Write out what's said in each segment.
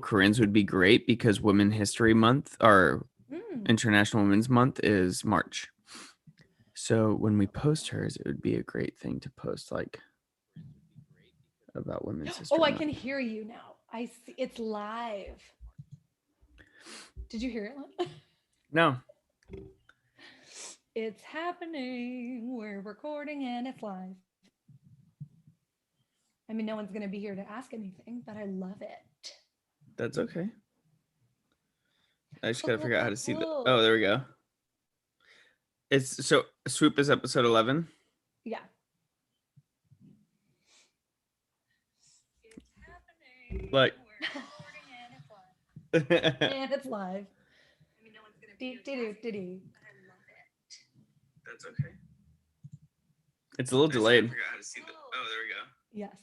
Corinne's would be great because Women History Month or International Women's Month is March. So when we post hers, it would be a great thing to post like about Women's History I Month. can hear you now. I see it's live. Did you hear it? No. It's happening. We're recording and it's live. I mean, no one's going to be here to ask anything, but I love it. That's okay. I just got to figure out how to see the... Oh, there we go. It's so Swoop is episode 11. Yeah. It's happening. Like... We're recording and it's live. I mean, no one's going to be here to ask anything, but I love it. That's okay. It's a little delayed. I figure out how to see the... Oh, there we go. Yes.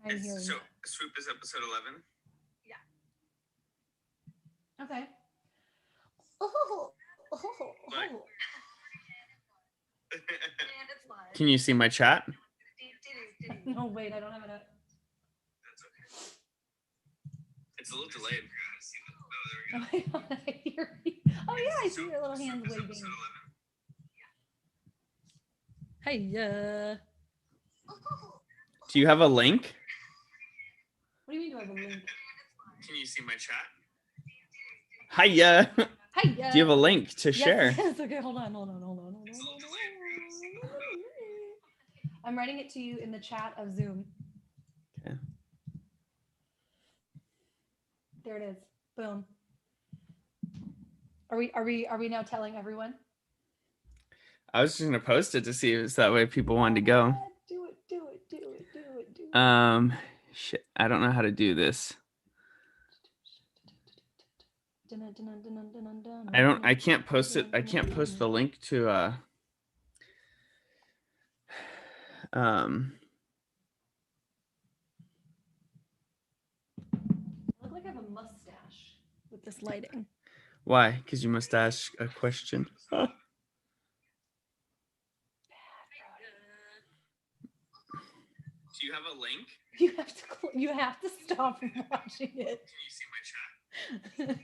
I'm hearing so Swoop is episode 11. Yeah. Okay. Oh. Like... And it's live. Can you see my chat? No, wait, I don't have it up. That's okay. It's a little delayed. Oh my god, I hear you. Oh yeah, I see your little hands waving. Hey, Do you have a link? What do you mean, do I have a link? Can you see my chat? Hiya. Hiya. Do you have a link to share? Yes, okay, hold on. I'm writing it to you in the chat of Zoom. Okay. There it is. Boom. Are we now telling everyone? I was just gonna post it to see if it's that way people wanted to go. Do it. Shit, I don't know how to do this. I can't post it. I can't post the link to I look like I have a mustache with this lighting. Why? Because you must ask a question. Do you have a link? You have to stop watching it. Can you see my chat?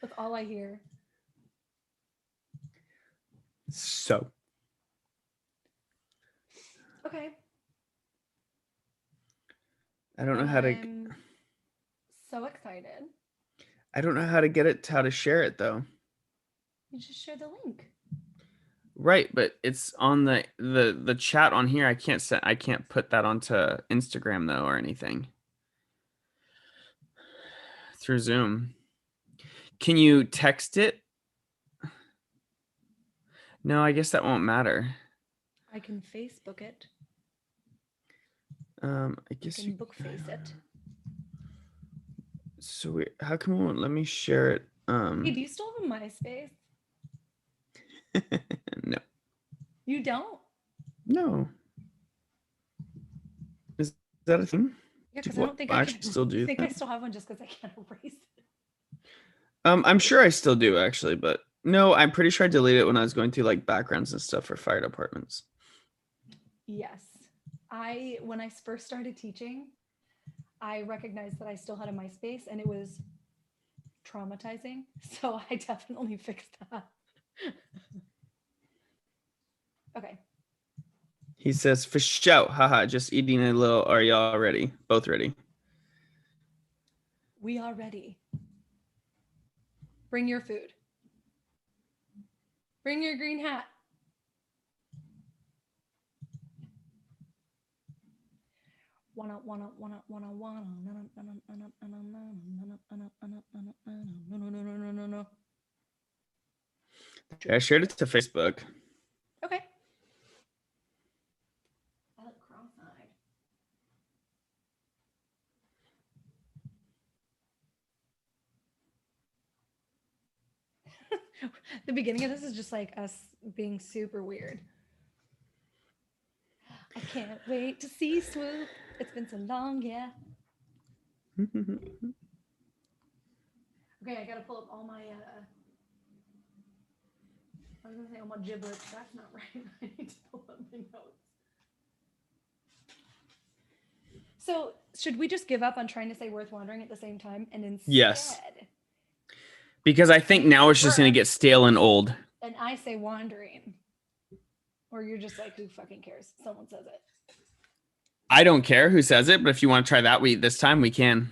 That's all I hear. So. Okay. I don't know how to. I'm so excited. I don't know how to get it. How to share it though. You just share the link. Right, but it's on the chat on here. I can't put that onto Instagram though or anything. Through Zoom. Can you text it? No, I guess that won't matter. I can Facebook it. I guess you can book face it. So how come it won't let me share it? Hey, do you still have a MySpace? No. You don't? No. Is that a thing? Yeah, because I don't think I can still do. I think I still have one just because I can't erase it. I'm sure I still do actually, but no, I'm pretty sure I deleted it when I was going through like backgrounds and stuff for fire departments. Yes. When I first started teaching, I recognized that I still had a MySpace and it was traumatizing. So I definitely fixed that. Okay. He says, for show, haha, just eating a little. Are y'all ready? Both ready? We are ready. Bring your food. Bring your green hat. Wanna. No. I shared it to Facebook. Okay. I look cross-eyed. The beginning of this is just like us being super weird. I can't wait to see Swoop. It's been so long, yeah. Okay, I gotta pull up all my I was gonna say all my gibberish. That's not right. I need to pull up my notes. So should we just give up on trying to say worth wandering at the same time and instead? Yes. Because I think now it's just going to get stale and old. And I say wandering. Or you're just like, who fucking cares? Someone says it. I don't care who says it, but if you want to try that this time, we can.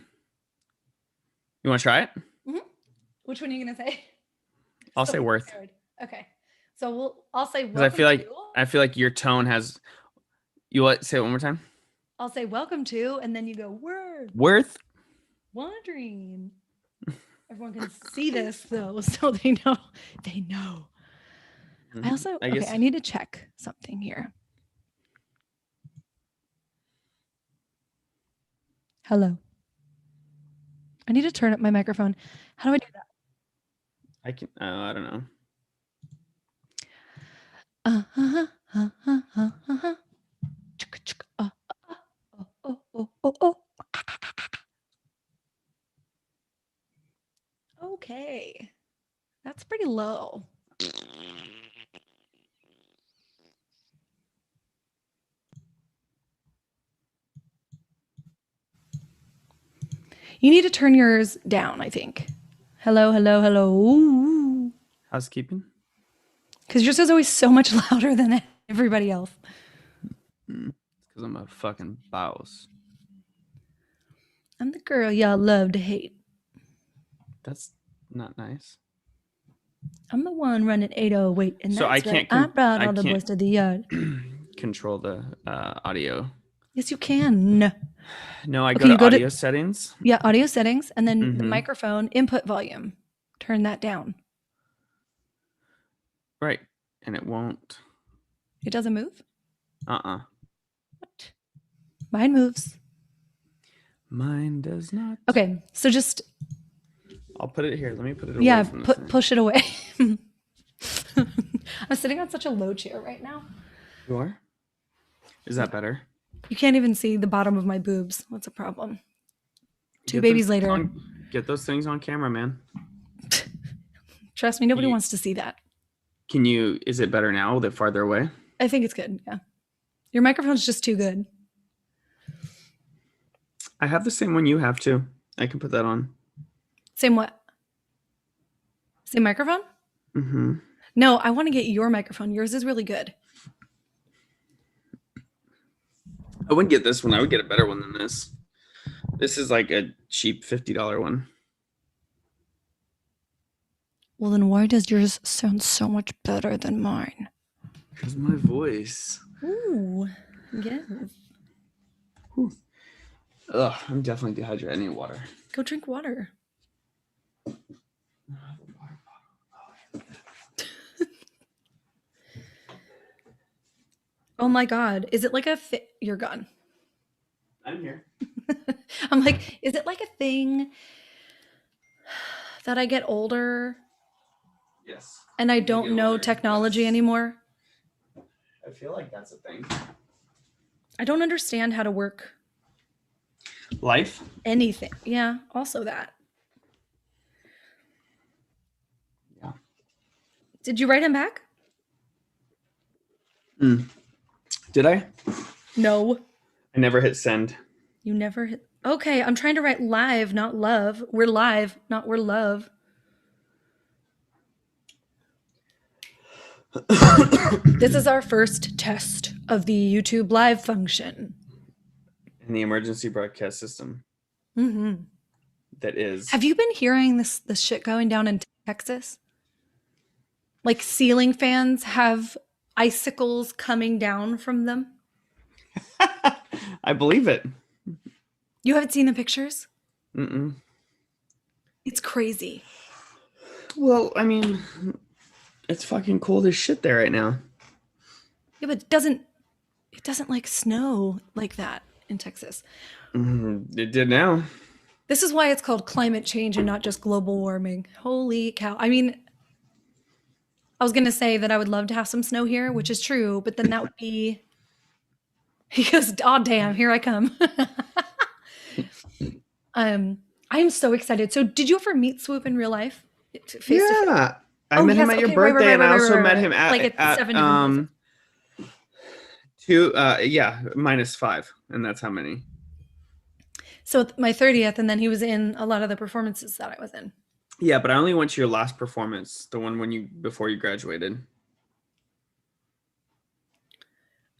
You want to try it? Mm-hmm. Which one are you going to say? I'll say worth. Scared. Okay. So I'll say welcome. Because I feel like your tone has. You what? Say it one more time. I'll say welcome to, and then you go worth wandering. Everyone can see this though, so they know. They know. Mm-hmm. I need to check something here. Hello. I need to turn up my microphone. How do I do that? I can. I don't know. Okay. That's pretty low. You need to turn yours down, I think. Hello, hello, hello. Ooh. Housekeeping? Because yours is always so much louder than everybody else. It's because I'm a fucking boss. I'm the girl y'all love to hate. That's not nice. I'm the one running 808, and so that's I brought all the boys to the yard. Control the audio. Yes, you can. No, I go to audio settings. Yeah, audio settings, and then the microphone input volume. Turn that down. Right, and it won't. It doesn't move? What? Mine moves. Mine does not. Okay, so just... I'll put it here. Let me put it away from this thing. Push it away. I'm sitting on such a low chair right now. You are? Is that better? You can't even see the bottom of my boobs. What's the problem? Two babies later. Get those things on camera, man. Trust me, nobody wants to see that. Is it better now that farther away? I think it's good, yeah. Your microphone's just too good. I have the same one you have too. I can put that on. Same what? Same microphone? Mm-hmm. No, I want to get your microphone. Yours is really good. I wouldn't get this one. I would get a better one than this. This is like a cheap $50 one. Well, then why does yours sound so much better than mine? Because my voice. Ooh, yes. Ooh. Ugh, I'm definitely dehydrated. I need water. Go drink water. Oh my God. Is it like you're gone. I'm here. I'm like, is it like a thing that I get older? Yes. And I don't know technology anymore? I feel like that's a thing. I don't understand how to work. Life? Anything. Yeah, also that. Yeah. Did you write him back? Did I? No. I never hit send. You never hit... Okay, I'm trying to write live, not love. We're live, not we're love. This is our first test of the YouTube live function. In the emergency broadcast system. Mm-hmm. That is... Have you been hearing this shit going down in Texas? Like ceiling fans have icicles coming down from them? I believe it. You haven't seen the pictures? Mm-mm. It's crazy. Well, I mean, it's fucking cold as shit there right now. Yeah, but it doesn't like snow like that in Texas. It did now. This is why it's called climate change and not just global warming. Holy cow. I mean, I was going to say that I would love to have some snow here, which is true, but then that would be... He goes, oh, damn, here I come. I'm so excited. So did you ever meet Swoop in real life? Yeah. I met him at your birthday, and I also met him at 7 -2, -5, and that's how many. So my 30th, and then he was in a lot of the performances that I was in. Yeah, but I only went to your last performance, the one before you graduated.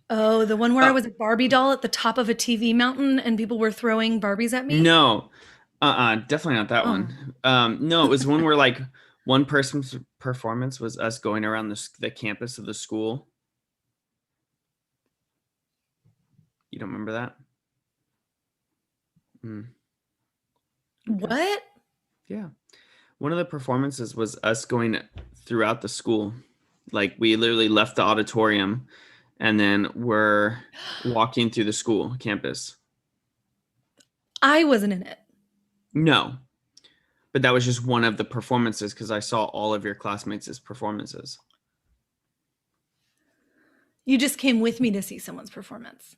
Oh, the one where I was a Barbie doll at the top of a TV mountain and people were throwing Barbies at me? No, definitely not that Oh. one. No, it was one where like one person's performance was us going around the campus of the school. You don't remember that? Okay. What? Yeah. One of the performances was us going throughout the school. Like we literally left the auditorium and then we're walking through the school campus. I wasn't in it. No. But that was just one of the performances because I saw all of your classmates' performances. You just came with me to see someone's performance.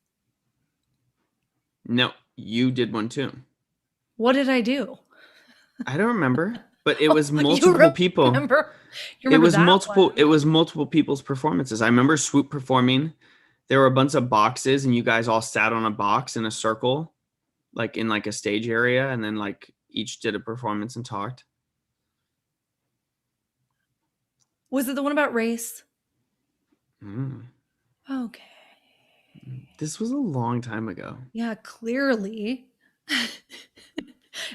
No, you did one too. What did I do? I don't remember, but it was multiple people. It was multiple. One. It was multiple people's performances. I remember Swoop performing. There were a bunch of boxes, and you guys all sat on a box in a circle, like in like a stage area, and then like each did a performance and talked. Was it the one about race? Okay. This was a long time ago. Yeah, clearly.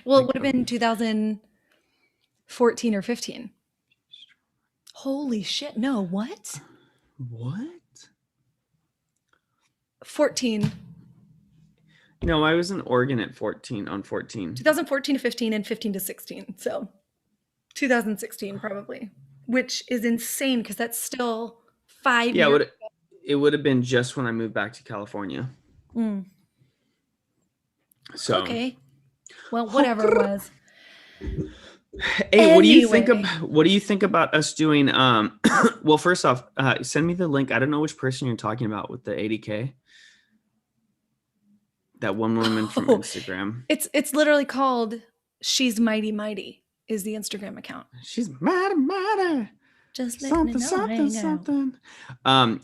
Well, it would have been 2014 or 15. Holy shit. No, what? What? 14. No, I was in Oregon at 14. 2014 to 15 and 15 to 16. So 2016 probably, which is insane because that's still 5 years. Yeah, it would have been just when I moved back to California. So okay. Well, whatever it was. Hey, anyway. What do you think about us doing well, first off, send me the link. I don't know which person you're talking about with the 80K. That one woman from Instagram. It's literally called She's Mighty Mighty is the Instagram account. She's mighty mighty. Just something.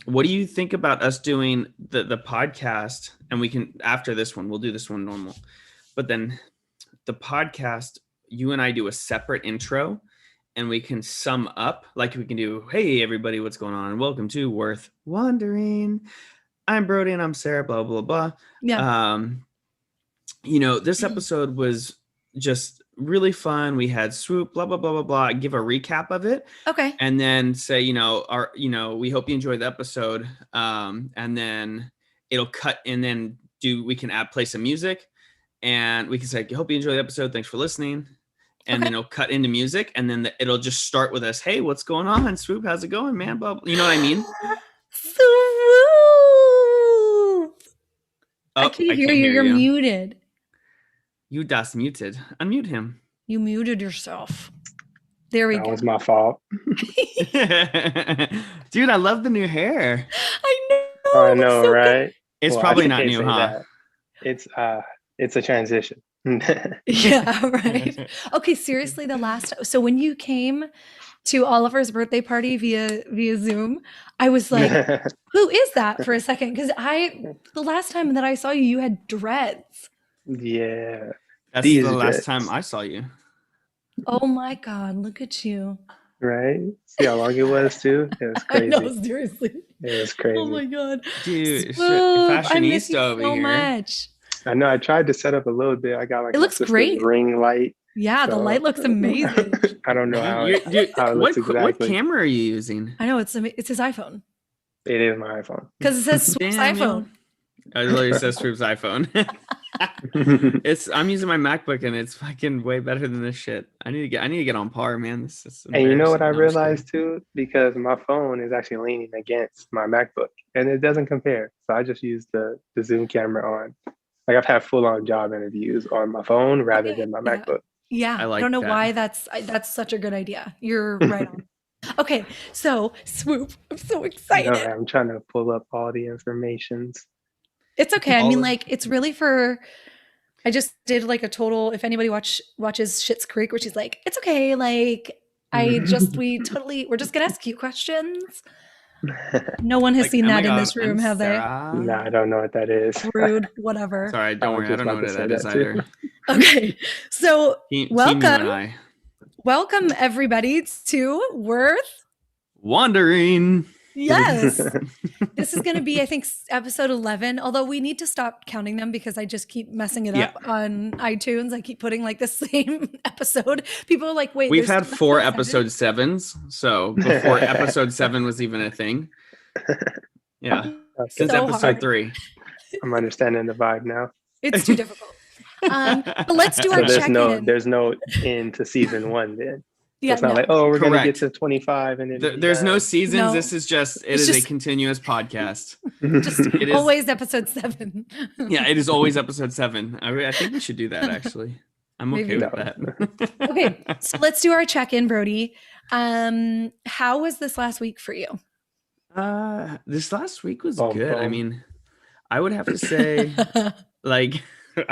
What do you think about us doing the podcast? And we can, after this one, we'll do this one normal. But then the podcast, you and I do a separate intro and we can sum up, like we can do, hey, everybody, what's going on? Welcome to Worth Wondering. I'm Brody and I'm Sarah, blah, blah, blah. Yeah. This episode was just really fun. We had Swoop, blah, blah, blah, blah, blah. Give a recap of it. Okay. And then say, we hope you enjoyed the episode. And then it'll cut and then we can play some music and we can say, hope you enjoyed the episode. Thanks for listening. And then it'll cut into music and then it'll just start with us. Hey, what's going on? Swoop, how's it going, man? Blah, blah. You know what I mean? Swoop! I can't hear you. You're muted. You das muted. Unmute him. You muted yourself. There we go. That was my fault. Dude, I love the new hair. I know, right? Good. It's probably not new, huh? It's a transition. Yeah, right. Okay, seriously, so when you came to Oliver's birthday party via Zoom, I was like, who is that for a second? Because the last time that I saw you, you had dreads. Yeah. That's the last time I saw you. Oh my God, look at you. Right? See how long it was too? It was crazy. I know, seriously. It was crazy. Oh my God. Dude, fashionista over so here. Much. I know, I tried to set up a little bit. I got like it looks great. Ring light. Yeah, the light looks amazing. I don't know how it looks exactly. What camera are you using? I know, it's his iPhone. It is my iPhone. Because it says Swoop's iPhone. It literally says Swoop's iPhone. I'm using my MacBook and it's fucking way better than this shit. I need to get on par, man. This is and you know what I realized too? Because my phone is actually leaning against my MacBook and it doesn't compare. So I just use the Zoom camera on. Like I've had full-on job interviews on my phone rather than my MacBook. Yeah, I don't know why that's such a good idea. You're right on. Okay, so Swoop, I'm so excited. I'm trying to pull up all the informations. It's okay. I mean, like, it's really I just did like a total, if anybody watches Schitt's Creek, where she's like, it's okay. Like, we're just going to ask you questions. No one has Like, seen oh my that in God, this room, I'm have they? Sarah. No, I don't know what that is. Rude, whatever. Sorry, don't worry. I just don't know about what to say that is that too. either. Okay, so Team you welcome, and I. welcome everybody to Worth. Wandering. Yes, this is going to be, I think, episode 11. Although we need to stop counting them because I just keep messing it up on iTunes. I keep putting like the same episode. People are like, "Wait, We've there's had 4 episode 7s, so before episode 7 was even a thing. Yeah, Okay. since So episode hard. 3. I'm understanding the vibe now. It's too difficult." But let's do So our check-in. there's no end to season 1 then. So Yeah, it's not no. like, oh, we're gonna get Correct. to 25 and then There's no done. seasons. No. This is just It's is a just- continuous podcast. Just It is always episode 7. Yeah, it is always episode 7. I think we should do that actually. I'm okay Maybe. with that. Okay, so let's do our check-in, Brody. How was this last week for you? This last week was Boom, good. I boom. mean, I would have to say, like,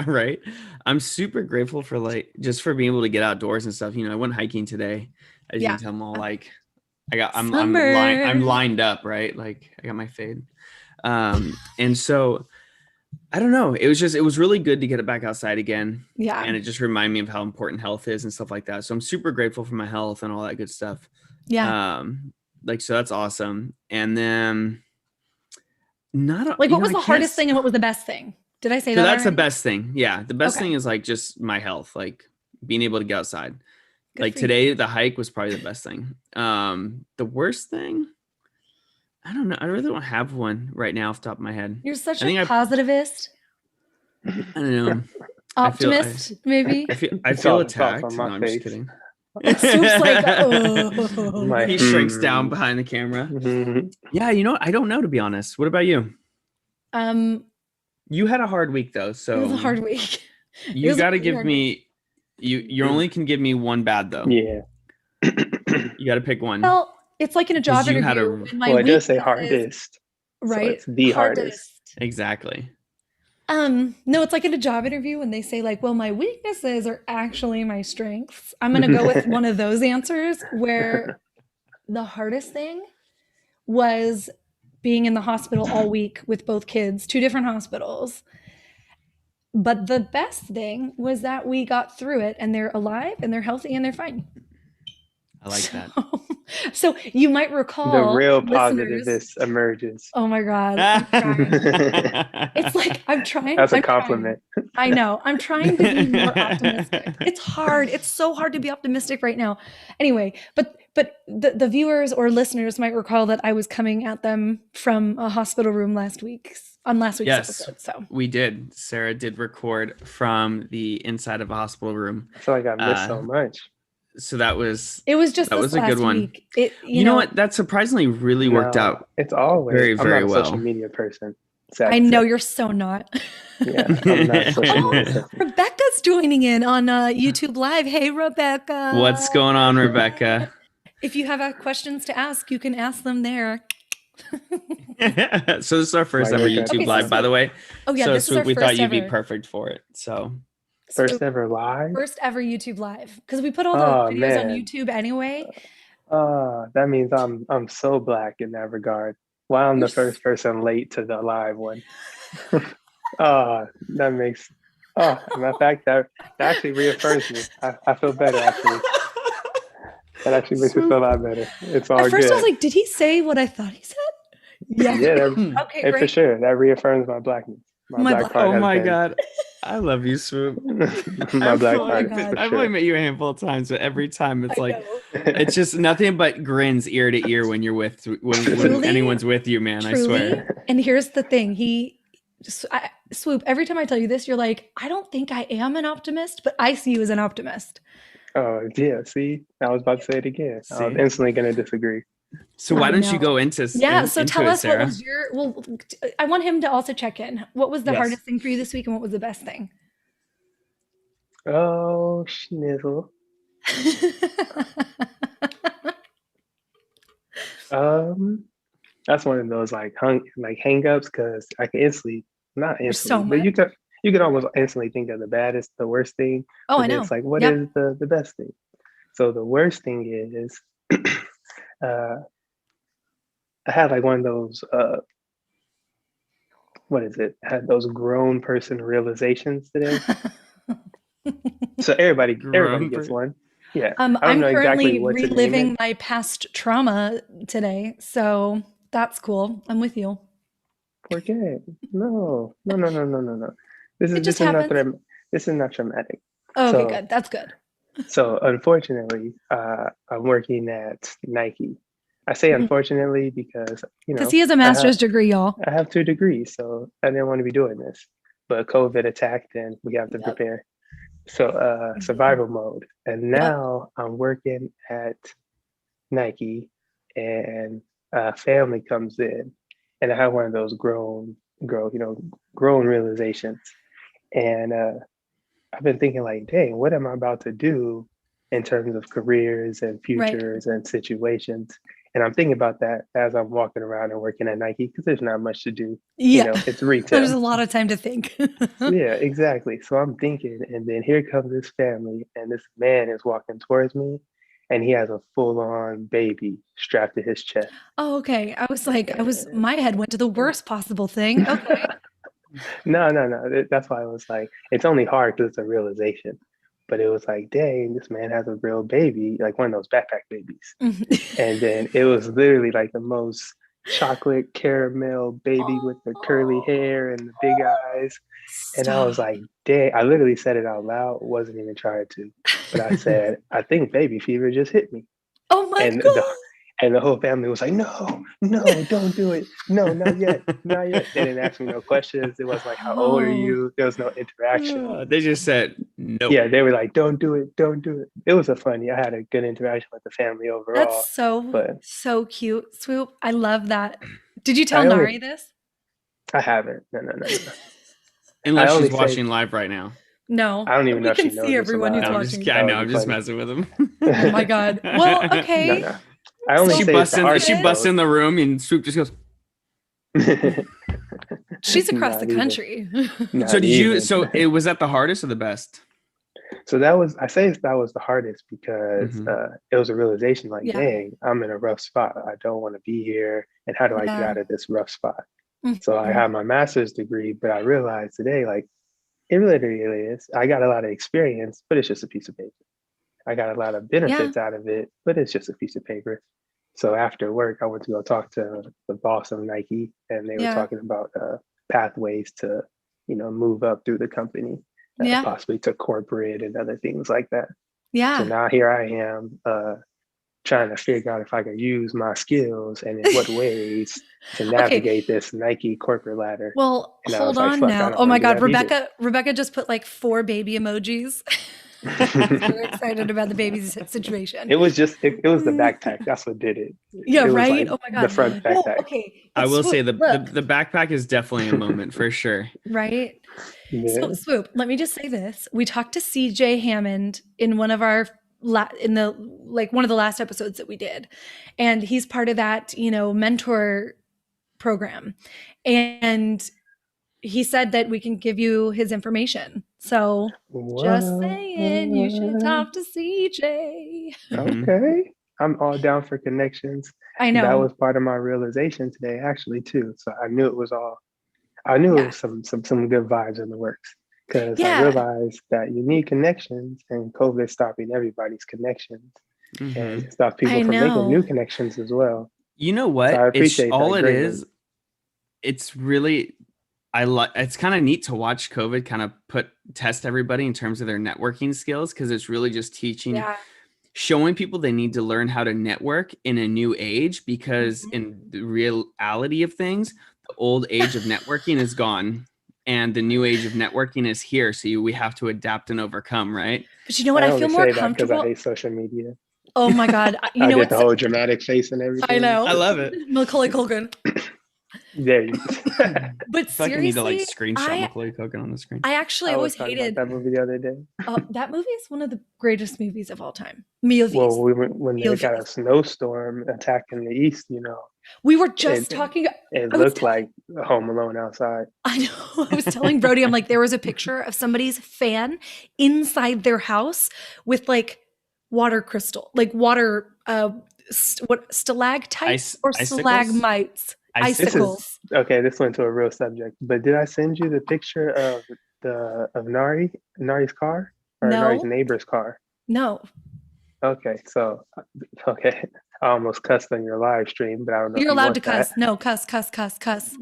right. I'm super grateful for just for being able to get outdoors and stuff. You know, I went hiking today. As you Yeah. can tell, I'm all like, I'm Sunburn. lined up, right? Like I got my fade. And so I don't know. It was really good to get it back outside again. Yeah. And it just reminded me of how important health is and stuff like that. So I'm super grateful for my health and all that good stuff. Yeah. So that's awesome. And then What was the hardest thing and what was the best thing? Did I say that? So that's the already? best thing. Yeah. The best Okay. thing is like just my health, like being able to get outside. Good Like for today, the hike was probably the best thing. The worst thing, I don't know. I really don't have one right now off the top of my head. You're such I think a positivist, I don't know. optimist, maybe. I feel It's all attacked. on No, my I'm just face. kidding. Swoop's like, oh. My- He shrinks down behind the camera. Mhm. Yeah, I don't know, to be honest. What about you? You had a hard week though, so It was a hard week. you was a got to really give hard me. You only can give me one bad though. Yeah. You got to pick one. Well, it's like in a job 'Cause you had interview. a- and my Well, it does say weakness is- hardest. right? So it's the hardest. Exactly. No, it's like in a job interview when they say like, well, my weaknesses are actually my strengths. I'm going to go with one of those answers where the hardest thing was being in the hospital all week with both kids, 2 different hospitals. But the best thing was that we got through it and they're alive and they're healthy and they're fine. I like that. So you might recall The real listeners- positiveness emerges. Oh my God. I'm trying. That's It's like I'm trying. a I'm trying. compliment. I know. I'm trying to be more optimistic. It's hard. It's so hard to be optimistic right now. Anyway, but the viewers or listeners might recall that I was coming at them from a hospital room last week's Yes. episode. So We did. Sarah did record from the inside of a hospital room. I feel like I missed so much. So that was it was just That this was a last good one. week. It you know what? That surprisingly really worked No, out. It's always very, I'm very not a well. social media person. Sad I to know say. you're so not. Yeah, I'm not a social Oh, media person. Rebecca's joining in on YouTube Live. Hey, Rebecca. What's going on, Rebecca? If you have questions to ask, you can ask them there. So this is our first Like, ever okay. YouTube Okay, live, so- by the way. Oh yeah, so this is our we first thought you'd be ever. perfect for it. So First ever live? First ever YouTube Live because we put all the Oh, videos on man. YouTube anyway. That means I'm so black in that regard. Why I'm the You're first person late to the live one. That makes matter of fact that actually reaffirms me. I feel better actually. That actually makes me feel a lot better. It's all At first, good. I was like, "Did he say what I thought he said?" Yeah. yeah, that, Okay, and for great. sure that reaffirms my blackness. My black black- card oh has my been- god. I love you, Swoop. my black Oh my card. God. for I've sure. only met you a handful of times, but every time it's I like know. it's just nothing but grins ear to ear when you're when Truly? anyone's with you, man. I Truly. swear. And here's the thing: Swoop. Every time I tell you this, you're like, "I don't think I am an optimist, but I see you as an optimist." Oh yeah, see, I was about to say it again. I was See? instantly going to disagree. So why I don't you know. go into Yeah. So into tell it, us Sarah? what was your. Well, I want him to also check in. What was the Yes. hardest thing for you this week, and what was the best thing? Oh, schnizzle. That's one of those like hang-ups because I can instantly, not There's instantly, so but much. you can almost instantly think of the baddest, the worst thing. Oh, but I then know. It's like, what Yep. is the best thing? So the worst thing is I had like one of those what is it? I had those grown person realizations today. So everybody Grown gets per- one. Yeah. I don't I'm know exactly currently what to name it. reliving my past trauma today, so that's cool. I'm with you. Okay. No, no, no, no, no, no, no. This It is just this is not happens. this is not traumatic. Oh, okay, So good. That's good. unfortunately, I'm working at Nike. I say unfortunately because, Because he has a I have master's degree, y'all. I have 2 degrees, so I didn't want to be doing this. But COVID attacked and we have to Yep. prepare. So Mhm. survival mode. And Yep. now I'm working at Nike and family comes in and I have one of those grown realizations. And I've been thinking like, dang, what am I about to do in terms of careers and Right. futures and situations? And I'm thinking about that as I'm walking around and working at Nike because there's not much to do. Yeah. It's There's retail. a lot of time to think. Yeah, exactly. So I'm thinking, and then here comes this family, and this man is walking towards me, and he has a full-on baby strapped to his chest. Oh, okay. And My head went to the worst possible thing. Okay. no, no, no. That's why I was like, it's only hard because it's a realization. But it was like, dang, this man has a real baby, like one of those backpack babies. And then it was literally like the most chocolate caramel baby with the curly Oh, hair and the big eyes. And I was stop. like, dang, I literally said it out loud, wasn't even trying to. But I said, I think baby fever just hit me. Oh my And the whole family was like, no, no, don't do it. No, not yet, not yet. They didn't ask me no questions. It was like, how old are God. you? There was no interaction. They just said no. Yeah, they were like, don't do it, don't do it. It was I had a good interaction with the family That's overall. so, But so cute. Swoop. I love that. Did you tell I only, Nari this? I haven't. No, no, no, no, no. I Unless only she's say, watching live right now. No, I don't even we know if can she see knows it's everyone who's No, alive. I'm just watching. I That know, would be I'm just funny. messing with him. Oh my God. Well, No, okay. no. I only So She say it's busts the in hardest she busts though. in the room and Swoop just goes, she's across the Not even. country. so Not did you even. so it was that the hardest or the best? So that was the hardest because Mm-hmm. it was a realization like, Yeah. dang, I'm in a rough spot. I don't want to be here. And how do I get Yeah. out of this rough spot? So I Mhm. have my master's degree, but I realized today, like, it really is. I got a lot of experience, but it's just a piece of paper. I got a lot of Yeah. benefits out of it, but it's just a piece of paper. So after work, I went to go talk to the boss of Nike, and they were Yeah. talking about pathways to, move up through the company, Yeah. possibly to corporate and other things like that. So Yeah. now here I am trying to figure out if I can use my skills and in what ways to Okay. navigate this Nike corporate ladder. Well, And I hold was like, on fuck, I now. don't Oh want my to do God. that either. Rebecca just put like 4 baby emojis. She's very excited about the baby situation. it was the backpack. That's what did it. Yeah, It was right? like Oh my the God. front Well, backpack. okay. I But will say Swoop, look, the backpack is definitely a moment for sure. right? Yeah. So Swoop, let me just say this. We talked to CJ Hammond in one of our in the like one of the last episodes that we did. And he's part of that, mentor program. And he said that we can give you his information. So just saying, you should What? talk to CJ. Mm-hmm. Okay. I'm all down for connections. I That know. was part of my realization today, actually, too. So I knew it Yeah. was some good vibes in the works because I Yeah. realized that you need connections and COVID stopping everybody's connections and Mm-hmm. it stopped people I from making new know. connections as well. You know So what? I It's appreciate all that it greatly. is. It's really it's kind of neat to watch COVID kind of test everybody in terms of their networking skills because it's really just teaching, Yeah. showing people they need to learn how to network in a new age because Mhm. in the reality of things, the old age of networking is gone and the new age of networking is here. So we have to adapt and overcome, right? But you know what? I I only feel more say that because I comfortable. hate social media. Oh my God. You I know did what? the whole dramatic face and I everything. I know. love it. Macaulay Culkin. There you go. But I feel like I need to like seriously, screenshot Macaulay Culkin on the screen. I actually I was always talking about hated that movie the other day. that movie is one of the greatest movies of all time. Well, Movies. when they got a Movies. snowstorm attacking the east, We were just it talking. it I was looked like Home Alone outside. I know. I was telling Brody, I'm like, there was a picture of somebody's fan inside their house with like water crystal, like water what stalactites or Icicles? stalagmites? Icicles. This is Icicles. okay. This went to a real subject, but did I send you the picture of Nari's car or Nari's No, neighbor's car? no. Okay, so okay, I almost cussed on your live stream, but I don't know if You're you allowed to want that. cuss. No, cuss, cuss, cuss, cuss.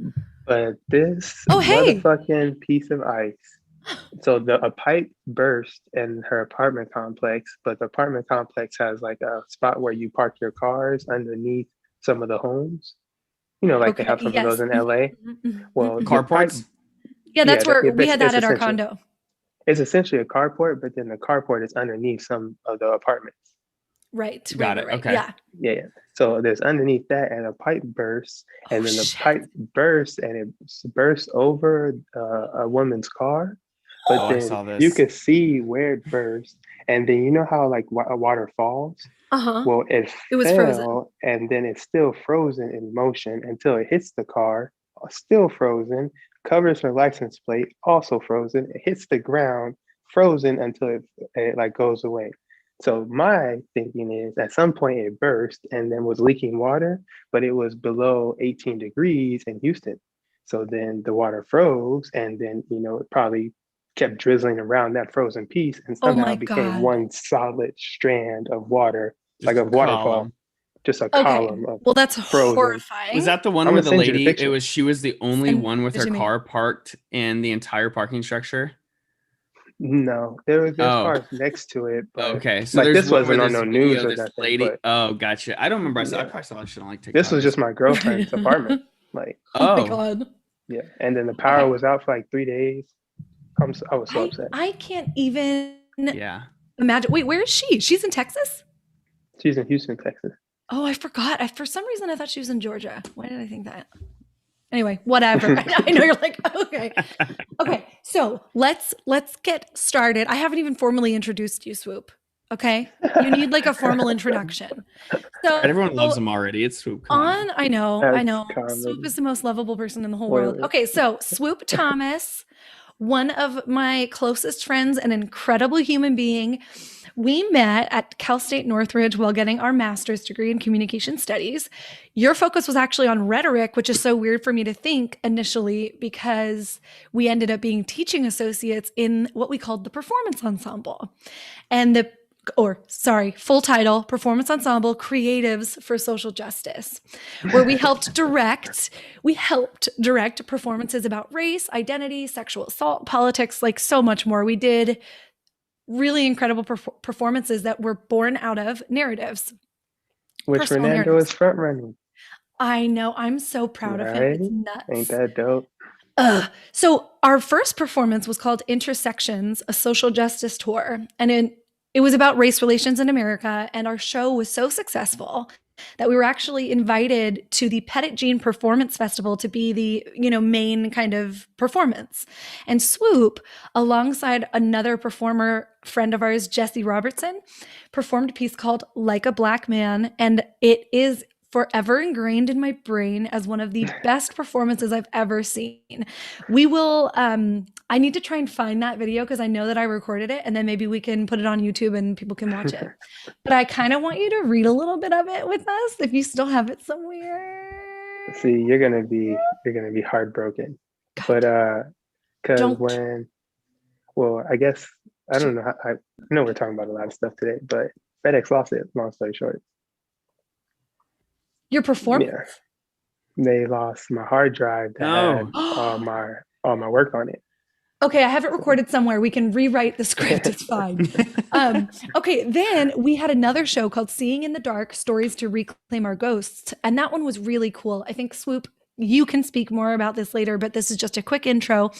But this Oh, hey. motherfucking piece of ice. So a pipe burst in her apartment complex, but the apartment complex has like a spot where you park your cars underneath some of the homes. You know, like they Okay. have some of Yes. those in LA. Well, the pipe, Carports? Yeah, that's where we it's, had that it's at our essentially condo. it's essentially a carport, but then the carport is underneath some of the apartments. Right. Got it. Right. Okay. Yeah. Yeah. So there's underneath that, and a pipe bursts, and Oh, then the shit. pipe bursts, and it bursts over a woman's car. But Oh, I then saw you this. could see where it burst, and then you know how like water falls. Uh-huh. Well, it was fell, frozen. and then it's still frozen in motion until it hits the car, still frozen, covers her license plate, also frozen. It hits the ground, frozen until it like goes away. So my thinking is at some point it burst and then was leaking water, but it was below 18 degrees in Houston. So then the water froze, and then it probably kept drizzling around that frozen piece and Oh somehow my became God. one solid strand of water, like Just a a waterfall, column. just a Okay. column of Well, that's frozen. horrifying. Was that the one I'm where gonna the send you the lady, picture. she was the only Send one with it her to me. car parked in the entire parking structure? No, there's Oh, cars next to it, but okay. So like there's this one where wasn't on there's no a news video, or this nothing, lady. but Oh, gotcha. I don't remember. I yeah, probably saw that shit on like this TikTok. was just my girlfriend's apartment. Like, Oh my Oh, God. yeah, and then the power Okay. was out for like 3 days. I was so upset. I can't even yeah. imagine. Wait, where is she? She's in Texas? She's in Houston, Texas. Oh, I forgot. For some reason, I thought she was in Georgia. Why did I think that? Anyway, whatever. I know you're like, okay. Okay. So let's get started. I haven't even formally introduced you, Swoop. Okay. You need like a formal introduction. So Everyone loves him already. It's Swoop. Come on. I know. That's Swoop comedy. is the most lovable person in the whole Wait, world. wait. Okay. So Swoop Thomas, one of my closest friends, an incredible human being. We met at Cal State Northridge while getting our master's degree in communication studies. Your focus was actually on rhetoric, which is so weird for me to think initially because we ended up being teaching associates in what we called the performance ensemble. And full title, Performance Ensemble Creatives for Social Justice, where we helped direct performances about race, identity, sexual assault, politics, like so much more. We did really incredible performances that were born out of narratives. Which Personal Fernando narratives. is front running. I know. I'm so proud of him. Right? It's nuts. Ain't that dope? So our first performance was called Intersections, a social justice tour. And it was about race relations in America. And our show was so successful that we were actually invited to the Pettit Jean Performance Festival to be the, main kind of performance. And Swoop, alongside another performer friend of ours, Jesse Robertson, performed a piece called Like a Black Man. And it is forever ingrained in my brain as one of the best performances I've ever seen. We will, I need to try and find that video because I know that I recorded it, and then maybe we can put it on YouTube and people can watch it. But I kind of want you to read a little bit of it with us if you still have it somewhere. See, you're gonna be heartbroken. God. But because I guess I don't know. I know we're talking about a lot of stuff today, but FedEx lost it. Long story short. Your performance? Yeah, they lost my hard drive that had all my work on it. Okay, I have it recorded somewhere. We can rewrite the script. It's fine. Okay, then we had another show called Seeing in the Dark, Stories to Reclaim Our Ghosts. And that one was really cool. I think, Swoop, you can speak more about this later, but this is just a quick intro.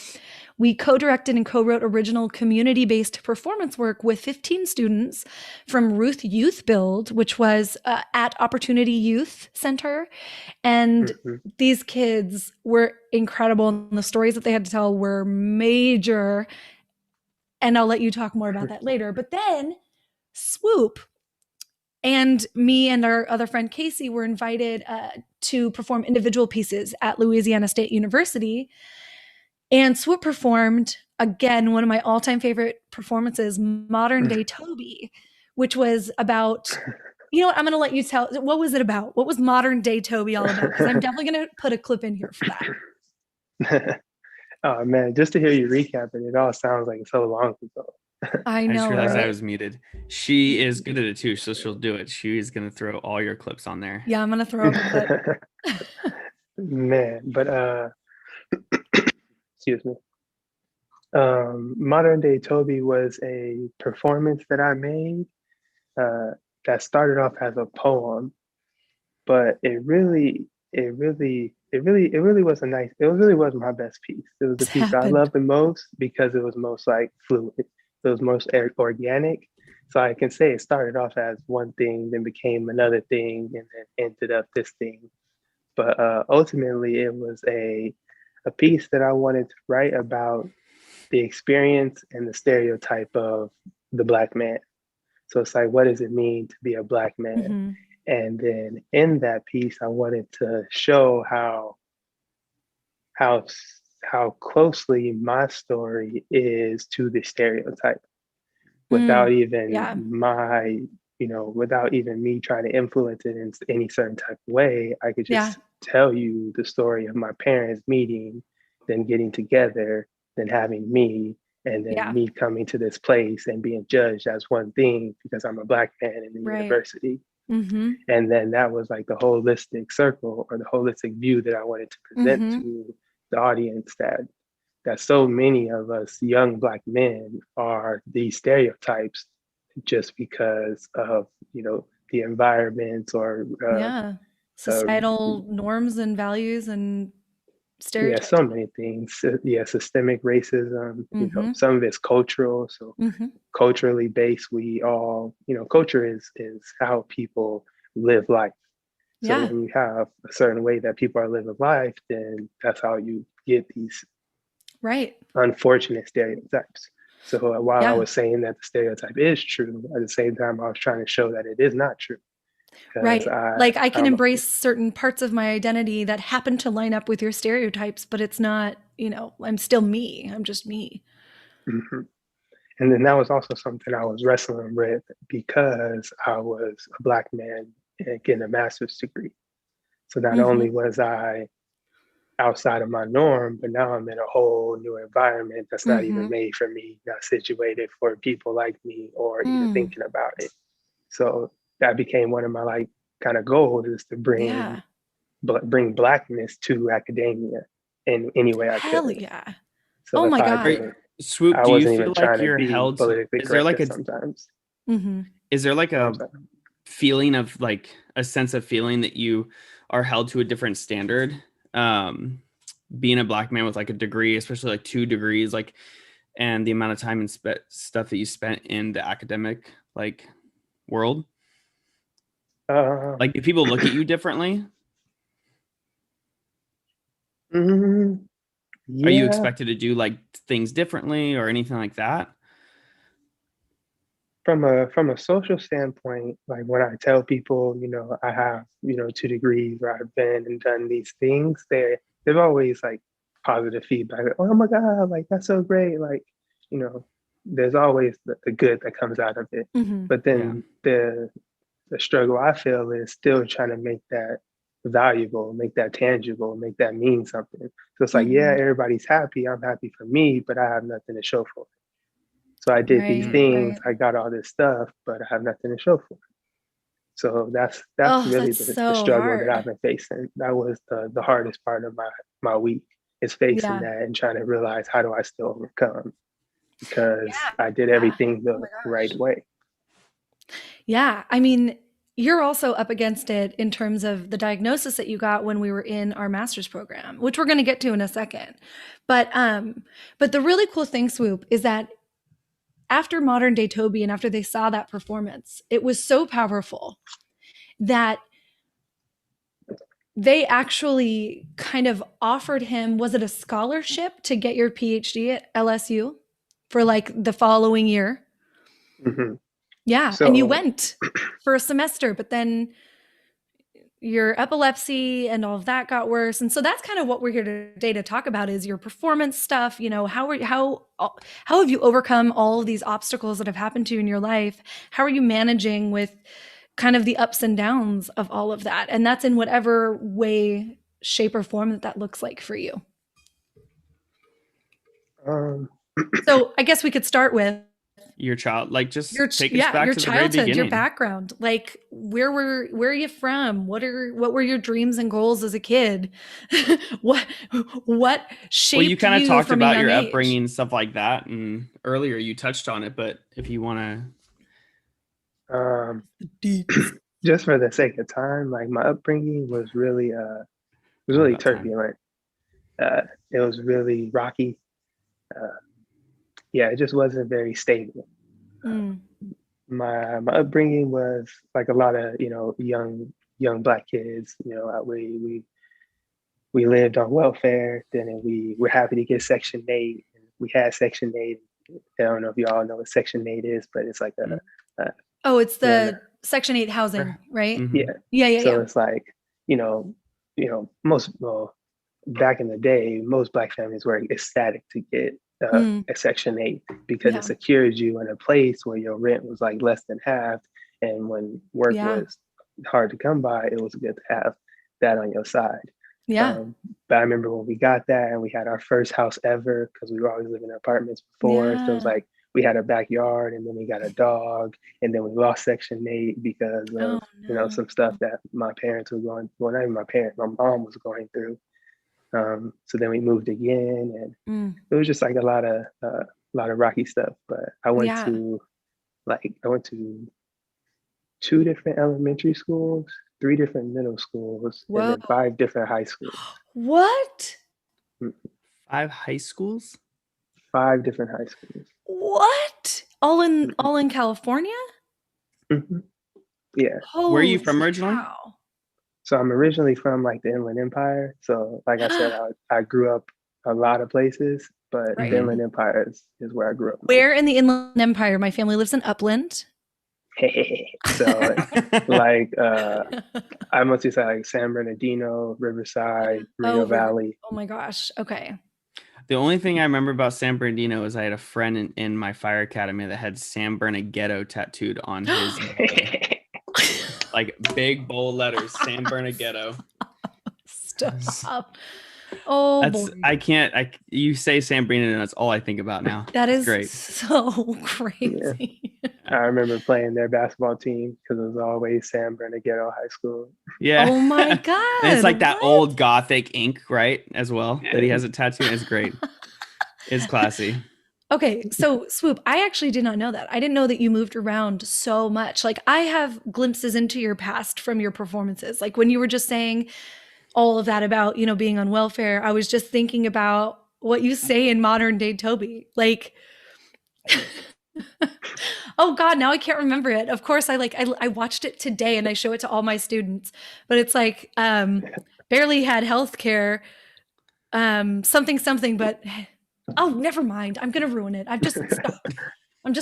We co-directed and co-wrote original community-based performance work with 15 students from Ruth Youth Build, which was at Opportunity Youth Center. And these kids were incredible. And the stories that they had to tell were major. And I'll let you talk more about that later. But then Swoop and me and our other friend Casey were invited to perform individual pieces at Louisiana State University. And Swoop performed, again, one of my all-time favorite performances, Modern Day Toby, which was about You know what? I'm going to let you tell. What was it about? What was modern day Toby all about? Because I'm definitely going to put a clip in here for that. Oh man, just to hear you recap it, it all sounds like so long ago. I I just know, realized I right? was muted. She is good at it too, so she'll do it. She is gonna throw all your clips on there. Yeah, I'm going to throw up a clip. Man, but excuse me. Modern Day Toby was a performance that I made that started off as a poem, but it really was really was my best piece. It was the It's piece I happened. loved the most because it was most like fluid. It was most organic. So I can say it started off as one thing, then became another thing, and then ended up this thing. But ultimately, it was a piece that I wanted to write about the experience and the stereotype of the Black man. So it's like, what does it mean to be a Black man? Mm-hmm. And then in that piece, I wanted to show how how closely my story is to the stereotype without even Yeah. without even me trying to influence it in any certain type of way. I could Yeah. just tell you the story of my parents meeting, then getting together, then having me, and then Yeah. me coming to this place and being judged as one thing because I'm a Black man in the Right. university. Mm-hmm. And then that was like the holistic circle or the holistic view that I wanted to present Mm-hmm. to the audience, that so many of us young Black men are these stereotypes just because of the environment or Yeah. uh, Societal norms and values and yeah, stereotypes. so many things. Yeah, systemic racism. Mm-hmm. Some of it's cultural. So Mm-hmm. culturally based, we all culture is how people live life. So Yeah. when you have a certain way that people are living life, then that's how you get these Right. unfortunate stereotypes. So while I Yeah. was saying that the stereotype is true, at the same time I was trying to show that it is not true because Right. Like I can I'm embrace certain parts of my identity that happen to line up with your stereotypes, but it's not, I'm still me. I'm just me. mhm. And then that was also something I was wrestling with because I was a Black man and getting a master's degree. So not Mm-hmm. only was I outside of my norm, but now I'm in a whole new environment that's not even Mm-hmm. made for me, not situated for people like me or even Mm. thinking about it. So that became one of my like kind of goals is to Yeah. bring Blackness to academia in any way I Hell could. yeah. So Oh if my I God. Right. didn't, Swoop, I do you wasn't even feel like trying to you're be held to, politically is there like correct a sometimes. Mm-hmm. is there like I'm a sorry. feeling of like a sense of feeling that you are held to a different standard? Being a Black man with like a degree, especially like 2 degrees, like, and the amount of time and stuff that you spent in the academic like world, like do people look at you differently? mm, Are you yeah, expected to do like things differently or anything like that? from a social standpoint, like when I tell people, I have 2 degrees or I've been and done these things, they've always like positive feedback. Like, oh my God, like that's so great. Like, you know, there's always the good that comes out of it. Mm-hmm. But Yeah. then the struggle I feel is still trying to make that valuable, make that tangible, make that mean something. So it's like, yeah, Mm-hmm. everybody's happy. I'm happy for me, but I have nothing to show for it. So I did these Right. things, Right. I got all this stuff, but I have nothing to show for it. So that's Oh, really that's the so struggle that I've hard. been facing. That was the hardest part of my week is facing Yeah. that and trying to realize how do I still overcome because Yeah. I did Yeah. everything Oh the my right gosh. way. Yeah. I mean, you're also up against it in terms of the diagnosis that you got when we were in our master's program, which we're going to get to in a second. But the really cool thing, Swoop, is that after modern day Toby and after they saw that performance, it was so powerful that they actually kind of offered him, was it a scholarship to get your PhD at LSU for like the following year? Hmm. Yeah. And you So went for a semester, but then your epilepsy and all of that got worse. And so that's kind of what we're here today to talk about is your performance stuff. How have you overcome all of these obstacles that have happened to you in your life? How are you managing with kind of the ups and downs of all of that. And that's in whatever way, shape, or form that looks like for you. So I guess we could start with your child, like just take us back your to the very childhood, beginning. your background. Like where are you from? What were your dreams and goals as a kid? what shaped well, you kind of talked about your age? upbringing, stuff like that, and earlier you touched on it, but if you want to just for the sake of time, like my upbringing was really turbulent. It was really rocky. It just wasn't very stable. My upbringing was like a lot of young Black kids. We lived on welfare. Then we were happy to get Section 8. We had Section 8. I don't know if you all know what Section 8 is, but it's like it's the Section 8 housing, right? Mm-hmm. Yeah. It's like back in the day, most Black families were ecstatic to get a Section 8 because it secured you in a place where your rent was like less than half, and when work was hard to come by, it was good to have that on your side. But I remember when we got that and we had our first house ever, because we were always living in apartments before. So it was like we had a backyard, and then we got a dog, and then we lost Section 8 because of some stuff that my parents were going. Well, not even my parents, my mom was going through. So then we moved again, and it was just like a lot of rocky stuff. But I went to 2 different elementary schools, 3 different middle schools, and then 5 different high schools. What? 5 high schools? 5 different high schools. What? All in California? Mm-hmm. Yeah. Where are you from originally? Wow. So I'm originally from like the Inland Empire. So like I said, I grew up a lot of places, but the Inland Empire is where I grew up. Where in the Inland Empire? My family lives in Upland. So like I mostly say like San Bernardino, Riverside, Rio Valley. Oh my gosh. Okay. The only thing I remember about San Bernardino is I had a friend in my fire academy that had San Bernardino tattooed on his like big bold letters, San Bernardino. Stop. Oh, you say San Bernardino, and that's all I think about now. That is great. So crazy. Yeah. I remember playing their basketball team because it was always San Bernardino High School. Yeah. Oh my God. And it's like that old Gothic ink, right? As well, that he has a tattoo. It's great. It's classy. Okay, so Swoop, I actually did not know that. I didn't know that you moved around so much. Like I have glimpses into your past from your performances. Like when you were just saying all of that about, being on welfare, I was just thinking about what you say in modern day Toby. Like, oh God, now I can't remember it. Of course, I watched it today and I show it to all my students, but it's like, barely had healthcare, something, but oh, never mind. I'm going to ruin it. I'm just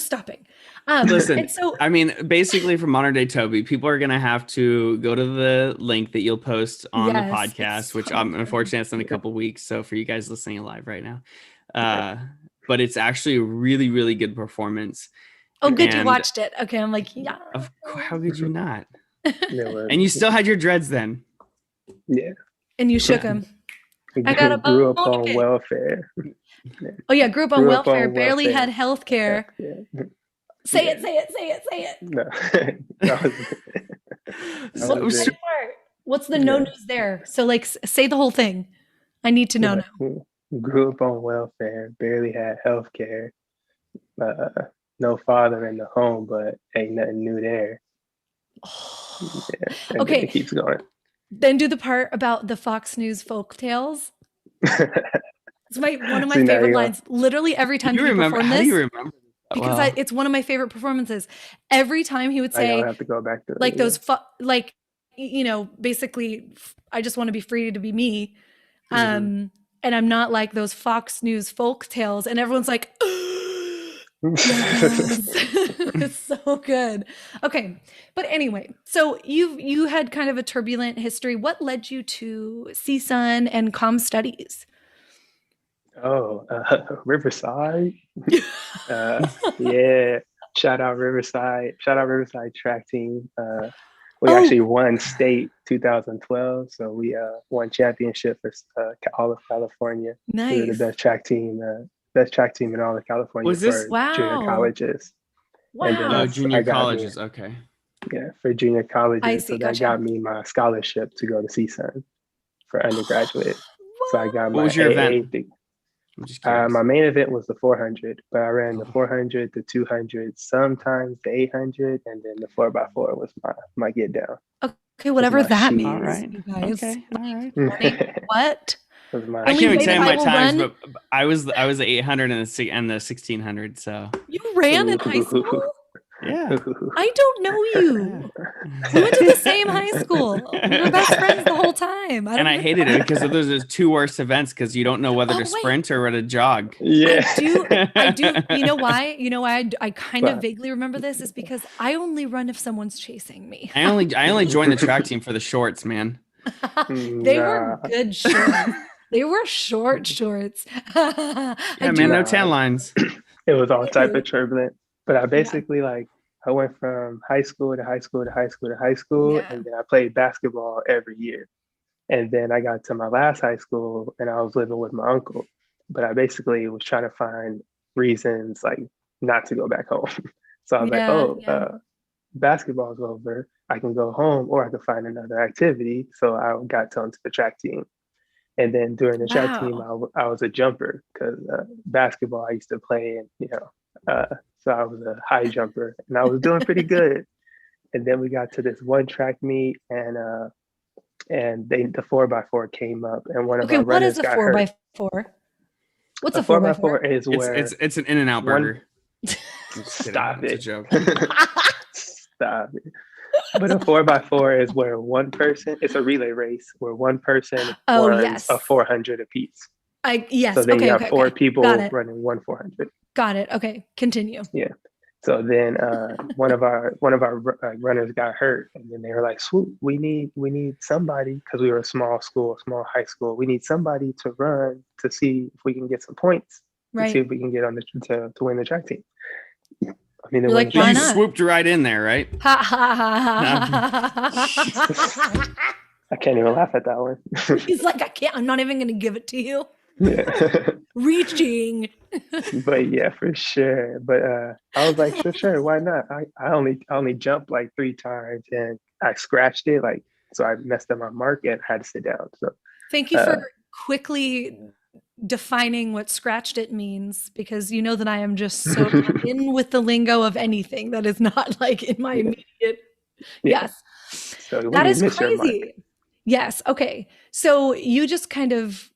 stopping. Listen, and so, I mean, basically for modern day Toby, people are going to have to go to the link that you'll post on the podcast, which unfortunately it's in a couple weeks. So for you guys listening live right now, but it's actually a really, really good performance. Oh, good. You watched it. Okay. I'm like, yeah. Of course, how could you not? And you still had your dreads then. Yeah. And you shook them. I grew up on welfare. Oh yeah, grew up on welfare, barely had health care. Yeah. Say it. No. What's the no news there? So like say the whole thing. I need to know now. Grew up on welfare, barely had health care. No father in the home, but ain't nothing new there. Okay. It keeps going. Then do the part about the Fox News folk tales. It's one of my favorite lines. Literally every time he performed this. How do you remember? Because it's one of my favorite performances. Every time he would say, I have to go back to like those, basically, I just want to be free to be me. And I'm not like those Fox News folk tales. And everyone's like, yes. It's so good. Okay. But anyway, so you had kind of a turbulent history. What led you to CSUN and comm studies? Oh, Riverside. Yeah. Shout out Riverside. Shout out Riverside track team. We Oh, actually won state 2012, so we won championship for all of California. We were the nice. best track team in all of California Was this- for junior Wow. colleges. And then Wow. Oh, I junior got colleges. Okay. for junior colleges. see, So that gotcha. got me my scholarship to go to CSUN for undergraduate. So I got What my was your AA. event? I'm just curious. My main event was the 400, but I ran the 400, the 200, sometimes the 800, and then the 4x4 was my get down. Okay, whatever my that sheet. means, All right. you guys. Okay. All right. What? Was my I Only can't even way tell you that my I will times, run- but I was the 800 and the 1600. So You ran in high school? yeah. I don't know you. We went to the same high school. We were best friends the whole time. And I hated it because those are the two worst events because you don't know whether to sprint or to jog. Yeah. I do. You know why? I kind of But- vaguely remember this is because I only run if someone's chasing me. I only joined the track team for the shorts, man. They were good shorts. They were shorts. Yeah, man, no tan lines. It was all type of turbulent. But I basically I went from high school to high school to high school to high school, Yeah. and then I played basketball every year. And then I got to my last high school, and I was living with my uncle. But I basically was trying to find reasons like not to go back home. So I was basketball's over. I can go home, or I can find another activity. So I got onto the track team. And then during the track team, I was a jumper because basketball I used to play, and so I was a high jumper, and I was doing pretty good. And then we got to this one track meet, and the 4x4 came up, and one of our what is runners a got hurt. 4x4? What's A a 4x4? 4x4 is where It's an In-N-Out burger. Stop It's it. a joke. Stop it. But a 4x4 is where one person, it's a relay race where one person runs a 400 apiece. Yes. So then you have four people Got it. running one 400. Got it. Okay. Continue. Yeah. So then one of our runners got hurt, and then they were like, "Swoop, we need somebody," because we were a small high school. We need somebody to run to see if we can get some points, to see if we can get on to win the track team. I mean, why You not? swooped right in there, right? Ha ha ha ha. I can't even laugh at that one. He's like, I can't. I'm not even going to give it to you. Yeah. Reaching. But yeah, for sure. But I was like, sure, why not? I only jumped like 3 times, and I scratched it, like, so I messed up my mark and had to sit down. So Thank you for quickly defining what scratched it means, because you know that I am just so in with the lingo of anything that is not like in my immediate. Yes. So That is crazy. Yes. Okay. So you just kind of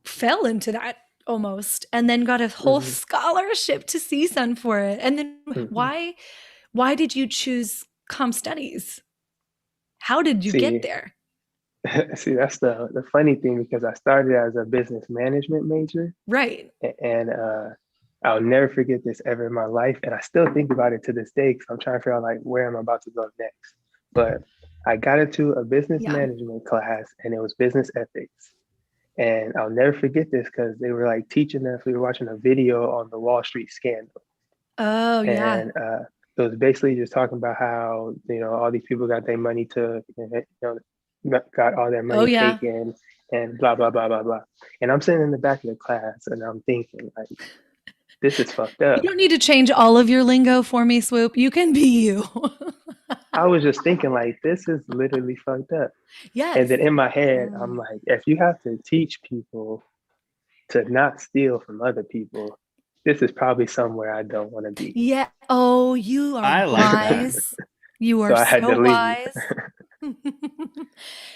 fell into that almost, and then got a whole scholarship to CSUN for it. And then why did you choose comm studies? How did you get there? See, that's the funny thing, because I started as a business management major. Right. And I'll never forget this ever in my life. And I still think about it to this day, because I'm trying to figure out like where I'm about to go next. But I got into a business management class, and it was business ethics. And I'll never forget this, because they were like teaching us, we were watching a video on the Wall Street scandal. Oh, yeah. And it was basically just talking about how, all these people got their money got all their money taken, and blah, blah, blah, blah, blah. And I'm sitting in the back of the class, and I'm thinking, like, this is fucked up. You don't need to change all of your lingo for me, Swoop. You can be you. I was just thinking, like, this is literally fucked up. Yes. And then in my head, I'm like, if you have to teach people to not steal from other people, this is probably somewhere I don't want to be. Yeah. Oh, you are wise. You are so wise.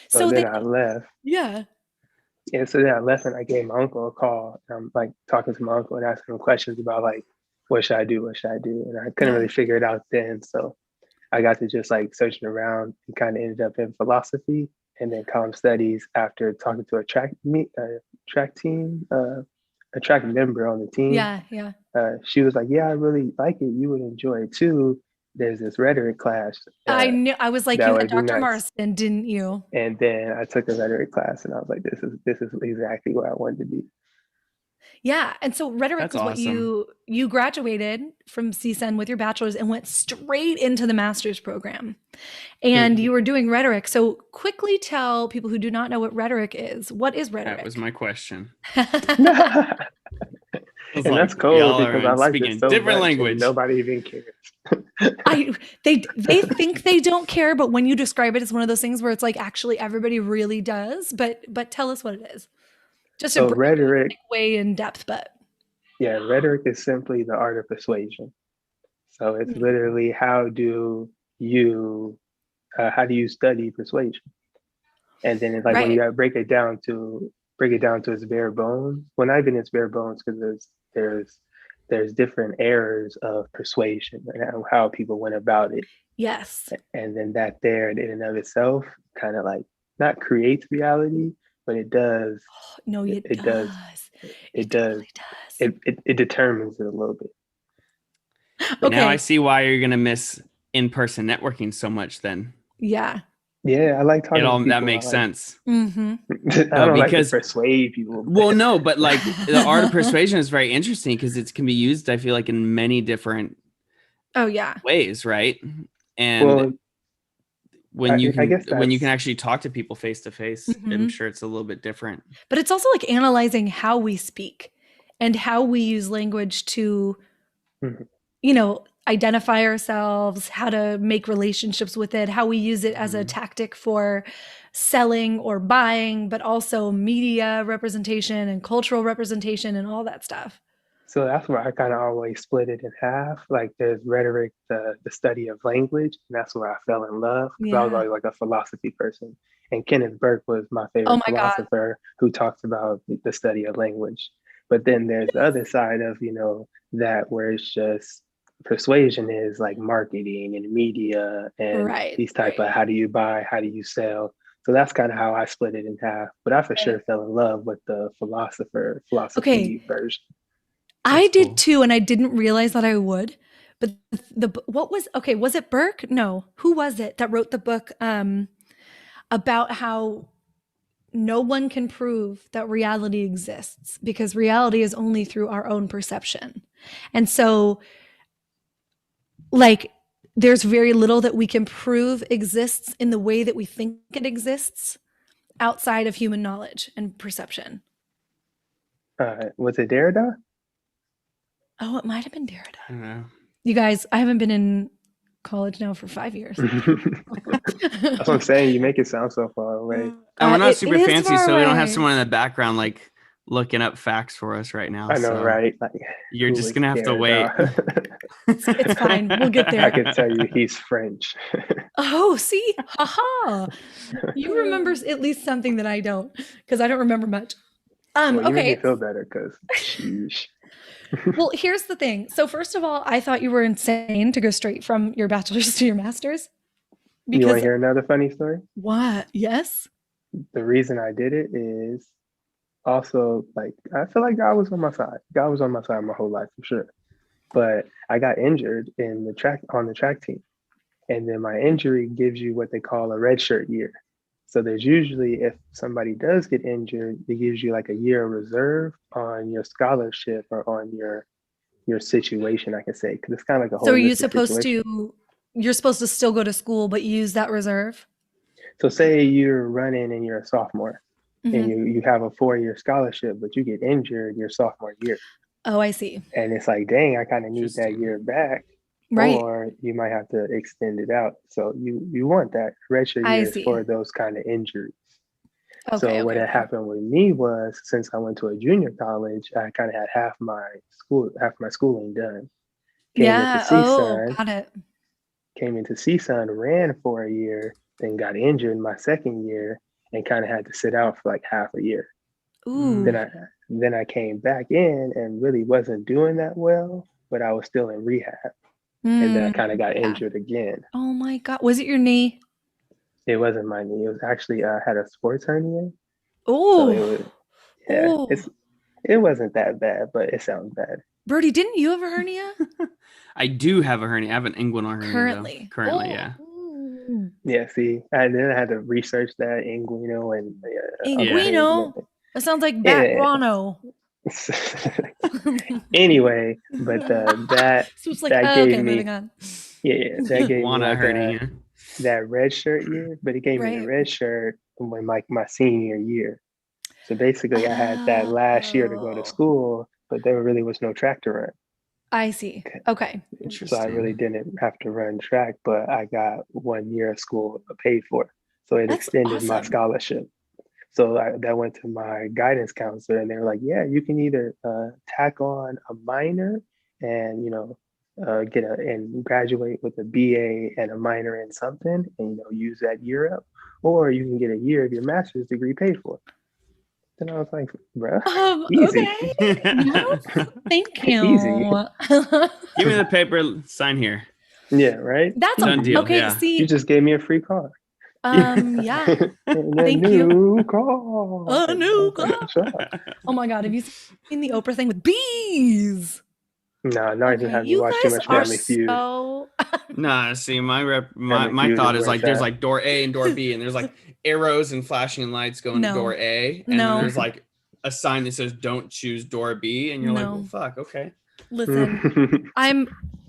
So then I left. Yeah. And so then I left, and I gave my uncle a call. And I'm like talking to my uncle and asking him questions about like, what should I do? What should I do? And I couldn't really figure it out then. So I got to just like searching around, and kind of ended up in philosophy and then comm studies after talking to a track member on the team. Yeah, yeah. She was like, "Yeah, I really like it. You would enjoy it too. There's this rhetoric class." I knew. I was like, you had Dr. Marston, didn't you? And then I took a rhetoric class, and I was like, "This is exactly where I wanted to be." Yeah. And so rhetoric That's was what awesome. you graduated from CSUN with your bachelor's and went straight into the master's program. And you were doing rhetoric. So quickly tell people who do not know what rhetoric is. What is rhetoric? That was my question. And that's cool y'all because I are like it speaking so different much and language. nobody even cares. They think they don't care, but when you describe it, it's one of those things where it's like actually everybody really does. But tell us what it is. Just So a rhetoric, way in depth, but yeah, rhetoric is simply the art of persuasion. So it's literally you how do you study persuasion? And then it's like when right. you gotta break it down to its bare bones. Well, not even its bare bones, because there's different errors of persuasion and how people went about it. Yes. And then that there in and of itself kind of like not creates reality, but it does. No, it It does. does. It Does. totally does. It determines it a little bit. But now I Okay. see why you're gonna miss in-person networking so much then. Yeah. Yeah, I like It talking to all people. that makes sense. Mm-hmm. I No, don't like to because persuade people. well, no, but like the art of persuasion is very interesting because it can be used, I feel like, in many different Oh yeah. ways, right? And Well, when I guess you can that's actually talk to people face to face, I'm Mhm. sure it's a little bit different. But it's also like analyzing how we speak and how we use language to, mhm. identify ourselves, how to make relationships with it, how we use it as a Mhm. tactic for selling or buying, but also media representation and cultural representation and all that stuff. So that's where I kind of always split it in half. Like there's rhetoric, the study of language, and that's where I fell in love because I was Yeah. always like a philosophy person. And Kenneth Burke was my Oh favorite my God. philosopher who talks about the study of language. But then there's the other side of, that where it's just persuasion is like marketing and media and Right. these type of how do you buy, how do you sell. So that's kind of how I split it in half. But I for Right. sure fell in love with the Okay. philosophy version. I That's did cool. too, and I didn't realize that I would. But what was okay? Was it Burke? No, who was it that wrote the book about how no one can prove that reality exists because reality is only through our own perception, and so like there's very little that we can prove exists in the way that we think it exists outside of human knowledge and perception. Was it Derrida? Oh, it might have been Derrida. I don't know. You guys, I haven't been in college now for 5 years. That's what I'm saying. You make it sound so far away. And we're not It super is fancy, far so we don't have away. someone in the background like looking up facts for us right now. I know, So right? Like, you're who just is gonna have to wait. Derrida? It's fine. We'll get I there. can tell you he's French. Oh, see? Haha. You remember at least something that I don't, because I don't remember much. Well, you make me Okay. feel better because, sheesh. Well, here's the thing. So first of all, I thought you were insane to go straight from your bachelor's to your master's. You want Because to hear another funny story? what? Yes. The reason I did it is also like I feel like God was on my side. God was on my side my whole life for sure. But I got injured in the track on the track team. And then my injury gives you what they call a redshirt year. So there's usually, if somebody does get injured, it gives you like a year of reserve on your scholarship or on your situation, I can say, because it's kind of like a So are you holistic supposed situation. to, you're supposed to still go to school, but use that reserve? So say you're running and you're a sophomore and Mhm. you have a 4-year scholarship, but you get injured your sophomore year. Oh, I see. And it's like, dang, I kind of need that Interesting. year back. Right. Or you might have to extend it out. So you want that redshirt I year is see. for those kind of injuries. Okay, So what okay, had okay. happened with me was since I went to a junior college, I kind of had half my schooling done. Came into Yeah. Oh, CSUN, got it. ran for a year, then got injured my second year, and kind of had to sit out for like half a year. Then Ooh. I came back in and really wasn't doing that well, but I was still in rehab, and then I kind of got Yeah. injured again. Oh my God. Was it your knee? It wasn't my knee; it was actually I had a sports hernia, so it Oh. was yeah. Oh. It wasn't that bad, but it sounds bad. Brody, didn't you have a hernia? I do have a hernia. I have an inguinal hernia though. Currently. Currently, Oh. yeah. Yeah, see, and then I had to research that inguino and other Yeah. things. Inguino. That sounds like bat Yeah, guano. Anyway, but So it's like, that oh, gave okay, me moving on. that gave me Wanna like hurting you. that red shirt year, but it gave me the Right. red shirt when like my senior year. So basically, I had that last year to go to Oh, school, but there really was no track to run. I see. Okay. So I really Interesting. didn't have to run track, but I got 1 year of school paid for. So it That's extended my awesome. scholarship. So that went to my guidance counselor, and they were like, "Yeah, you can either tack on a minor and get and graduate with a BA and a minor in something, and use that year up, or you can get a year of your master's degree paid for." And I was like, "Bruh, easy, Okay. No, thank easy, you. Give me the paper, sign here. yeah, right, That's Done easy. deal. okay. Yeah. You See, just gave me a free car." yeah, And a thank you. new car. A And I new was like, car. "Shut up." Oh my God, have you seen the Oprah thing with bees? No, I just Okay, have you you watch too guys much are Family Feud. so. Nah, see, Family my Feud is thought is where like it's there's at. like door A and door B, and there's like arrows and flashing lights going to door No, A, and then no, there's like a sign that says don't choose door B, and you're like, well, no. fuck, okay. Listen,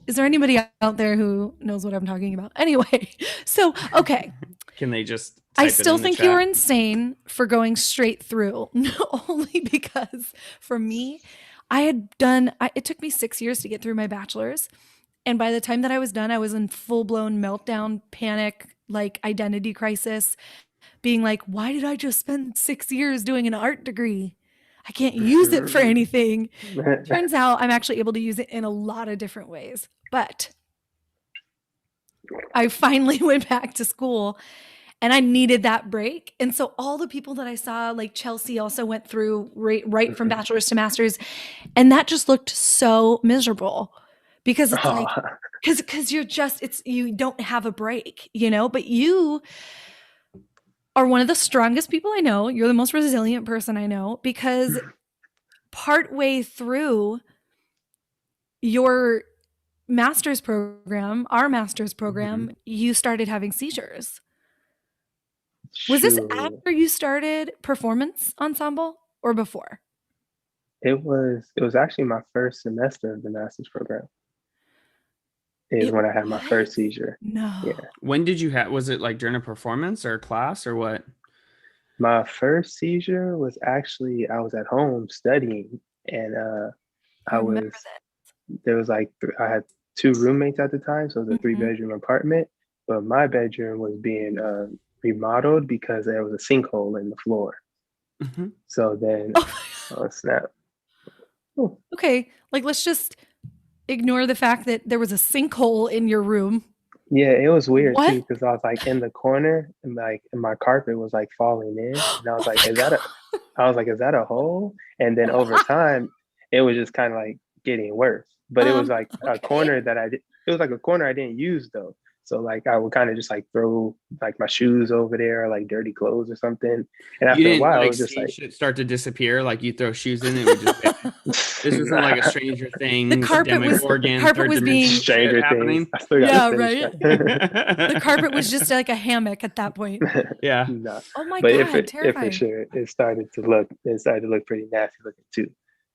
is there anybody out there who knows what I'm talking about? Anyway, so, okay. Can they just I type it still in the think you were chat? insane for going straight through, only because for me, it took me 6 years to get through my bachelor's. And by the time that I was done, I was in full blown meltdown, panic, like identity crisis, being like, why did I just spend 6 years doing an art degree? I can't use it for anything. Turns out I'm actually able to use it in a lot of different ways. But I finally went back to school and I needed that break. And so all the people that I saw, like Chelsea also went through right from bachelor's to master's. And that just looked so miserable because it's like, because you don't have a break, but you are one of the strongest people I know. You're the most resilient person I know because partway through your master's program, our master's program, you started having seizures. Was this Shoot. after you started performance ensemble or before? It was actually my first semester of the master's program is It when I had my first was? seizure. No. Yeah. When did you have? Was it like during a performance or a class or what? My first seizure was actually I was at home studying, and I remember there was like I had two roommates at the time, so it was a that. 3-bedroom apartment. But my bedroom was being remodeled because there was a sinkhole in the floor. Mm-hmm. So then, oh snap! Oh. Okay, like let's just ignore the fact that there was a sinkhole in your room. Yeah, it was weird What? too because I was like in the corner and like and my carpet was like falling in, and I was Oh like, my is that a hole? And then over time, it was just kind of like getting worse. But it was like a okay. corner that it was like a corner I didn't use though. So like I would kind of just like throw like my shoes over there, or like dirty clothes or something. And You after a didn't while, it like was just see like shit start to disappear, like you throw shoes in it would just this isn't like a Stranger Things, carpet was third being dimension shit Stranger Things. happening. I still got Yeah, to finish right? that. The carpet was just like a hammock at that point. Yeah. No. Oh my But God, if terrifying. it should, it started to look pretty nasty looking too.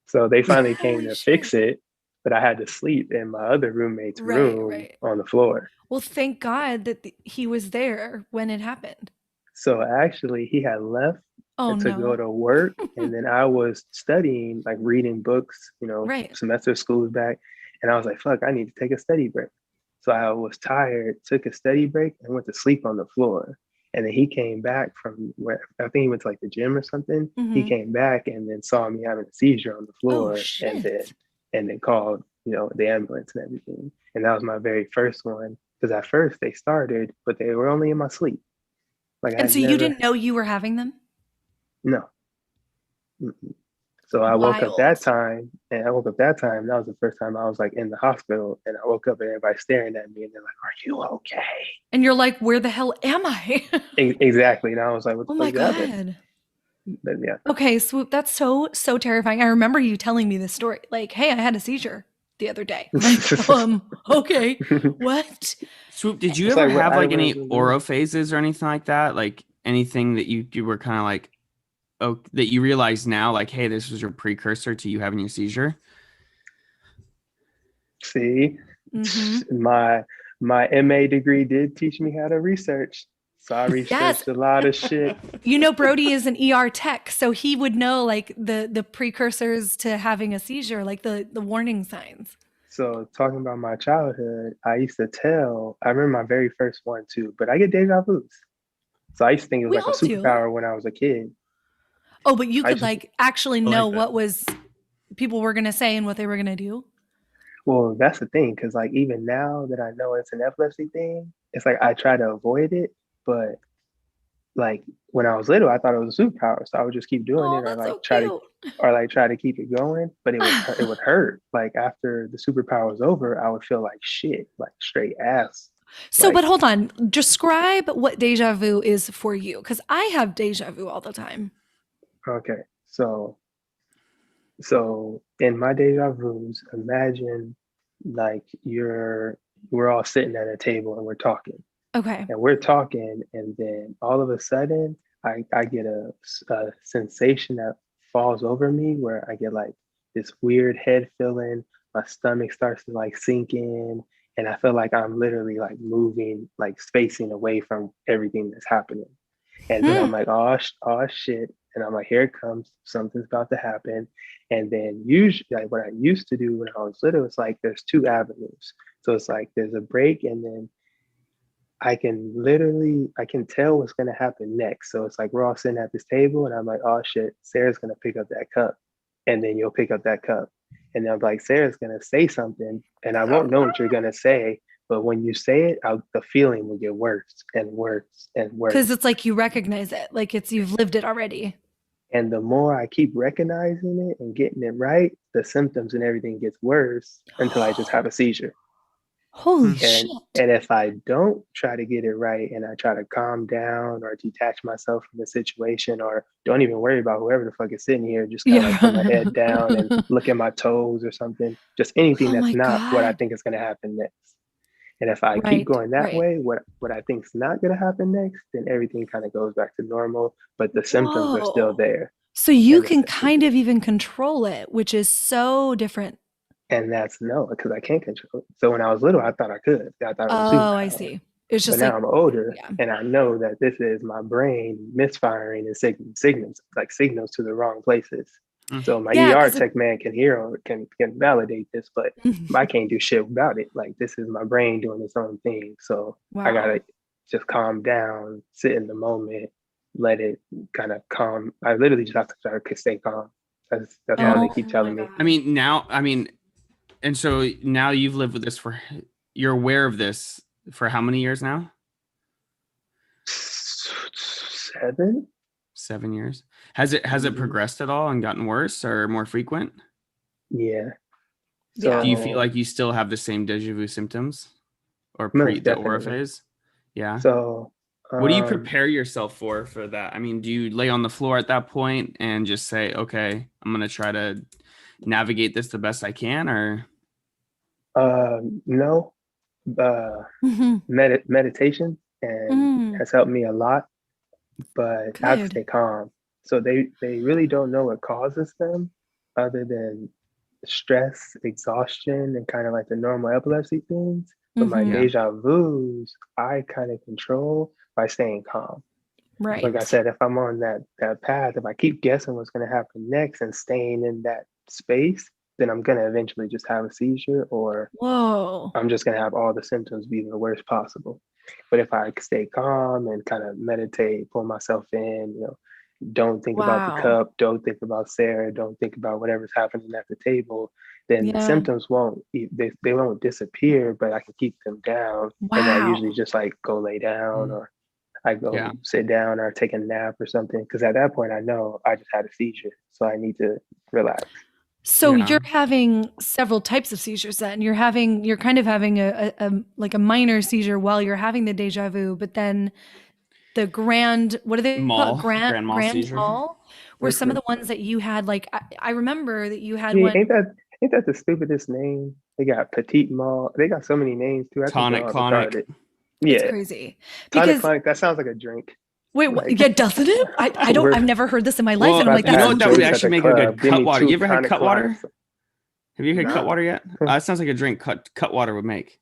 So they finally came Holy to shit. fix it, but I had to sleep in my other roommate's room Right. on the floor. Well, thank God that he was there when it happened. So actually, he had left Oh to go no. to work, and then I was studying, like reading books. Right. Semester of school was back, and I was like, "Fuck, I need to take a study break." So I was tired, took a study break, and went to sleep on the floor. And then he came back from where I think he went to like the gym or something. He came back and then saw me having a seizure on the Oh floor, shit. and then called the ambulance and everything. And that was my very first one because at first they started, but they were only in my sleep. Like I And had so you never, didn't know you were having them? no. Mm-mm. So I woke up Wild. that time, and I woke up that time. That was the first time I was like in the hospital, and I woke up and everybody staring at me, and they're like, "Are you okay?" And you're like, where the hell am I? Exactly. And I was like, "What the Oh my fuck happened?" God. But yeah. Okay, Swoop, that's so terrifying. I remember you telling me this story. Like, hey, I had a seizure the other day. Like, okay, what? Swoop, did you It's ever like what have I like was any doing. oro phases or anything like that? Like anything that you were kind of like, that you realize now, like, hey, this was your precursor to you having your seizure? See, Mhm. my MA degree did teach me how to research. So I researched a lot of shit. You know, Brody is an ER tech, so he would know like the precursors to having a seizure, like the warning signs. So talking about my childhood, I remember my very first one too, but I get deja vus. So I used to think it was We like a all do. superpower when I was a kid. Oh, but you I could just, like actually I like know that. what was people were gonna say and what they were gonna do. well, that's the thing, because like even now that I know it's an epilepsy thing, it's like I try to avoid it, but like when I was little, I thought it was a superpower, so I would just keep doing Oh, it, or that's like so cute. try to keep it going. But it would hurt. Like after the superpower was over, I would feel like shit, like straight ass. So, Like but hold on. Describe what deja vu is for you, because I have deja vu all the time. okay, so in my deja vus, imagine like we're all sitting at a table and we're talking, Okay. and then all of a sudden I get a sensation that falls over me where I get like this weird head feeling. My stomach starts to like sink in, and I feel like I'm literally like moving, like spacing away from everything that's happening. And then I'm Hmm. like, oh shit. And I'm like, here it comes. Something's about to happen. And then usually, like what I used to do when I was little, it's like there's two avenues. So it's like there's a break, and then I can tell what's gonna happen next. So it's like we're all sitting at this table, and I'm like, oh shit, Sarah's gonna pick up that cup, and then you'll pick up that cup, and then I'm like, Sarah's gonna say something, and I won't know what you're gonna say, but when you say it, the feeling will get worse and worse and Because worse. it's like you recognize it, like you've lived it already. And the more I keep recognizing it and getting it right, the symptoms and everything gets worse until I just have a seizure. Holy Hmm. And shit. and if I don't try to get it right and I try to calm down or detach myself from the situation or don't even worry about whoever the fuck is sitting here, just kind of like put my Yeah. head down and look at my toes or something, just anything Oh that's my not what I God. think is going to happen next. And if I keep Right. going that Right. way, what I think is not going to happen next, then everything kind of goes back to normal, but the symptoms are still Whoa. there. So you And can kind of even control it, which is so different. that's no, because I can't control it. So when I was little, I thought I could. I thought it was a Oh, I superpower. see. It's But just now like, I'm older, yeah. and I know that this is my brain misfiring and signals, like signals to the wrong places. So my Yeah, ER because tech man can hear or can validate this, but I can't do shit about it. Like this is my brain doing its own thing. So I wow. gotta just calm down, sit in the moment, let it kind of calm. I literally just have to try to stay calm. That's all Yeah. they Oh keep my telling me. I God. mean, and so now you've lived with this you're aware of this for how many years now? 7. 7 years. Has it progressed at all and gotten worse or more frequent? Yeah. Yeah. Do you feel So like you still have the same deja vu symptoms or pre most the aura definitely. phase? Yeah. So What do you um prepare yourself for that? I mean, do you lay on the floor at that point and just say, okay, I'm going to try to navigate this the best I can, or? no, uh Hmm. meditation and Mm, has helped me a lot, but I have to good. stay calm. So they really don't know what causes them other than stress, exhaustion, and kind of like the normal epilepsy things. But my Hmm. Yeah. deja vus, I kind of control by staying calm. Like I Right. said, if I'm on that path, if I keep guessing what's going to happen next and staying in that space, then I'm going to eventually just have a seizure, or Whoa. I'm just going to have all the symptoms be the worst possible. But if I stay calm and kind of meditate, pull myself in, don't think about the Wow. cup, don't think about Sarah, don't think about whatever's happening at the table, then the Yeah. symptoms they won't disappear, but I can keep them down. And I usually Wow. just like go lay down, Mm. or I Yeah. go sit down or take a nap or something. Because at that point, I know I just had a seizure, so I need to relax. So Yeah. you're having several types of seizures then. You're kind of having like a minor seizure while you're having the deja vu, but then the grand, what do they call it? Grand mal Grand seizure. mal were some of Mm-hmm. the ones that you had. Like I remember that you had Yeah, one. ain't that the stupidest name? They got petite mal. They got so many names too. I think they're Tonic all clonic. retarded. It's Yeah, crazy tonic because clonic. That sounds like a drink. Wait, Like, yeah, doesn't it? I've never heard this in my life. Well, and I'm like, you know that what? sounds That would really actually make a good cut water. You ever had cut water? Have you had cut water yet? That sounds like a drink cut water would make.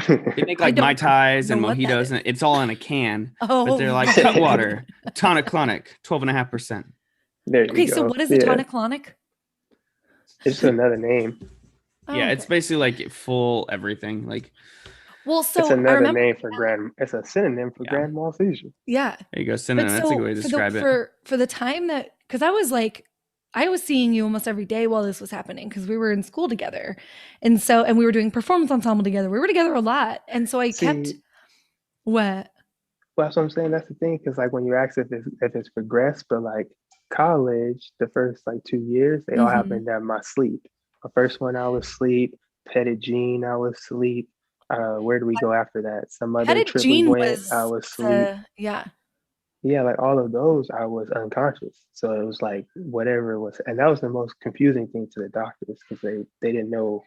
They make like Mai Tais and mojitos, and it's all in a can. But they're like cut water, tonic-clonic, 12.5%. There you go. Okay, so what is a tonic-clonic? It's another name. Yeah, it's basically like full everything. Like, well, so it's another name for it's a synonym for grand mal seizure. Yeah. There you go, synonym. That's a good way to describe it. For the time that, because I was seeing you almost every day while this was happening because we were in school together. And we were doing performance ensemble together. We were together a lot. And so I kept, what? Well, that's what I'm saying. That's the thing. Because like when you ask if it's progressed, but like college, the first like 2 years, they all happened at my sleep. My first one, I was asleep. Pettit Jean, I was asleep. Where do we go after that? Some other trip we went, I was asleep. Yeah, like all of those, I was unconscious. So it was like whatever it was, and that was the most confusing thing to the doctors because they didn't know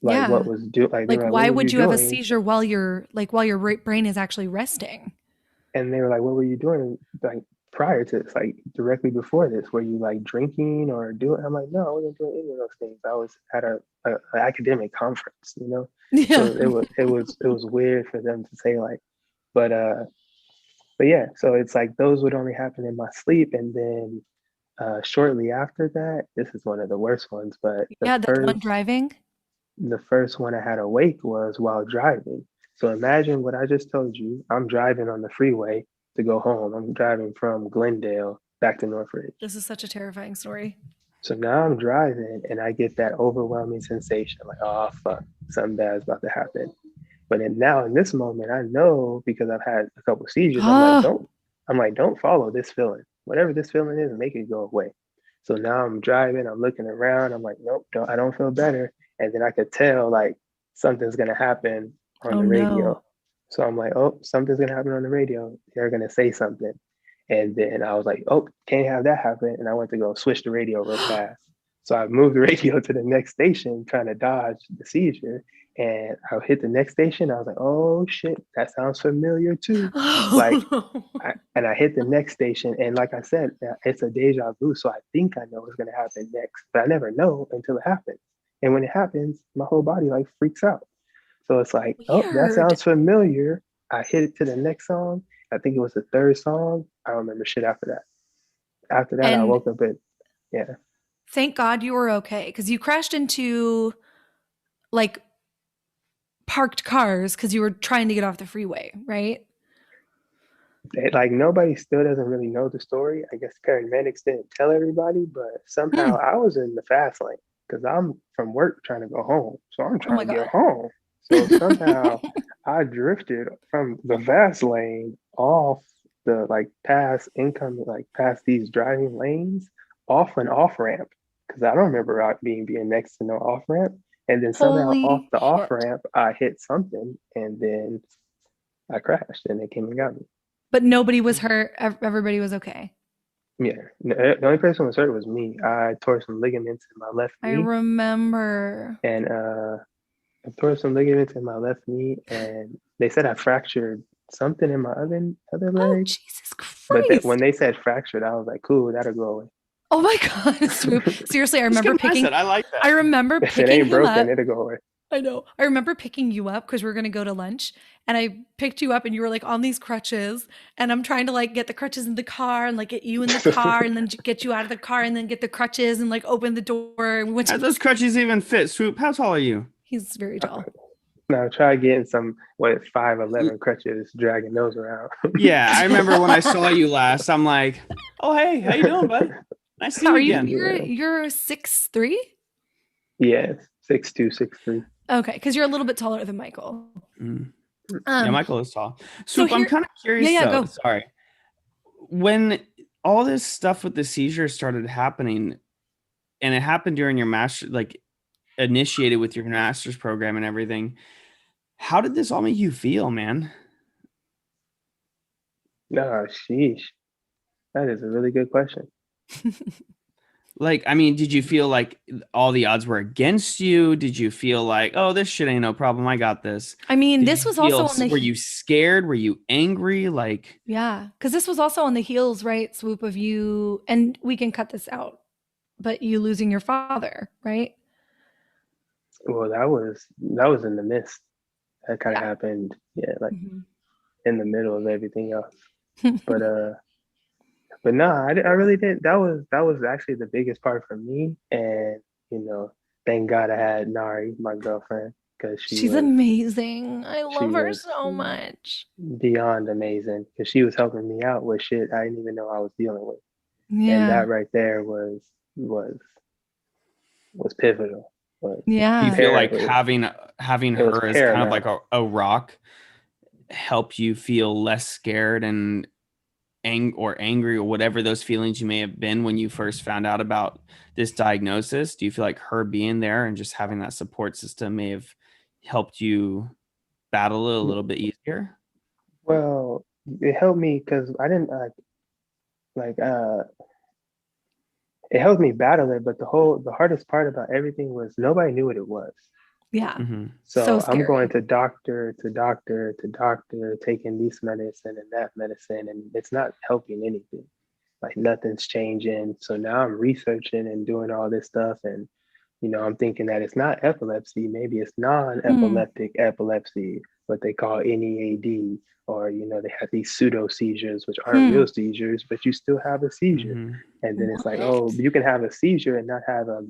what was doing. Like why would you have a seizure while your brain is actually resting? And they were like, "What were you doing like prior to this? Like directly before this? Were you like drinking or doing?" I'm like, "No, I wasn't doing any of those things. I was at a academic conference, you know." Yeah. So it was weird for them to say like, but yeah, so it's like those would only happen in my sleep. And then shortly after that, this is one of the worst ones, but the one driving. The first one I had awake was while driving. So imagine what I just told you. I'm driving on the freeway to go home. I'm driving from Glendale back to Northridge. This is such a terrifying story. So now I'm driving and I get that overwhelming sensation like, oh, fuck, something bad's about to happen. But then now in this moment, I know because I've had a couple of seizures, I'm like, don't follow this feeling. Whatever this feeling is, make it go away. So now I'm driving, I'm looking around, I'm like, nope, I don't feel better. And then I could tell like something's gonna happen on the radio. No. So I'm like, oh, something's gonna happen on the radio. They're gonna say something. And then I was like, oh, can't have that happen. And I went to go switch the radio real fast. So I moved the radio to the next station, trying to dodge the seizure. And I hit the next station. I was like, oh shit, that sounds familiar too. I hit the next station. And like I said, it's a deja vu. So I think I know what's going to happen next, but I never know until it happens. And when it happens, my whole body like freaks out. So it's like, oh, that sounds familiar. I hit it to the next song. I think it was the third song. I don't remember shit after that. After that, I woke up yeah. Thank God you were okay. Because you crashed into like parked cars because you were trying to get off the freeway, right? Like nobody still doesn't really know the story. I guess paramedics didn't tell everybody, but somehow I was in the fast lane because I'm from work trying to go home. So I'm trying to get home. So somehow I drifted from the fast lane off the like past these driving lanes off an off ramp because I don't remember being next to no off ramp. And then somehow off the off ramp, I hit something and then I crashed and they came and got me. But nobody was hurt. Everybody was okay. Yeah. The only person who was hurt was me. I tore some ligaments in my left knee. I remember. And I tore some ligaments in my left knee and they said I fractured something in my other leg. Oh, Jesus Christ. But when they said fractured, I was like, cool, that'll go away. Oh my God, Swoop. Seriously, I remember picking. I like that. I remember picking you up. If it ain't broken, up. It'll go away. I know. I remember picking you up because we were going to go to lunch and I picked you up and you were like on these crutches and I'm trying to like get the crutches in the car and like get you in the car and then get you out of the car and then get the crutches and like open the door. And how those crutches even fit? Swoop, how tall are you? He's very tall. Now try getting some 5'11" crutches, dragging those around. Yeah, I remember when I saw you last. I'm like, oh hey, how you doing, bud? Nice to see you again. You're 6'3"? Yes, 6'2", 6'3". Okay, because you're a little bit taller than Michael. Yeah, Michael is tall. Swoop, I'm kind of curious though. Go. Sorry. When all this stuff with the seizure started happening, and it happened during your master, like initiated with your master's program and everything, how did this all make you feel, man? No, sheesh. That is a really good question. Like, I mean, did you feel like all the odds were against you? Did you feel like, oh, this shit ain't no problem, I got this? I mean, Did this you was feel, also on the were you scared? Were you angry? Like, yeah, because this was also on the heels, right, Swoop, of you, and we can cut this out, but you losing your father, right? Well, that was in the midst. That kind of Yeah. happened, yeah, like Mhm. in the middle of everything else. But no, I really didn't. That was actually the biggest part for me. And thank God I had Nari, my girlfriend, because she She's was amazing. I she love her was so much. beyond amazing. Because she was helping me out with shit I didn't even know I was dealing with. And Yeah. that right there was was pivotal. Was do you Yeah. feel like paramount. having It was her as kind of like paramount. a rock helped you feel less scared and angry or whatever those feelings you may have been when you first found out about this diagnosis? Do you feel like her being there and just having that support system may have helped you battle it a little bit easier? Well, it helped me because I didn't like it helped me battle it, but the hardest part about everything was nobody knew what it was. Yeah. Mm-hmm. So So I'm going scary. to doctor to doctor to doctor, taking this medicine and that medicine, and it's not helping anything. Like nothing's changing. So now I'm researching and doing all this stuff, and I'm thinking that it's not epilepsy, maybe it's Mm. non-epileptic epilepsy, what they call NEAD, or they have these pseudo seizures, which aren't Hmm. real seizures, but you still have a seizure. Mm-hmm. And then it's like, oh, What? you can have a seizure and not have a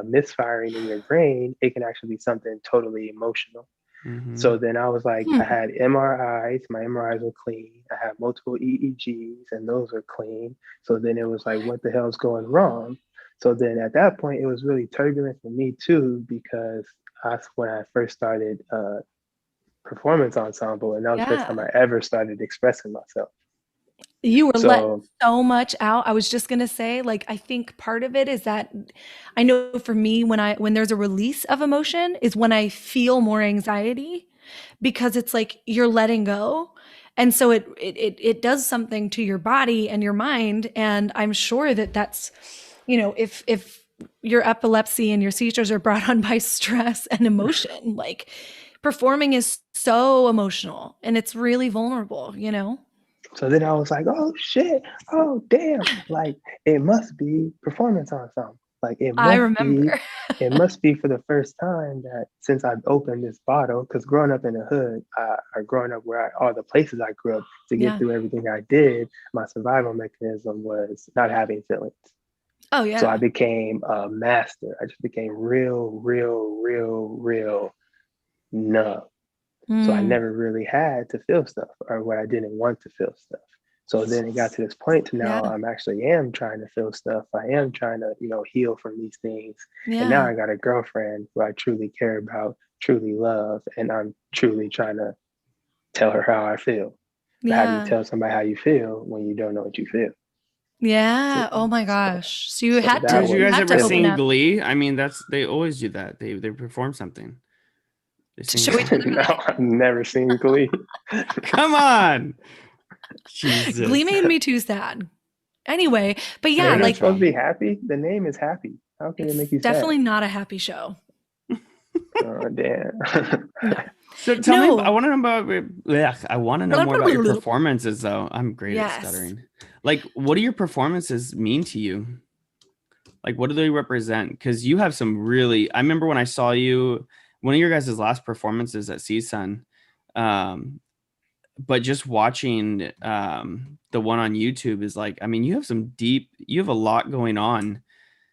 misfiring in your brain. It can actually be something totally emotional. Mm-hmm. So then I was like, I Hmm. had MRIs, my MRIs were clean. I had multiple EEGs, and those were clean. So then it was like, what the hell's going wrong? So then at that point, it was really turbulent for me too, because that's when I first started performance ensemble, and that was the first time Yeah. I ever started expressing myself. You were letting So so much out. I was just gonna say, like, I think part of it is that I know for me, when there's a release of emotion is when I feel more anxiety because it's like you're letting go. And so it does something to your body and your mind. And I'm sure that that's, if your epilepsy and your seizures are brought on by stress and emotion, like performing is so emotional and it's really vulnerable. So then I was like, oh shit, oh damn, like it must be performance ensemble. Like I remember. it must be for the first time that since I've opened this bottle, because growing up in the hood, or growing up all the places I grew up to get Yeah. through everything I did, my survival mechanism was not having feelings. Oh, So I yeah. became a master. I just became real, real, real, real numb. So I Mm, never really had to feel stuff or what I didn't want to feel stuff. So then it got to this point to now yeah. I'm actually am trying to feel stuff. I am trying to, heal from these things. And now Yeah. I got a girlfriend who I truly care about, truly love, and I'm truly trying to tell her how I feel. But how do you Yeah. tell somebody how you feel when you don't know what you feel? So, Yeah. Oh my so, gosh. So you so had that to Guys, you you was guys had to ever open pivotal. seen up. Glee? I mean, they always do that. They perform something. They sing a Show each other song. No, I've never seen Glee. Come on, Glee Jesus. made me too sad. Anyway, but Fair yeah, Ain't it enough, like supposed to Rob. be happy? The name is happy. How can it it's make you sad? definitely not a happy show. Oh, damn. No. So tell me, I No. want to know about. I want to know more about your performances, though. I'm great at Yes. stuttering. Like, what do your performances mean to you? Like, what do they represent? Because you have some really. I remember when I saw you, one of your guys' last performances at CSUN. Um, but just watching the one on YouTube is like, I mean, you have a lot going on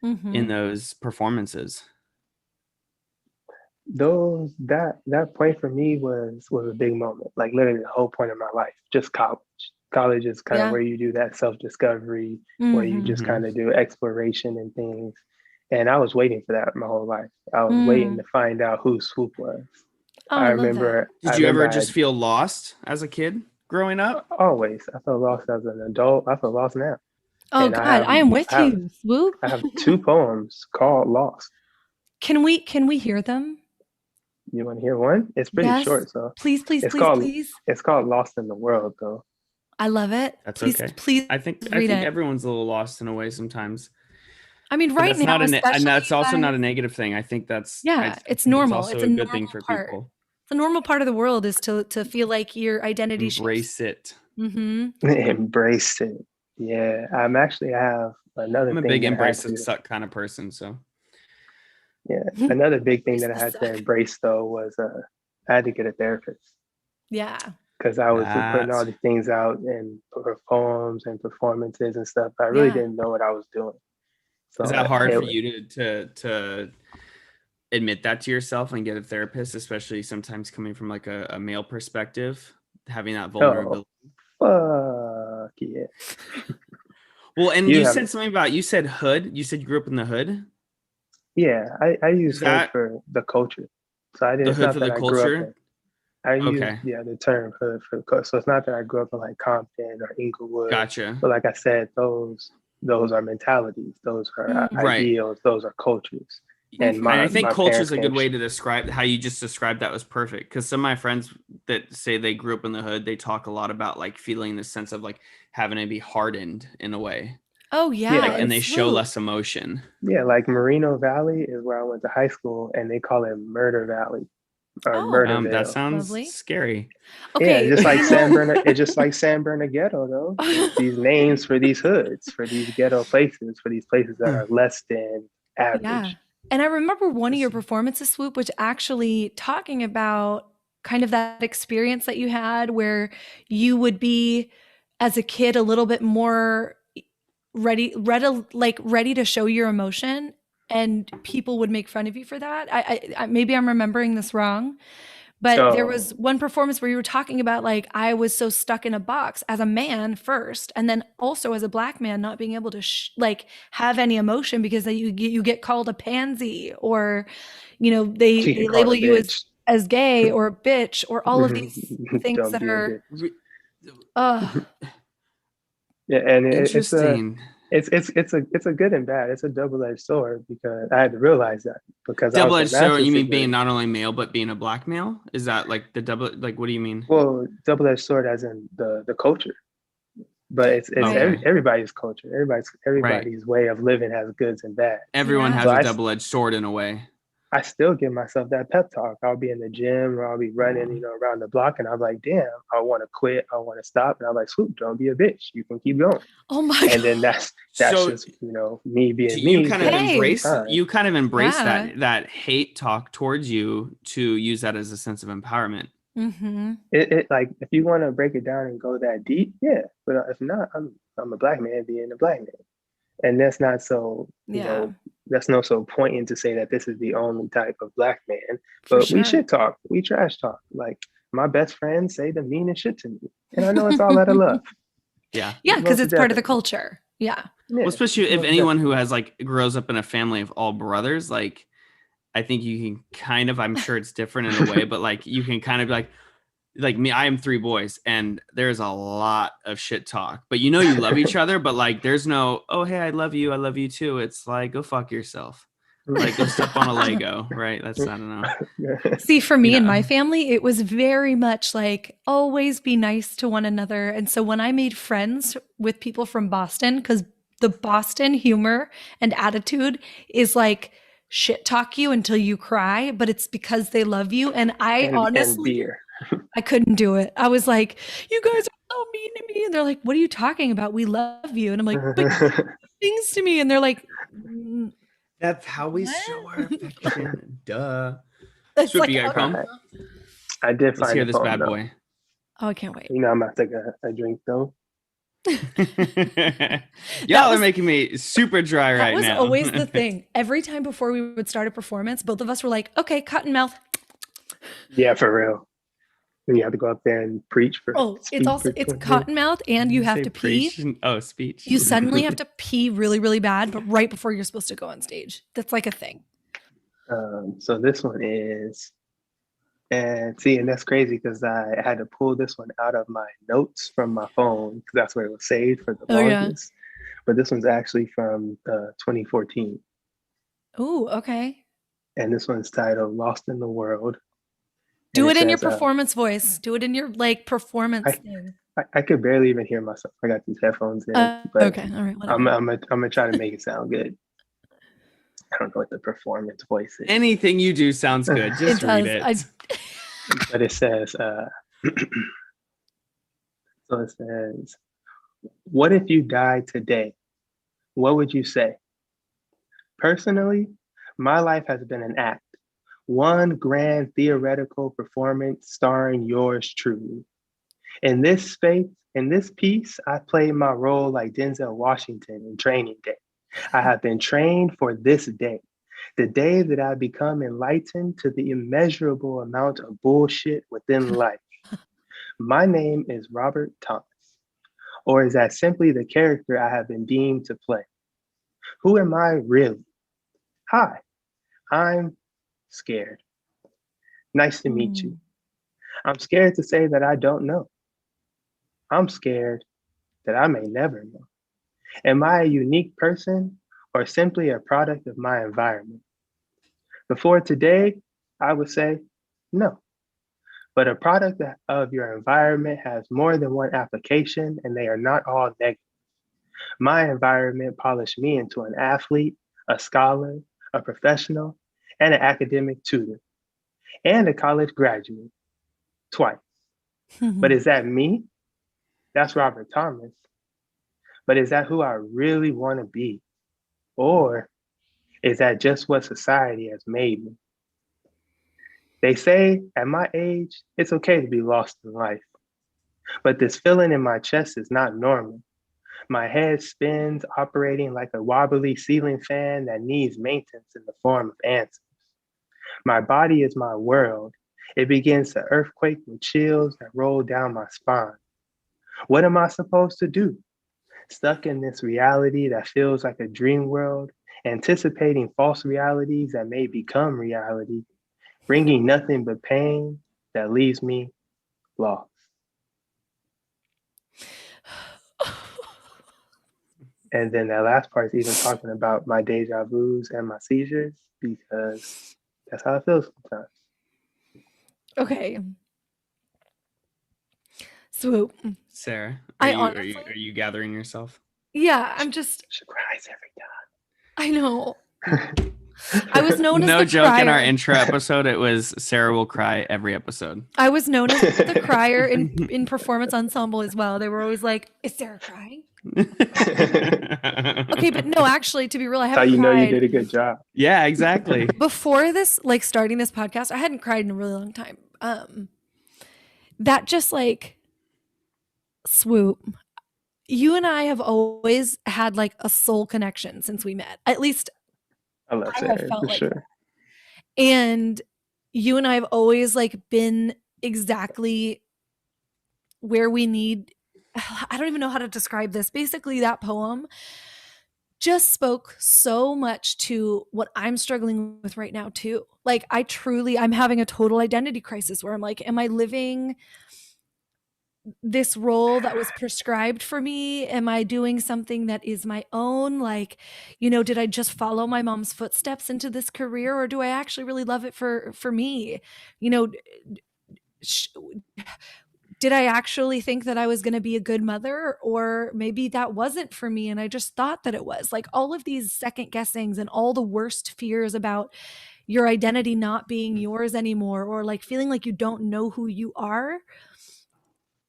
in Mhm. those performances. That point for me was a big moment. Like literally the whole point of my life. Just college. College is kind of Yeah. where you do that self-discovery, where you Mhm. just Mm-hmm. kind of do exploration and things. And I was waiting for that my whole life. I was waiting Mm. to find out who Swoop was. Oh, I I love that. remember I Did you remember ever I just had feel lost as a kid growing up? always I felt lost as an adult. I feel lost now. Oh And God, I am with I have you, Swoop. I have two poems called Lost. Can we hear them? You want to hear one? It's pretty Yes. short, so Please, please, it's please, called please. it's called Lost in the World though. I love it. That's Please, okay. please I think read it. everyone's a little lost in a way sometimes. I mean, But right that's now, not and especially that's also guys, not a negative thing. I think that's yeah, I it's think it's normal. also It's a a good thing normal for part. people. It's a normal part of the world is to feel like your identity shifts. Embrace it. Mm-hmm. Embrace it. Yeah, I have another I'm a thing big that I had embrace and to. suck kind of person, so Yeah, another big thing Embrace that I the had to suck. embrace though was I had to get a therapist Yeah. because I was putting all that's these things out in poems and performances and stuff. I really Yeah. didn't know what I was doing. is So that hard for you to admit that to yourself and get a therapist, especially sometimes coming from like a male perspective, having that oh vulnerability? fuck yeah. Well, and You you have said something about you said hood. You said you grew up in the hood. yeah. I use Is hood that for the culture. So I did. the It's hood not for that the I grew up culture? in. I use Okay, the term hood for the culture. So it's not that I grew up in like Compton or Inglewood, gotcha. but like I said, those are mentalities. Those are Mm. Right. ideals. Those are cultures. And And I think my culture parents is a good came. way to describe how you just described that was perfect. Because some of my friends that say they grew up in the hood, they talk a lot about like feeling the sense of like having to be hardened in a way, Oh yeah. Yeah, like, and they show Swoop. less emotion. Yeah, like Merino Valley is where I went to high school, and they call it Murder Valley or Oh, That Murderville. sounds lovely. scary. Yeah, Okay. just like You San know. Bernardino. It's just like San Bernardino, though. It's these names for these hoods, for these ghetto places, for these places that Huh. are less than Yeah. average. And I remember one of your Interesting. performances, Swoop, which actually talking about kind of that experience that you had where you would be as a kid a little bit more ready to show your emotion and people would make fun of you for that. I maybe I'm remembering this wrong, but there was Oh, one performance where you were talking about like I was so stuck in a box as a man first, and then also as a Black man not being able to like have any emotion because you get called a pansy, or she they get called label a you bitch. as gay or a bitch or all of these things Don't that be a are bitch. uh Yeah, and Interesting. it's a good and bad. It's a double-edged sword because I had to realize that because I was in Double-edged sword. master's You mean being degree. not only male but being a Black male? Is that like the double? Like, what do you mean? Well, double-edged sword as in the culture, but it's right. Okay, everybody's culture. right. Everybody's way of living has goods and bads. Everyone Yeah. So has a double-edged sword in a way. I still give myself that pep talk. I'll be in the gym or I'll be running, around the block, and I'm like, damn, I want to quit, I want to stop, and I'm like, Swoop, don't be a bitch. You can keep going. Oh my And god. then that's So just me do being you me kind of because Hey. it's time. embrace Yeah. that hate talk towards you to use that as a sense of empowerment? Mm-hmm. It like if you want to break it down and go that deep, yeah. But if not, I'm a Black man being a Black man, and that's not so Yeah, that's no so pointing to say that this is the only type of Black man. for But we sure. shit talk, we trash talk. Like my best friends say the meanest shit to me, and I know it's all out of love. Yeah. Yeah, because Most it's part of the definitely, culture. Yeah. Well, yeah, especially if most anyone who definitely. has like grows up in a family of all brothers, like I think you can kind of, I'm sure it's different in a way, but like you can kind of be like me, I am three boys and there's a lot of shit talk, but you love each other, but like there's no, oh, hey, I love you too. It's like, go fuck yourself. Like go step on a Lego, right? That's, I don't know. See, for You me and know, my family, it was very much like always be nice to one another. And so when I made friends with people from Boston, because the Boston humor and attitude is like shit talk you until you cry, but it's because they love you. And I and honestly, beer. I couldn't do it. I was like, you guys are so mean to me. And they're like, what are you talking about? We love you. And I'm like, but you do things to me. And they're like, that's how we show what? our affection. Duh. It's Swoop, like, you got your okay. poem? I did Let's find hear the this poem bad though. boy. Oh, I can't wait. I'm about to take a drink though. Y'all are was- making me super dry That right was now. always the thing. Every time before we would start a performance, both of us were like, okay, cotton mouth. Yeah, for real. Then you have to go up there and preach for Oh, it's speak also for it's 20 cotton mouth and you You have say to pee. preach? Oh, speech. You suddenly have to pee really, really bad, but right before you're supposed to go on stage. That's like a thing. So this one is, and see, and that's crazy because I had to pull this one out of my notes from my phone because that's where it was saved for the Oh yeah. longest. But this one's actually from 2014, Oh, okay. and this one's titled "Lost in the World." And Do it in your says, performance voice. Do it in your like performance I, thing. I could barely even hear myself. I got these headphones in, but Okay. All right. Whatever. I'm gonna try to make it sound good. I don't know what the performance voice is. Anything you do sounds good. Just read it. But it says, so it says, what if you died today? What would you say? Personally, my life has been an act, one grand theoretical performance starring yours truly. In this space, in this piece, I played my role like Denzel Washington in Training Day. I have been trained for this day, the day that I become enlightened to the immeasurable amount of bullshit within life. My name is Robert Thomas, or is that simply the character I have been deemed to play? Who am I really? Hi, I'm scared. Nice to meet you. I'm scared to say that I don't know. I'm scared that I may never know. Am I a unique person or simply a product of my environment? Before today, I would say no. But a product of your environment has more than one application, and they are not all negative. My environment polished me into an athlete, a scholar, a professional, and an academic tutor, and a college graduate, twice. But is that me? That's Robert Thomas. But is that who I really want to be? Or is that just what society has made me? They say at my age, it's okay to be lost in life. But this feeling in my chest is not normal. My head spins, operating like a wobbly ceiling fan that needs maintenance in the form of answers. My body is my world. It begins to earthquake with chills that roll down my spine. What am I supposed to do? Stuck in this reality that feels like a dream world, anticipating false realities that may become reality, bringing nothing but pain that leaves me lost. And then that last part is even talking about my deja vus and my seizures, because that's how it feels sometimes. Okay. Swoop. Sarah, are you gathering yourself? Yeah, I'm just. She cries every time. I know. I was known as no the joke crier. In our intro episode, it was Sarah will cry every episode. I was known as the crier in performance ensemble as well. They were always like, "Is Sarah crying?" Okay, but no, actually, to be real, I haven't cried. That's how you know you did a good job. Yeah, exactly. Before this, like starting this podcast, I hadn't cried in a really long time. That just like Swoop. You and I have always had like a soul connection since we met. At least I love Sarah for like sure. that. And you and I have always like been exactly where we need. I don't even know how to describe this. Basically, that poem just spoke so much to what I'm struggling with right now too. Like I'm having a total identity crisis where I'm like, am I living this role that was prescribed for me? Am I doing something that is my own? Like, did I just follow my mom's footsteps into this career, or do I actually really love it for me? Did I actually think that I was going to be a good mother, or maybe that wasn't for me and I just thought that it was? Like all of these second guessings and all the worst fears about your identity not being yours anymore, or like feeling like you don't know who you are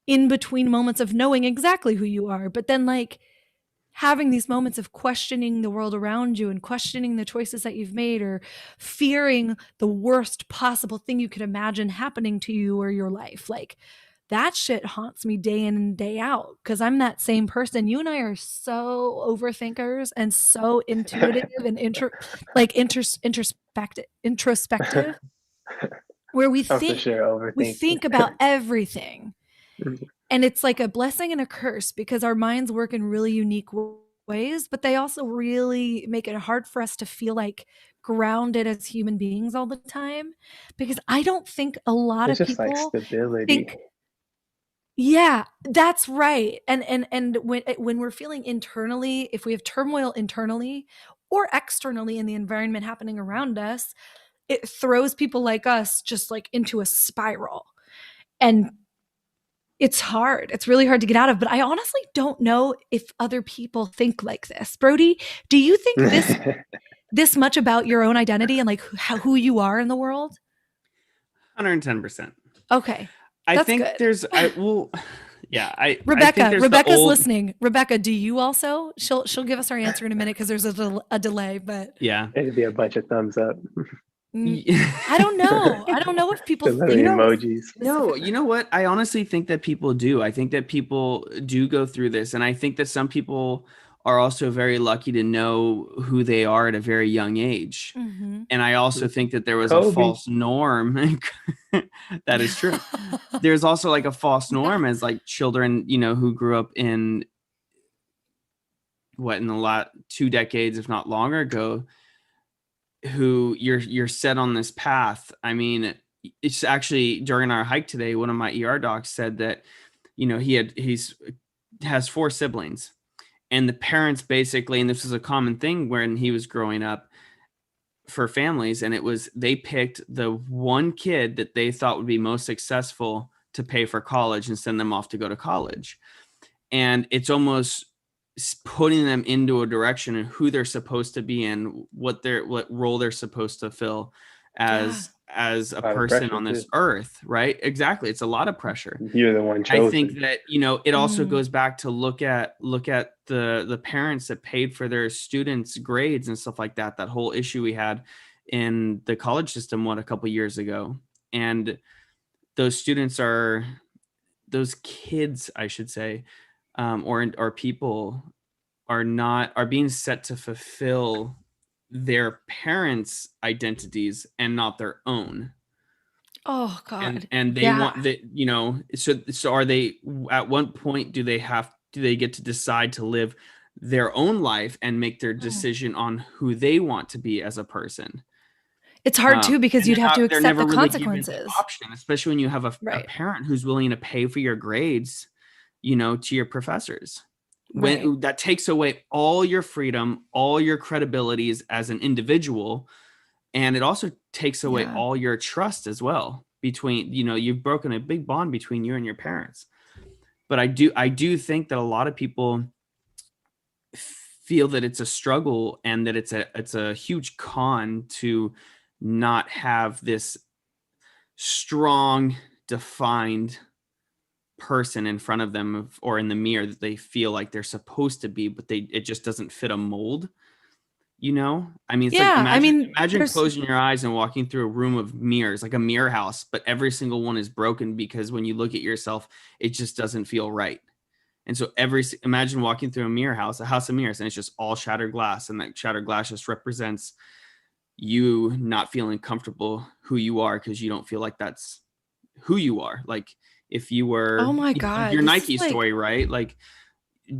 in between moments of knowing exactly who you are, but then like having these moments of questioning the world around you and questioning the choices that you've made, or fearing the worst possible thing you could imagine happening to you or your life. Like that shit haunts me day in and day out, because I'm that same person. You and I are so overthinkers and so intuitive and introspective, where we think about everything. And it's like a blessing and a curse, because our minds work in really unique ways, but they also really make it hard for us to feel like grounded as human beings all the time. Because I don't think a lot of people like stability. Yeah, that's right. And when we're feeling internally, if we have turmoil internally or externally in the environment happening around us, it throws people like us just like into a spiral. And it's hard. It's really hard to get out of. But I honestly don't know if other people think like this. Brody, do you think this much about your own identity and like who you are in the world? 110%. Okay. I think good. there's, I Rebecca, think there's Rebecca's listening. Rebecca, do you also? She'll give us our answer in a minute because there's a delay, but yeah, it'd be a bunch of thumbs up. I don't know. I don't know if people think emojis. No, you know what? I honestly think that people do. I think that people do go through this. And I think that some people are also very lucky to know who they are at a very young age. Mm-hmm. And I also think that there was Toby. a false norm. That is true. There's also like a false norm as like children, who grew up in the 2 decades, if not longer ago, who you're set on this path. I mean, it's actually during our hike today, one of my ER docs said that, he has 4 siblings, and the parents basically, and this was a common thing when he was growing up for families, and it was, they picked the one kid that they thought would be most successful to pay for college and send them off to go to college. And it's almost putting them into a direction and who they're supposed to be in, what role they're supposed to fill as a person on this earth, right? Exactly. It's a lot of pressure. You're the one chosen. I think that, it also goes back to look at the parents that paid for their students' grades and stuff like that. That whole issue we had in the college system, a couple years ago. And those kids, I should say, or people are being set to fulfill their parents' identities and not their own. Oh God. And they want that, so are they, at one point do they get to decide to live their own life and make their decision on who they want to be as a person? It's hard too, because you'd have to accept the consequences. Really option, especially when you have a parent who's willing to pay for your grades, to your professors. When that takes away all your freedom, all your credibilities as an individual, and it also takes away all your trust as well between, you've broken a big bond between you and your parents. But I do think that a lot of people feel that it's a struggle and that it's a huge con to not have this strong, defined person in front of them or in the mirror that they feel like they're supposed to be, but it just doesn't fit a mold. I mean, it's imagine closing your eyes and walking through a room of mirrors, like a mirror house, but every single one is broken because when you look at yourself, it just doesn't feel right. And so imagine walking through a house of mirrors, and it's just all shattered glass, and that shattered glass just represents you not feeling comfortable who you are because you don't feel like that's who you are. Like if you were, oh my God, your Nike story, right? Like,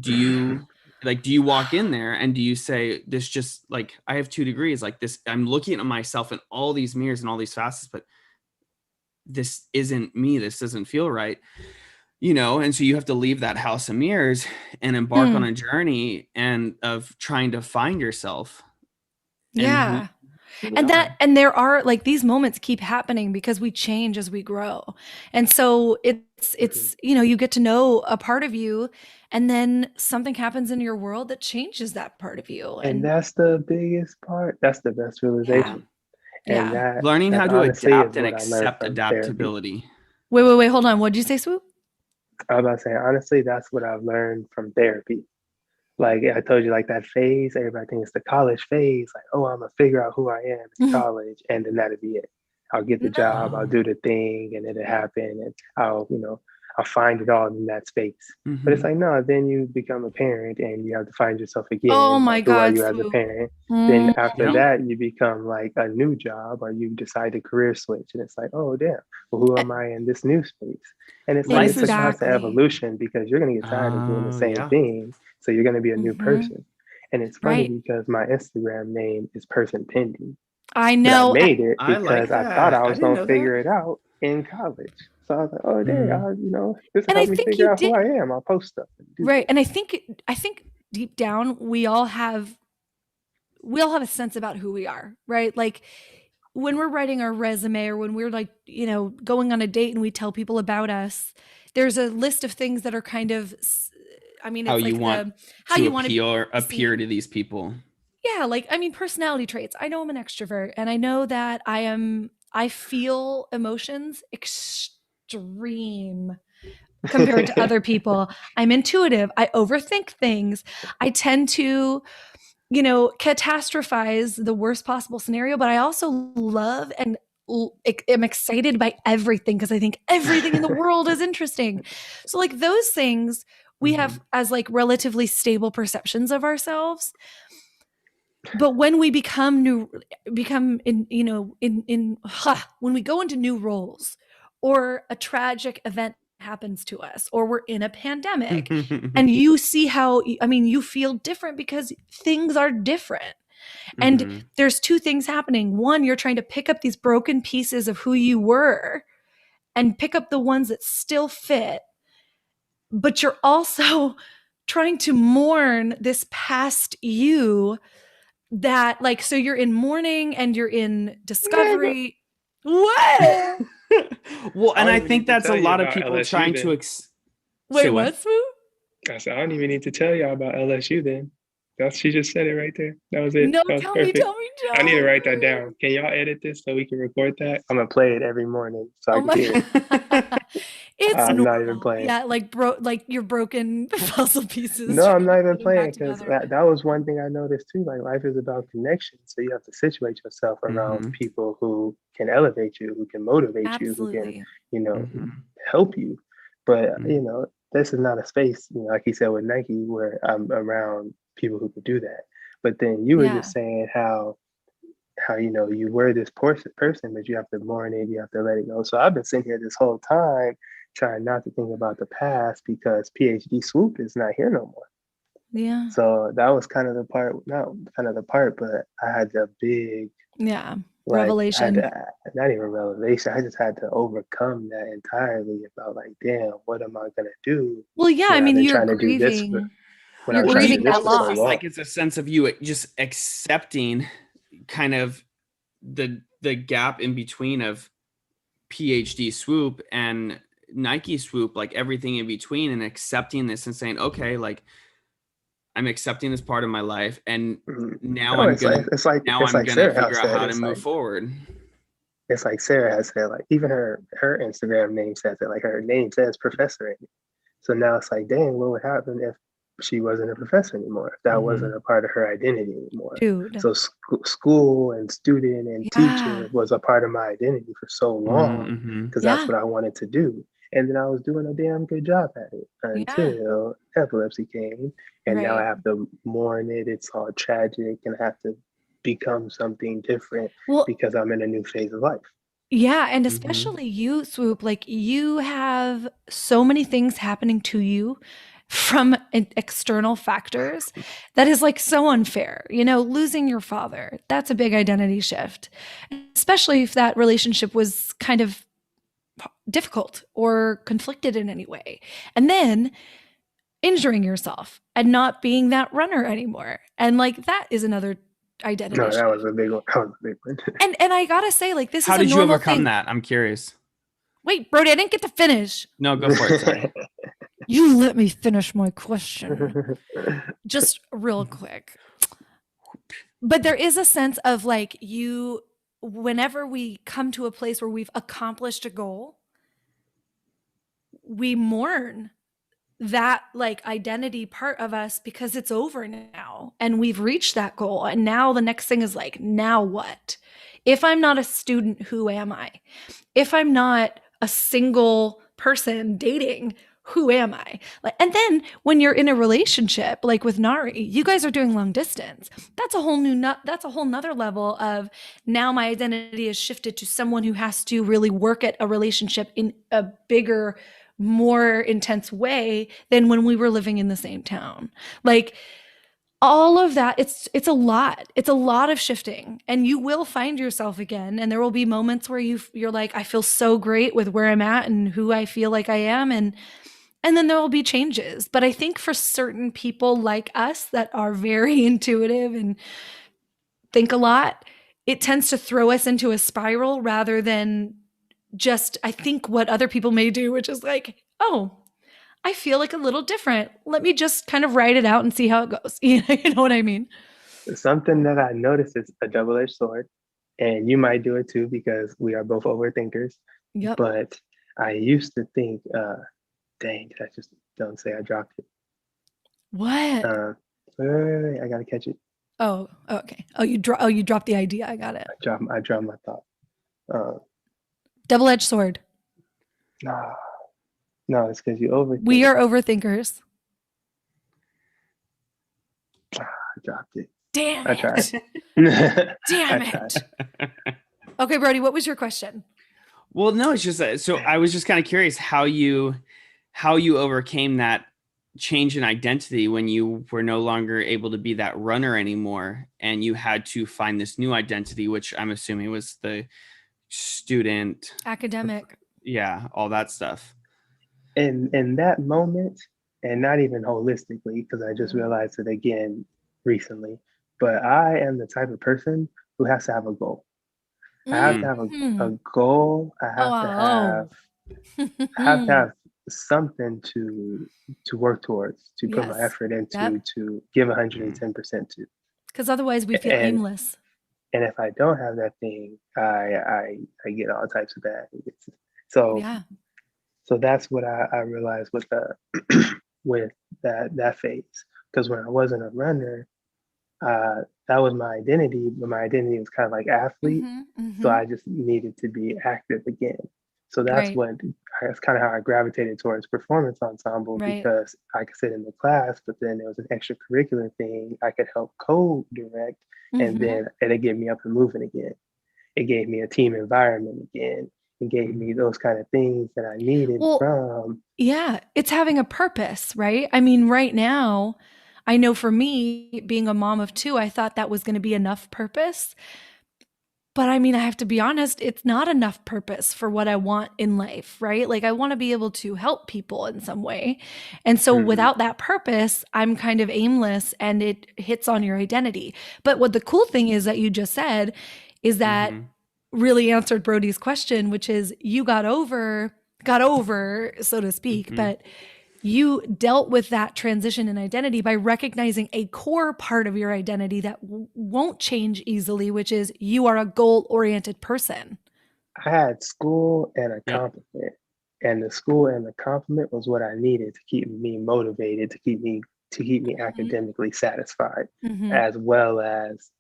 do you walk in there and do you say, this just like, I have 2 degrees, like this, I'm looking at myself in all these mirrors and all these facets, but this isn't me. This doesn't feel right. And so you have to leave that house of mirrors and embark on a journey of trying to find yourself. And there are like these moments keep happening because we change as we grow. And so it's, you get to know a part of you, and then something happens in your world that changes that part of you. And that's the biggest part. That's the best realization. And that learning how to adapt and accept adaptability. Wait, hold on. What did you say, Swoop? I was about to say, honestly, that's what I've learned from therapy. Like I told you, like that phase, everybody thinks the college phase, like, oh, I'm gonna figure out who I am in college, and then that'll be it. I'll get the job, I'll do the thing, and it'll happen, and I'll find it all in that space. But it's like, no, then you become a parent and you have to find yourself again. Oh my God. Who are you as a parent? Then after that, you become like a new job, or you decide to career switch. And it's like, oh, damn, well, who am I in this new space? And it's like, it's a constant evolution because you're going to get tired of doing the same thing. So you're going to be a new person. And it's funny because my Instagram name is Person Pending. I know. But I made it because I thought I was going to figure it out in college. So I was like, oh, dang, this helped me figure out who I am. I'll post stuff. Right. And I think deep down, we all have a sense about who we are, right? Like when we're writing our resume, or when we're like, going on a date and we tell people about us, there's a list of things that are kind of, I mean, it's how like you want to appear to these people. Yeah, like, I mean, personality traits. I know I'm an extrovert, and I know that I feel emotions extreme compared to other people. I'm intuitive. I overthink things. I tend to, catastrophize the worst possible scenario, but I also love and am excited by everything because I think everything in the world is interesting. So like those things we have as like relatively stable perceptions of ourselves. But when we become when we go into new roles or a tragic event happens to us or we're in a pandemic and you see how, I mean, you feel different because things are different. And there's two things happening. One, you're trying to pick up these broken pieces of who you were and pick up the ones that still fit. But you're also trying to mourn this past you that, like, so you're in mourning and you're in discovery. What? Well, and I think that's a lot of people LSU trying then. to Wait, what, Swoop? I said, I don't even need to tell y'all about LSU then. She just said it right there. That was it. No, that was tell perfect. me. I need to write that down. Can y'all edit this so we can record that? I'm gonna play it every morning so I can hear it. It's I'm normal. not even playing. Yeah, like your broken puzzle pieces. No, I'm not even playing because that was one thing I noticed too. Like life is about connection, so you have to situate yourself around people who can elevate you, who can motivate you, who can, help you. But this is not a space, like he said with Nike, where I'm around people who could do that. But then you were just saying how you were this person, but you have to mourn it, you have to let it go. So I've been sitting here this whole time trying not to think about the past because PhD Swoop is not here no more. Yeah. So that was kind of the part, not kind of the part, but I had the big revelation. Not even revelation. I just had to overcome that entirely about like, damn, what am I gonna do? Well, yeah, I mean, you're grieving. You're grieving that loss. Like it's a sense of you just accepting kind of the gap in between of PhD Swoop and Nike Swoop, like everything in between, and accepting this and saying, okay, like I'm accepting this part of my life, and now I'm gonna figure out how to move forward. It's like Sarah has said, like even her Instagram name says it, like her name says professor in it. So now it's like, dang, what would happen if she wasn't a professor anymore, if that wasn't a part of her identity anymore? Dude. So school and student and teacher was a part of my identity for so long because that's what I wanted to do. And then I was doing a damn good job at it until epilepsy came. And now I have to mourn it. It's all tragic and I have to become something different because I'm in a new phase of life. Yeah. And especially you, Swoop, like you have so many things happening to you from external factors that is like so unfair. Losing your father, that's a big identity shift, especially if that relationship was kind of difficult or conflicted in any way. And then injuring yourself and not being that runner anymore. And like that is another identity shift. That was a big one. And I gotta say, like, this How is a did you normal overcome thing. that? I'm curious. Wait, Brody, I didn't get to finish. No, go for it. Sorry. You let me finish my question. Just real quick. But there is a sense of like whenever we come to a place where we've accomplished a goal, we mourn that like identity part of us because it's over now and we've reached that goal. And now the next thing is like, now what? If I'm not a student, who am I? If I'm not a single person dating, who am I? Like, and then when you're in a relationship, like with Nari, you guys are doing long distance. That's a whole nother level of now my identity is shifted to someone who has to really work at a relationship in a bigger, more intense way than when we were living in the same town. Like all of that, it's a lot. It's a lot of shifting, and you will find yourself again. And there will be moments where you're like, I feel so great with where I'm at and who I feel like I am. And then there will be changes. But I think for certain people like us that are very intuitive and think a lot, it tends to throw us into a spiral rather than just, I think what other people may do, which is like, oh, I feel like a little different. Let me just kind of write it out and see how it goes. You know what I mean? something that I noticed is a double-edged sword, and you might do it too because we are both overthinkers. Yep. But I used to think, dang, did I just don't say I dropped it? What? Wait, I gotta catch it. Oh, okay. Oh, you dropped the idea. I got it. I dropped my thought. Double-edged sword. Nah, no, it's because you overthink. We are overthinkers. I dropped it. Damn I it. tried. Damn it. Okay, Brody, what was your question? Well, no, it's just so I was just kind of curious how you overcame that change in identity when you were no longer able to be that runner anymore, and you had to find this new identity, which I'm assuming was the student, Academic. yeah, all that stuff. In that moment, and not even holistically, because I just realized it again recently, but I am the type of person who has to have a goal. I have to have a goal. I have to have something to work towards, to put my effort into, to give 110% to. Because otherwise we feel aimless. And if I don't have that thing, I get all types of bad. So so that's what I realized with with that phase. Because when I wasn't a runner, that was my identity, but my identity was kind of like athlete. So I just needed to be active again. So that's that's kind of how I gravitated towards performance ensemble, because I could sit in the class, but then there was an extracurricular thing I could help co-direct, and then it gave me up and moving again. It gave me a team environment again. It gave me those kind of things that I needed from. Yeah, it's having a purpose, right? I mean, right now, I know for me, being a mom of two, I thought that was going to be enough purpose. But I mean, I have to be honest, it's not enough purpose for what I want in life, right? Like I want to be able to help people in some way. And so without that purpose, I'm kind of aimless and it hits on your identity. But what the cool thing is that you just said is that really answered Brody's question, which is you got over, so to speak, but you dealt with that transition in identity by recognizing a core part of your identity that won't change easily, which is you are a goal-oriented person. I had school and a compliment, and the school and the compliment was what I needed to keep me motivated, to keep me academically satisfied, as well as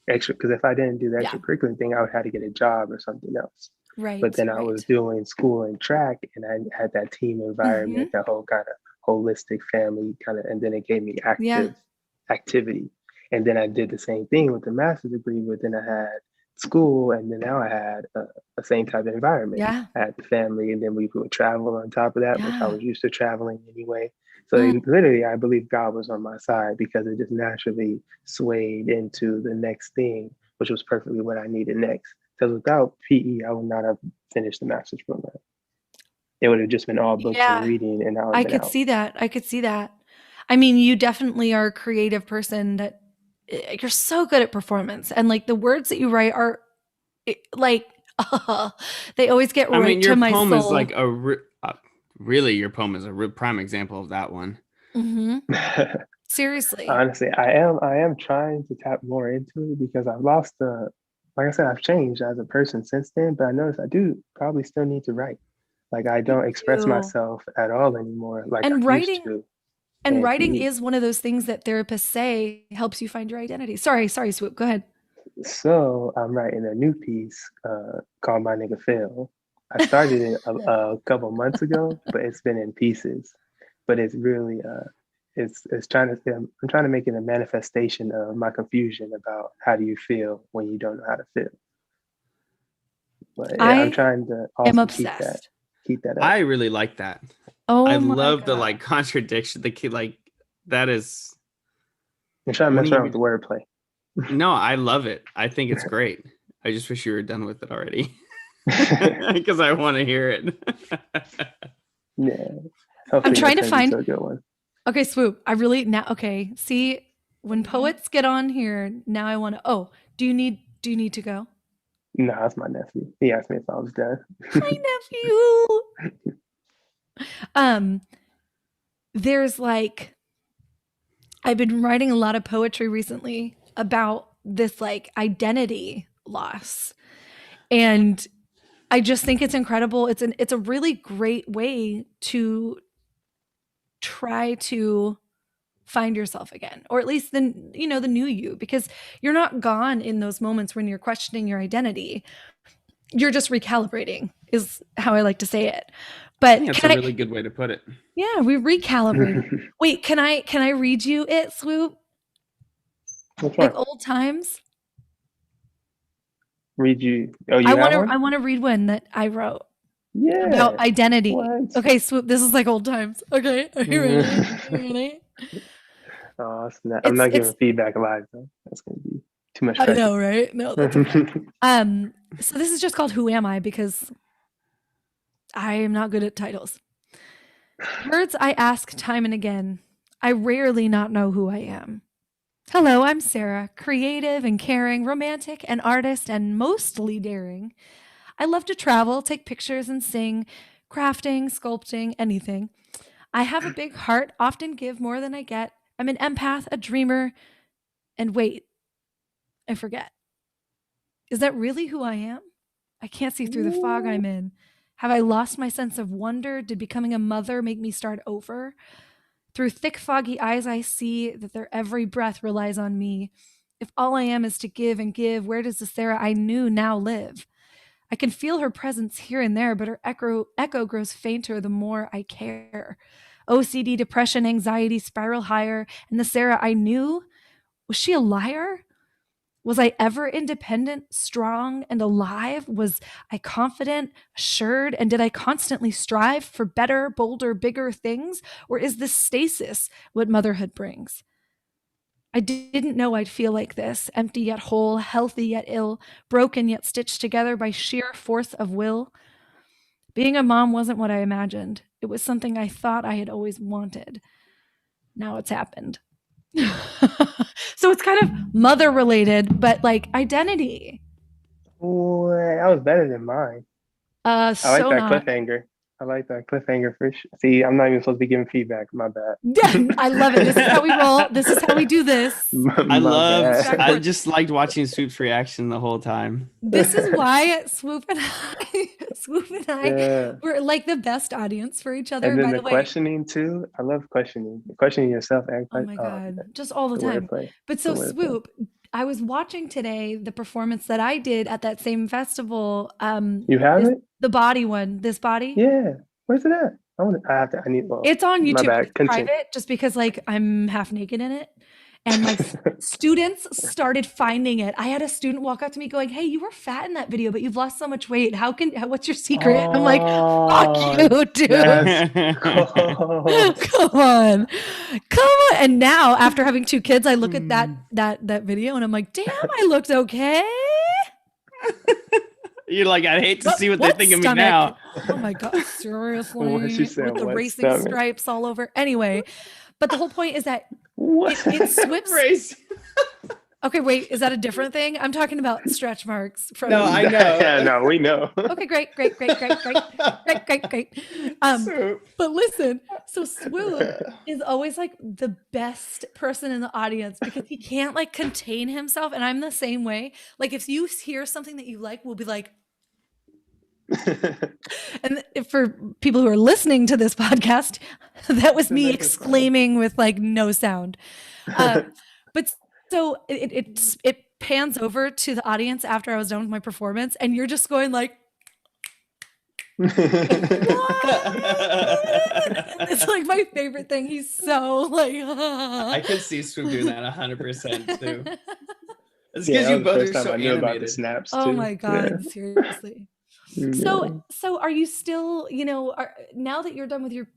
extra. Because if I didn't do the extracurricular thing, I would have to get a job or something else. But then I was doing school and track, and I had that team environment, that whole kind of holistic family kind of, and then it gave me activity. And then I did the same thing with the master's degree, but then I had school, and then now I had the same type of environment. I had the family, and then we would travel on top of that, which I was used to traveling anyway. So literally, I believe God was on my side, because it just naturally swayed into the next thing, which was perfectly what I needed next. Because without PE, I would not have finished the master's program. It would have just been all books and reading, and I could see that. I could see that. I mean, you definitely are a creative person that you're so good at performance, and like the words that you write are like they always get right to my soul. Your poem is like really, your poem is a real prime example of that one. Seriously. Honestly, I am trying to tap more into it, because I've lost like I said, I've changed as a person since then, but I noticed I do probably still need to write. Like I don't express myself at all anymore like I used to. And writing is one of those things that therapists say helps you find your identity. Sorry, Swoop, go ahead. So I'm writing a new piece called My Nigga Phil. I started it a couple months ago, but it's been in pieces. But it's really I'm trying to make it a manifestation of my confusion about how do you feel when you don't know how to feel. But I'm trying to also keep that up. I really like that. I love the like contradiction. The kid, like that is. I'm trying to mess around with the wordplay. No, I love it. I think it's great. I just wish you were done with it already, because I want to hear it. I'm trying to find a good one. Okay, Swoop. I really now. Okay, see, when poets get on here, now I want to. Oh, do you need to go? No, that's my nephew. He asked me if I was done. Hi, nephew. There's like, I've been writing a lot of poetry recently. about this like identity loss. And I just think it's incredible. It's a really great way to try to find yourself again, or at least the new you, because you're not gone in those moments when you're questioning your identity. You're just recalibrating, is how I like to say it. But that's a really good way to put it. Yeah, we recalibrate. Wait, can I read you it, Swoop? Like old times? Read you? Oh, you have one? I want to read one that I wrote. Yeah. About identity. What? Okay, Swoop, this is like old times. Okay, are you ready? Are you ready? Oh, I'm not giving feedback live though. That's gonna be too much pressure. I know, right? No, that's okay. So this is just called Who Am I? Because I am not good at titles. Words I ask time and again. I rarely not know who I am. Hello, I'm Sarah, creative and caring, romantic and artist, and mostly daring. I love to travel, take pictures, and sing, crafting, sculpting, anything. I have a big heart, often give more than I get. I'm an empath, a dreamer, and wait, I forget. Is that really who I am? I can't see through the fog I'm in. Have I lost my sense of wonder? Did becoming a mother make me start over? Through thick, foggy eyes, I see that their every breath relies on me. If all I am is to give and give, where does the Sarah I knew now live? I can feel her presence here and there, but her echo grows fainter the more I care. OCD, depression, anxiety spiral higher, and the Sarah I knew, was she a liar? Was I ever independent, strong, and alive? Was I confident, assured, and did I constantly strive for better, bolder, bigger things? Or is this stasis what motherhood brings? I didn't know I'd feel like this, empty yet whole, healthy yet ill, broken yet stitched together by sheer force of will. Being a mom wasn't what I imagined. It was something I thought I had always wanted. Now it's happened. So it's kind of mother related, but like identity. Oh, that was better than mine. I like that cliffhanger. I like that cliffhanger for sure. See, I'm not even supposed to be giving feedback. My bad. Yeah, I love it. This is how we roll. This is how we do this. I just liked watching Swoop's reaction the whole time. This is why Swoop and I were like the best audience for each other. And then the questioning too. I love questioning yourself. And oh my God, just all the time. But so Swoop, I was watching today the performance that I did at that same festival. You have it? The body one, this body? Yeah. Where's it at? It's on YouTube. It's private, just because like I'm half naked in it. And my students started finding it. I had a student walk up to me going, "Hey, you were fat in that video, but you've lost so much weight. What's your secret?" I'm like, "Fuck you, dude. Come on. And now after having 2 kids, I look at that video and I'm like, damn, I looked okay. You're like, I hate to see what they think of me now. Oh my God, seriously? With the racing stripes all over. Anyway, but the whole point is that it swips. Okay, wait, is that a different thing? I'm talking about stretch marks. No, I know. Yeah, no, we know. Okay, great. But listen, so Swoop is always like the best person in the audience because he can't like contain himself. And I'm the same way. Like if you hear something that you like, we'll be like, and for people who are listening to this podcast, that was me exclaiming with like no sound. But so it pans over to the audience after I was done with my performance, and you're just going like, it's like my favorite thing. He's so like, I could see Swoop doing that 100% too. It's because you both are so animated. About the snaps oh too. my God, seriously. So are you still, now that you're done with your,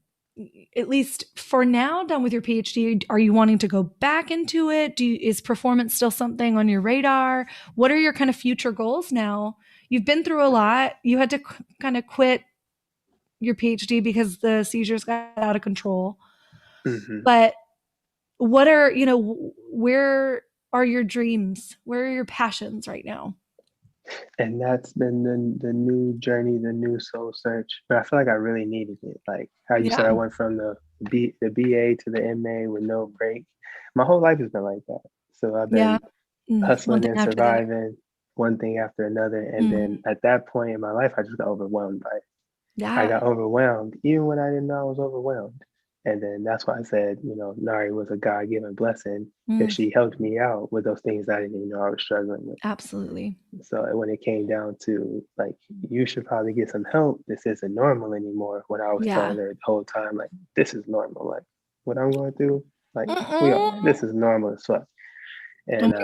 at least for now, done with your PhD, are you wanting to go back into it? Is performance still something on your radar? What are your kind of future goals now? You've been through a lot. You had to kind of quit your PhD because the seizures got out of control. Mm-hmm. But what are, where are your dreams? Where are your passions right now? And that's been the new journey, the new soul search. But I feel like I really needed it. Like how you said, I went from the BA to the MA with no break. My whole life has been like that. So I've been One hustling thing and after the other. surviving, one thing after another. And then at that point in my life, I just got overwhelmed by it. I Yeah. got overwhelmed, even when I didn't know I was overwhelmed. And then that's why I said, Nari was a God-given blessing because she helped me out with those things I didn't even know I was struggling with. Absolutely. So when it came down to like, you should probably get some help. This isn't normal anymore. When I was telling her the whole time, like, this is normal. Like what I'm going through, like this is normal as fuck. And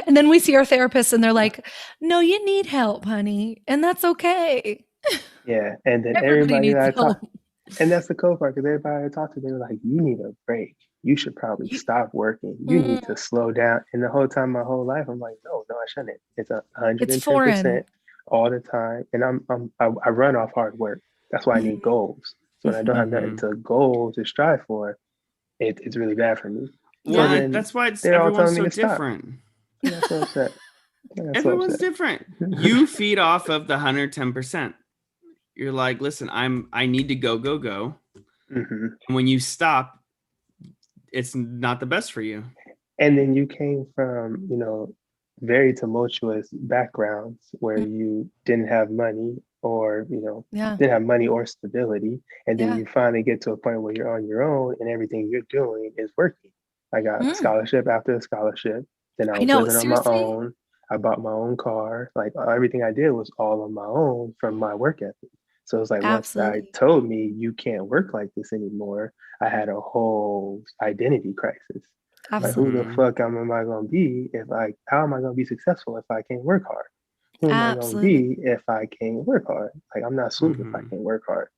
and then we see our therapists and they're like, no, you need help, honey. And that's okay. yeah. And then Everybody everybody that needs I help. talked, and that's the cool part because everybody I talked to, they were like, you need a break. You should probably stop working. You need to slow down. And the whole time, my whole life, I'm like, no, I shouldn't. It's 110% all the time. And I run off hard work. That's why I need goals. So when I don't have nothing to goal to strive for, it's really bad for me. Well, So then that's why they're all everyone's telling me so to stop. different. I got so upset. Everyone's different. You feed off of the 110%. You're like, listen, I need to go. Mm-hmm. And when you stop, it's not the best for you. And then you came from, very tumultuous backgrounds where you didn't have money or, didn't have money or stability. And then you finally get to a point where you're on your own and everything you're doing is working. I got a scholarship after a scholarship. Then I was living on my own. I bought my own car. Like everything I did was all on my own from my work ethic. So it's like once I told me you can't work like this anymore, I had a whole identity crisis. Absolutely. Like who the fuck am I gonna be how am I gonna be successful if I can't work hard? Who am I gonna be if I can't work hard? Like I'm not Swoop if I can't work hard.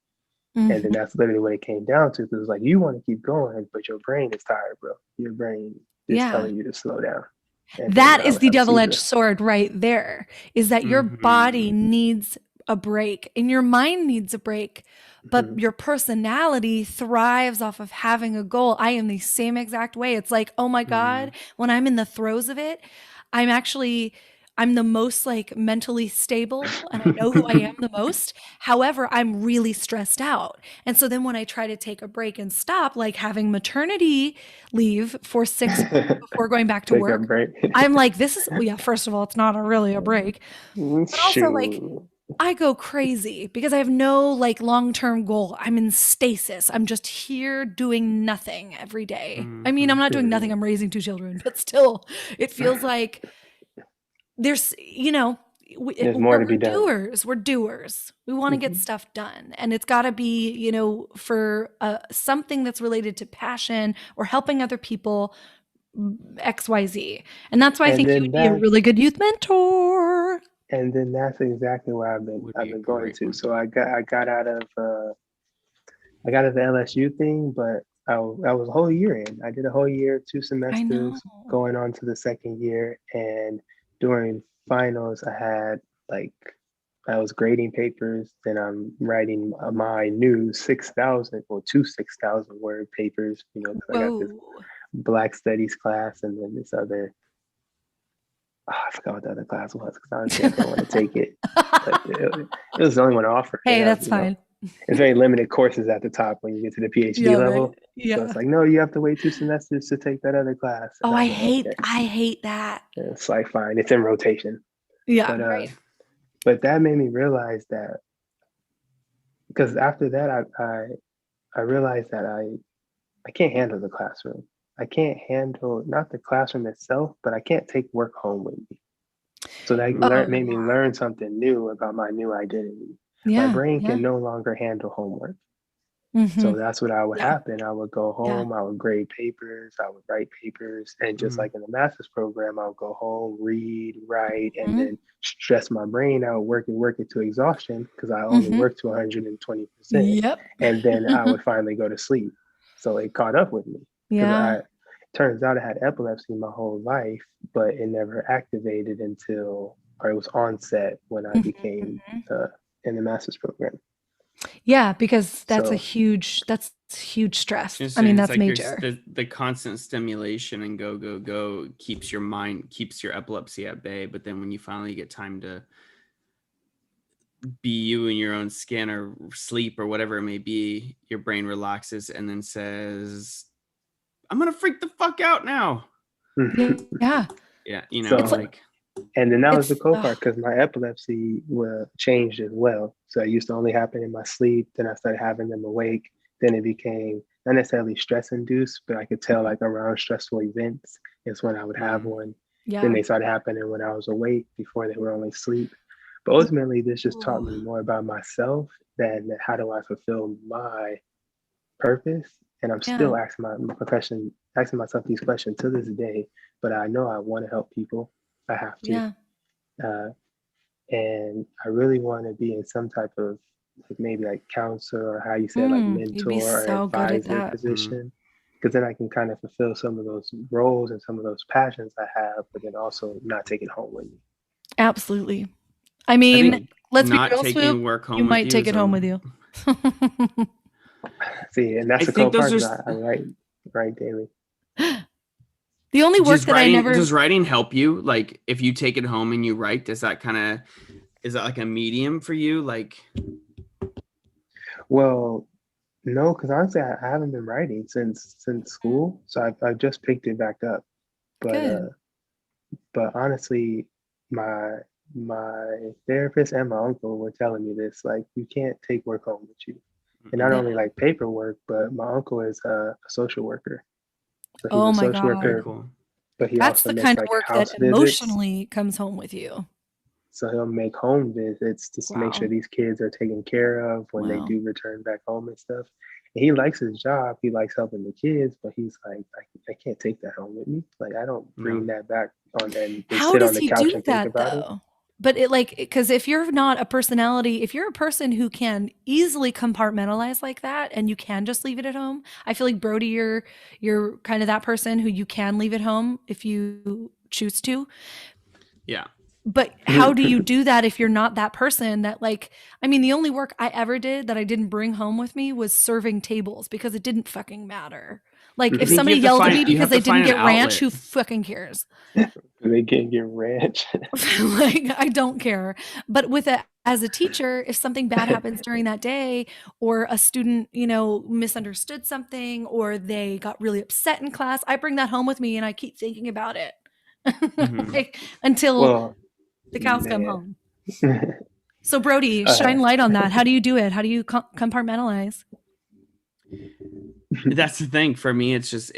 And then that's literally what it came down to. Because like you want to keep going, but your brain is tired, bro. Your brain is telling you to slow down. And that is the double-edged sword right there, is that your body needs a break and your mind needs a break, but your personality thrives off of having a goal. I am the same exact way. It's like, oh my God, when I'm in the throes of it, I'm the most like mentally stable and I know who I am the most. However, I'm really stressed out. And so then when I try to take a break and stop, like having maternity leave for 6 months before going back to work, I'm like, first of all, it's not really a break. But also like I go crazy because I have no like long-term goal. I'm in stasis. I'm just here doing nothing every day. I mean, I'm not doing nothing. I'm raising 2 children, but still it feels like there's more to be done. We're doers. We want to get stuff done, and it's got to be for something that's related to passion or helping other people, XYZ. And that's why I think you would be a really good youth mentor. And then that's exactly where I've been going to. So I got out of the LSU thing, but I was a whole year in. I did a whole year, 2 semesters, going on to the second year, and during finals, I was grading papers, then I'm writing my new 6,000 word papers, because I got this Black Studies class and then this other, I forgot what the other class was because honestly I didn't want to take it. But it was the only one offered. Hey, that's fine. It's very limited courses at the top when you get to the PhD level. Right. Yeah. So it's like, no, you have to wait 2 semesters to take that other class. And I hate that. And it's like, fine, it's in rotation. Yeah. But, right. But that made me realize that, because after that, I realized that I can't handle the classroom. I can't handle not the classroom itself, but I can't take work home with me. So that made me learn something new about my new identity. My brain can no longer handle homework. So that's what would happen. I would go home, I would grade papers, I would write papers. And just like in the master's program, I would go home, read, write, and then stress my brain out, work it to exhaustion because I only work to 120%. Yep. And then I would finally go to sleep. So it caught up with me. Yeah. Turns out I had epilepsy my whole life, but it never activated it was onset when I became in the master's program. Yeah, because that's huge stress. I mean, that's like major. The constant stimulation and go keeps your epilepsy at bay. But then when you finally get time to be you in your own skin or sleep or whatever it may be, your brain relaxes and then says, I'm going to freak the fuck out now. Yeah. Yeah, you know, So, like and then that was the It's cool part because my epilepsy changed as well. So it used to only happen in my sleep. Then I started having them awake. Then it became not necessarily stress induced, but I could tell like around stressful events is when I would have one. Then yeah. they started happening when I was awake before they were only sleep. But ultimately, this just taught Ooh. me more about myself than how do I fulfill my purpose. And I'm Yeah. still asking asking myself these questions to this day. But I know I want to help people. I have to. Yeah. Uh, and I really want to be in some type of like maybe like counselor or how you say like You'd be mentor or so good at advisor that. position, because then I can kind of fulfill some of those roles and some of those passions I have, but then also not take it home with me. Absolutely. I I mean, think let's be not real, Swoop. taking work You home with might you take is it a home with you. See, and that's I the cool think those part are because I write daily. The only work that I never does writing help you? Like if you take it home and you write, is that like a medium for you? Like Well, no, because honestly, I haven't been writing since school, so I've just picked it back up. But good. honestly, my my therapist and my uncle were telling me this, like you can't take work home with you. And not Yeah. only like paperwork, but my uncle is a social worker. So he's Oh a my social very God. worker, cool. but he That's also the makes kind of like work that house visits. emotionally comes home with you. So he'll make home visits to make sure Wow. these kids are taken care of when they Wow. do return back home and stuff. And he likes his job. He likes helping the kids, but he's like, I can't take that home with me. Like I don't No. bring that back on and How sit on does the he couch do and think that about it. though? But it like because if you're not a personality, if you're a person who can easily compartmentalize like that and you can just leave it at home, I feel like Brody, you're kind of that person who you can leave at home if you choose to. Yeah. But how do you do that if you're not that person that like I mean the only work I ever did that I didn't bring home with me was serving tables because it didn't fucking matter. Like I if think somebody yelled at me you because have they to didn't find an get ranch, outlet. who fucking cares? They can't get ranch. Like I don't care. But with a as a teacher, if something bad happens during that day or a student, you know, misunderstood something or they got really upset in class, I bring that home with me and I keep thinking about it. Mhm. Like until Well, the cows come man. home. So Brody, uh, shine light on that. How do you do it? How do you compartmentalize? That's the thing for me. It's just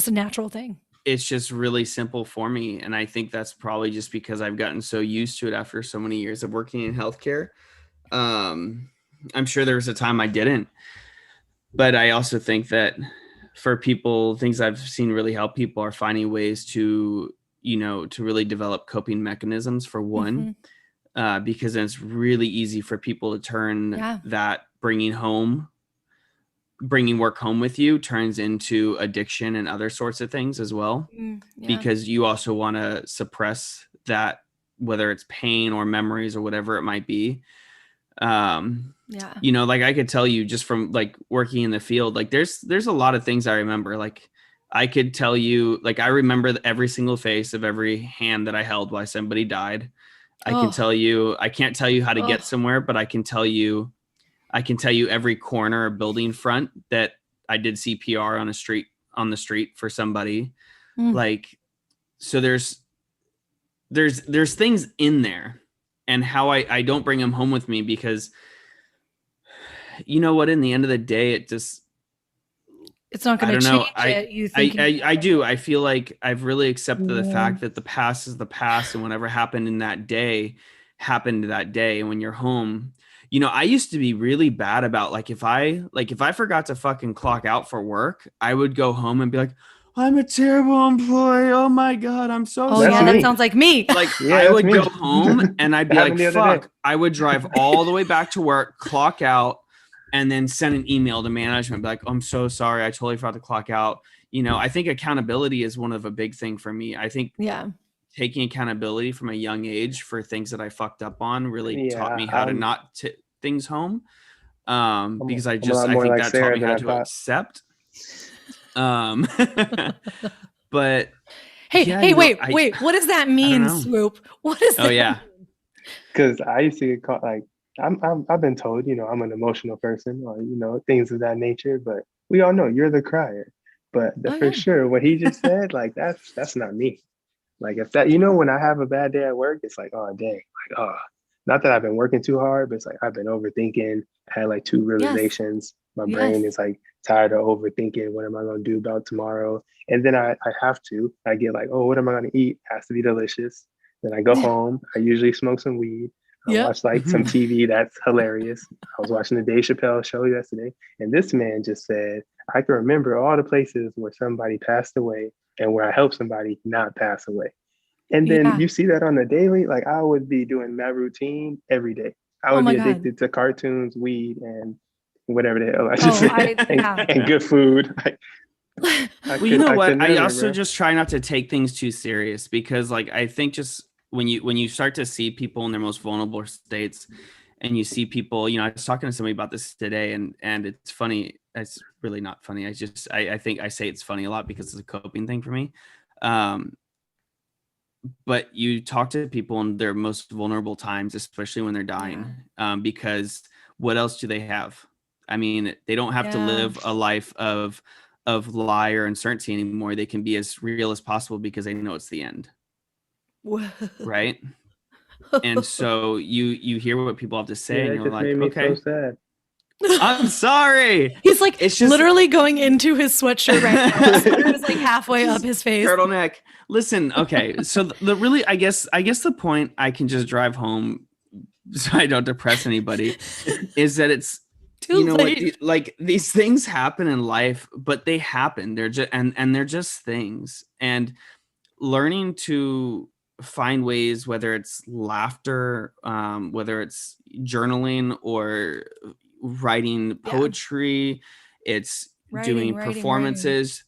a natural thing. it's just really simple for me, and I think that's probably just because I've gotten so used to it after so many years of working in healthcare. I'm sure there was a time I didn't, but I also think that for people, things I've seen really help people are finding ways to to really develop coping mechanisms for one. Mhm. Because then it's really easy for people to turn Yeah. that bringing work home with you turns into addiction and other sorts of things as well, Yeah. because you also want to suppress that, whether it's pain or memories or whatever it might be. Yeah. Like I could tell you just from like working in the field, like there's a lot of things I remember. Like I could tell you, like I remember every single face of every hand that I held while somebody died. I can tell you, I can't tell you how to get somewhere, but I can tell you every corner or building front that I did CPR on the street for somebody. Like, so there's things in there, and how I don't bring them home with me because you know what, in the end of the day, It's not I going to don't know. change it. You thinking I do. I feel like I've really accepted the fact that the past is the past, and whatever happened in that day happened that day. And when you're home, I used to be really bad about like if I forgot to fucking clock out for work, I would go home and be like, I'm a terrible employee. Oh my God, I'm so Oh sorry. that's yeah, that me. sounds like me. Like Yeah, I that's would me. go home and I'd It be like, happened the other day. fuck, I would drive all the way back to work, clock out, and then send an email to management, be like, I'm so sorry, I totally forgot to clock out. I think accountability is one of a big thing for me. I think Yeah. taking accountability from a young age for things that I fucked up on really taught Yeah, me how to not things home. Because I'm a lot I more think like that taught Sarah me than how I to thought. accept. But yeah, Hey, wait. I What does that I don't mean, know. Swoop? What is Oh that? yeah. Because I used to get caught like I've been told, I'm an emotional person or things of that nature. But we all know you're the crier. But Oh for yeah. sure, what he just said, like that's not me. Like if that, when I have a bad day at work, it's like, oh dang, like not that I've been working too hard, but it's like I've been overthinking. I had like two Yes. realizations. My brain Yes. is like tired of overthinking. What am I gonna do about tomorrow? And then I have to. I get like, oh, what am I gonna eat? Has to be delicious. Then I go home. I usually smoke some weed. I Yep. watch like some TV that's hilarious. I was watching the Dave Chappelle show yesterday, and this man just said, I can remember all the places where somebody passed away and where I helped somebody not pass away. And then Yeah. you see that on the daily. Like I would be doing that routine every day. I Oh would my be God. addicted to cartoons, weed, and whatever the hell I Oh, just said, yeah. and good food. Well, you know I what? could I never, also bro. just try not to take things too serious because, like, I think just when you start to see people in their most vulnerable states, and you see people, I was talking to somebody about this today, and it's funny. It's really not funny. I think I say it's funny a lot because it's a coping thing for me. Um, but you talk to people in their most vulnerable times, especially when they're dying, because what else do they have? I mean, they don't have to Yeah. live a life of lie or uncertainty anymore. They can be as real as possible because they know it's the end, right? And so you hear what people have to Yeah, say, and that you're just made like, me so okay, sad. I'm sorry. He's like It's just literally going into his sweatshirt right now. The sweater is like halfway up his face. turtleneck. Listen, okay. So the really, I guess the point I can just drive home so I don't depress anybody is that it's Too late. like these things happen in life, but they happen. They're just and they're just things. And learning to find ways, whether it's laughter, whether it's journaling or writing poetry, it's doing Writing. performances,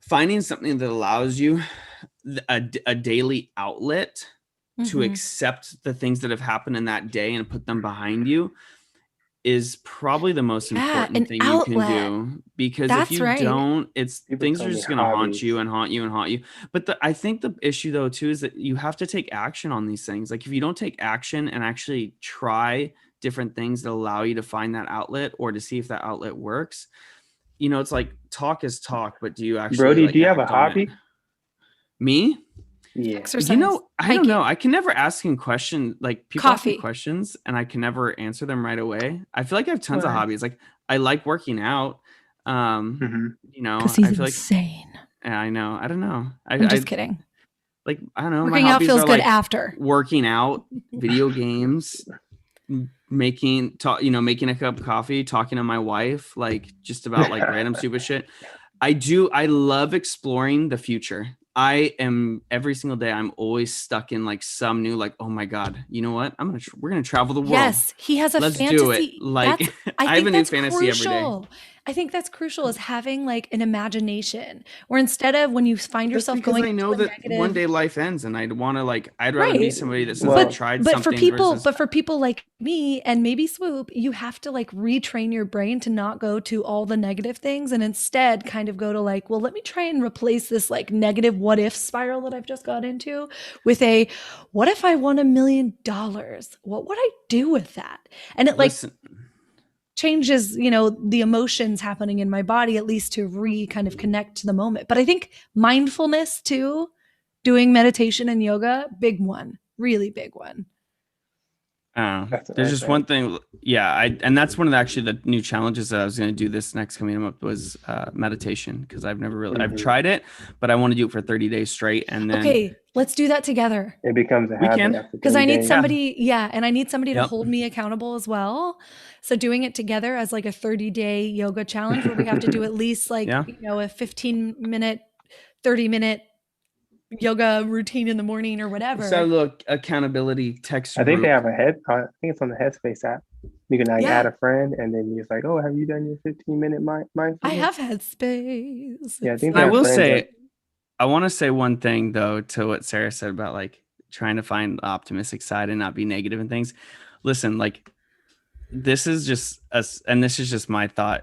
finding something that allows you a daily outlet to Mhm. accept the things that have happened in that day and put them behind you is probably the most Yeah, important an thing you can outlet. do, because if That's you right. don't, it's People things tell are me just going to haunt you hobbies. and haunt you and haunt you. But I think the issue though too is that you have to take action on these things. Like if you don't take action and actually try different things that allow you to find that outlet or to see if that outlet works, it's like talk is talk, but do you actually Brody, like do you have a act on it? hobby? Me? Yeah. Exercise. I don't know. Hiking. I can never ask him questions. Like people ask me Coffee. questions and I can never answer them right away. I feel like I have tons of What? hobbies. Like I like working out. Mm-hmm. Because I he's feel like, insane. yeah, I know. I don't know. I'm just kidding. Like, I don't know. My Working out hobbies feels are good like after. working out, video games, making a cup of coffee, talking to my wife, like just about like random stupid shit. I love exploring the future. I am every single day. I'm always stuck in like some new, like, oh my God, you know what? We're going to travel the world. Yes, he has a Let's fantasy. do it. Like I I have think a new that's fantasy every day. crucial. I think that's crucial is having like an imagination where instead of when you find Just yourself because going I know into a that one negative, day life ends and I'd want to I'd rather be right. somebody that says I Well, tried But for something versus people like me and maybe Swoop, you have to like retrain your brain to not go to all the negative things and instead kind of go to like, well, let me try and replace this like negative what if spiral that I've just got into with a what if I won $1 million? What would I do with that? And it like changes, the emotions happening in my body, at least to kind of connect to the moment. But I think mindfulness too, doing meditation and yoga, big one, really big one. There's just one thing. Yeah. And that's one of the new challenges that I was going to do this next coming up was meditation. Cause I've never really, I've tried it, but I want to do it for 30 days straight. And then okay, let's do that together. It becomes a habit after because I need somebody, Yeah. and I need somebody to hold me accountable as well. So doing it together as like a 30-day yoga challenge where we have to do at least like, a 15-minute, 30-minute yoga routine in the morning or whatever. So look, accountability text. I think they have I think it's on the Headspace app. You can add a friend and then you're like, oh, have you done your 15-minute mindfulness? I have Headspace. Yeah, I think I will say, I want to say one thing though to what Sarah said about like trying to find the optimistic side and not be negative and things. Listen, like this is just us, and this is just my thought,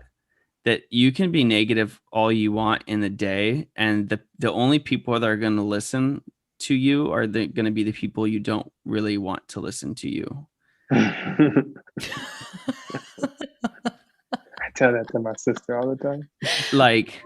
that you can be negative all you want in the day, and the only people that are going to listen to you are going to be the people you don't really want to listen to you. I tell that to my sister all the time. Like